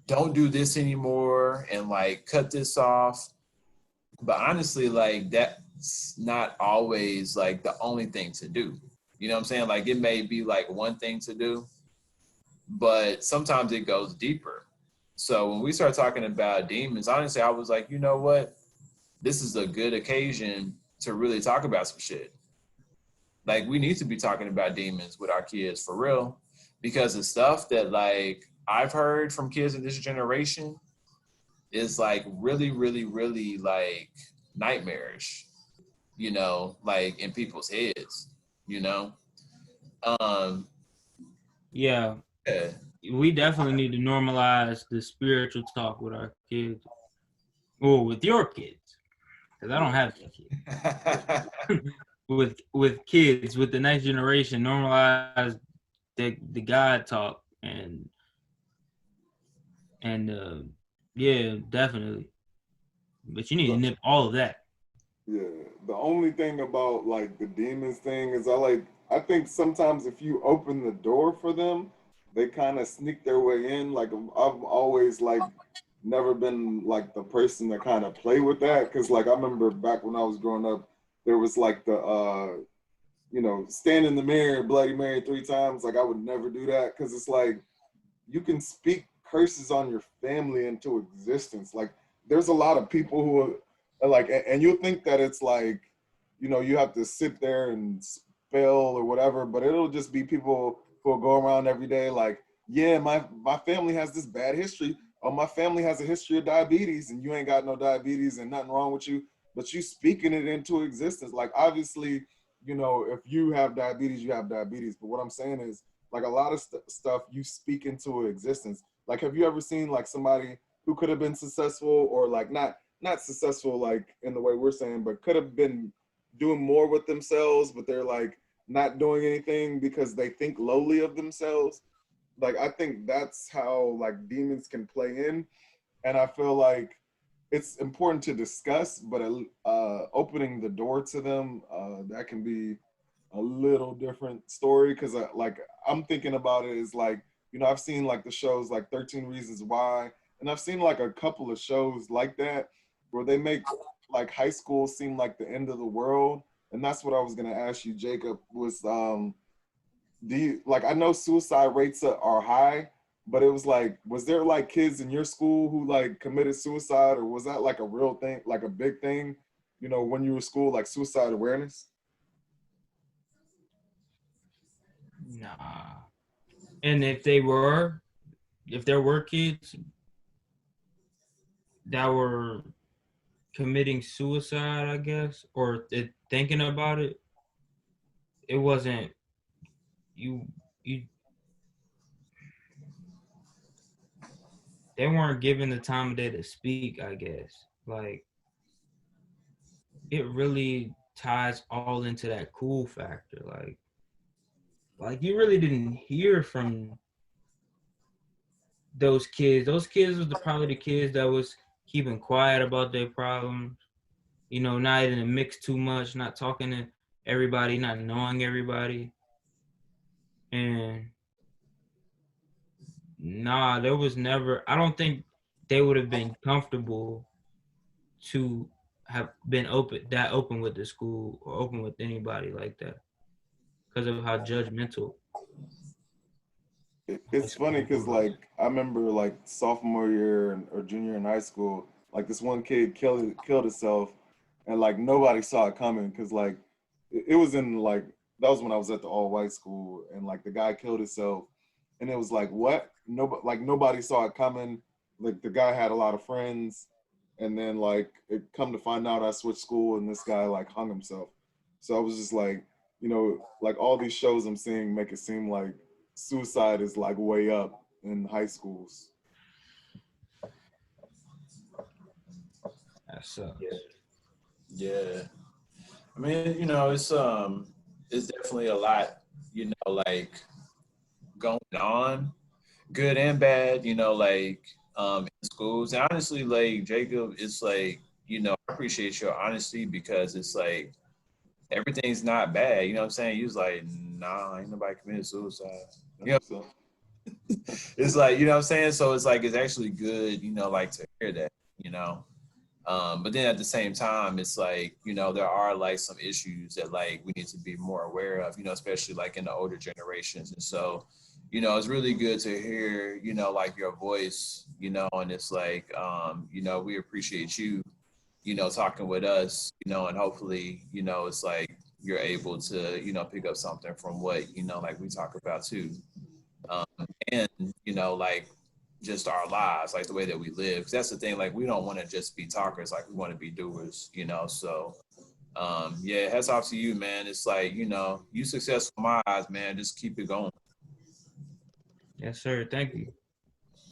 don't do this anymore and like cut this off. But honestly, like that's not always like the only thing to do. You know what I'm saying? Like it may be like one thing to do, but sometimes it goes deeper. So when we start talking about demons, honestly, I was like, you know what? This is a good occasion to really talk about some shit. Like we need to be talking about demons with our kids for real, because the stuff that like I've heard from kids in this generation is like really, really, really like nightmarish, you know, like in people's heads, you know. Um, Yeah, yeah. we definitely need to normalize the spiritual talk with our kids, or with your kids, because I don't have any kids. with kids, with the next generation, normalize the God talk and yeah, definitely. But you need to nip all of that. Yeah, the only thing about like the demons thing is I think sometimes if you open the door for them, they kind of sneak their way in. Like I've always like never been like the person to kind of play with that because like I remember back when I was growing up, there was like the you know, stand in the mirror, Bloody Mary 3 times. Like I would never do that because it's like you can speak curses on your family into existence. Like there's a lot of people who are like, and you'll think that it's like, you know, you have to sit there and spell or whatever, but it'll just be people who will go around every day like, yeah, my family has this bad history. Oh, my family has a history of diabetes and you ain't got no diabetes and nothing wrong with you, but you speaking it into existence. Like obviously, you know, if you have diabetes, you have diabetes. But what I'm saying is like a lot of stuff you speak into existence. Like, have you ever seen like somebody who could have been successful or like not successful like in the way we're saying, but could have been doing more with themselves, but they're like not doing anything because they think lowly of themselves? Like I think that's how like demons can play in. And I feel like it's important to discuss, but opening the door to them, that can be a little different story. Because like I'm thinking about it is like, you know, I've seen like the shows like 13 Reasons Why, and I've seen like a couple of shows like that where they make like high school seem like the end of the world. And that's what I was gonna ask you, Jacob, was do you like, I know suicide rates are high, but it was like, was there like kids in your school who like committed suicide, or was that like a real thing, like a big thing, you know, when you were school, like suicide awareness? Nah. And if there were kids that were committing suicide, I guess, or thinking about it, it wasn't you. You they weren't given the time of day to speak, I guess. Like, it really ties all into that cool factor. Like you really didn't hear from those kids. Those kids was probably the kids that was keeping quiet about their problems. You know, not in the mix too much, not talking to everybody, not knowing everybody. And nah, there was never, I don't think they would have been comfortable to have been open with the school or open with anybody like that because of how judgmental high It's funny school because was. like I remember like sophomore year or junior in high school, like this one kid killed himself, and like nobody saw it coming because like it was in like, that was when I was at the all white school, and like the guy killed himself, and it was like, what, nobody, like nobody saw it coming. Like the guy had a lot of friends, and then like it come to find out I switched school and this guy like hung himself. So I was just like, you know, like all these shows I'm seeing make it seem like suicide is like way up in high schools. That Yeah. sucks. Yeah. I mean, you know, it's definitely a lot, you know, like going on, good and bad, you know, like in schools. And honestly, like Jacob, it's like, you know, I appreciate your honesty because it's like everything's not bad. You know what I'm saying? You was like, nah, ain't nobody committed suicide. You That's know, what's up. it's like, you know what I'm saying? So it's like it's actually good, you know, like to hear that, you know. But then at the same time, it's like, you know, there are like some issues that like we need to be more aware of, you know, especially like in the older generations. And so, you know, it's really good to hear, you know, like your voice, you know, and it's like, you know, we appreciate you, you know, talking with us, you know, and hopefully, you know, it's like you're able to, you know, pick up something from what, you know, like we talk about too. Um, and, you know, like just our lives, like the way that we live. Because that's the thing, like we don't want to just be talkers, like we want to be doers, you know. So yeah, hats off to you, man. It's like, you know, you successful in my eyes, man. Just keep it going. Yes, sir. Thank you.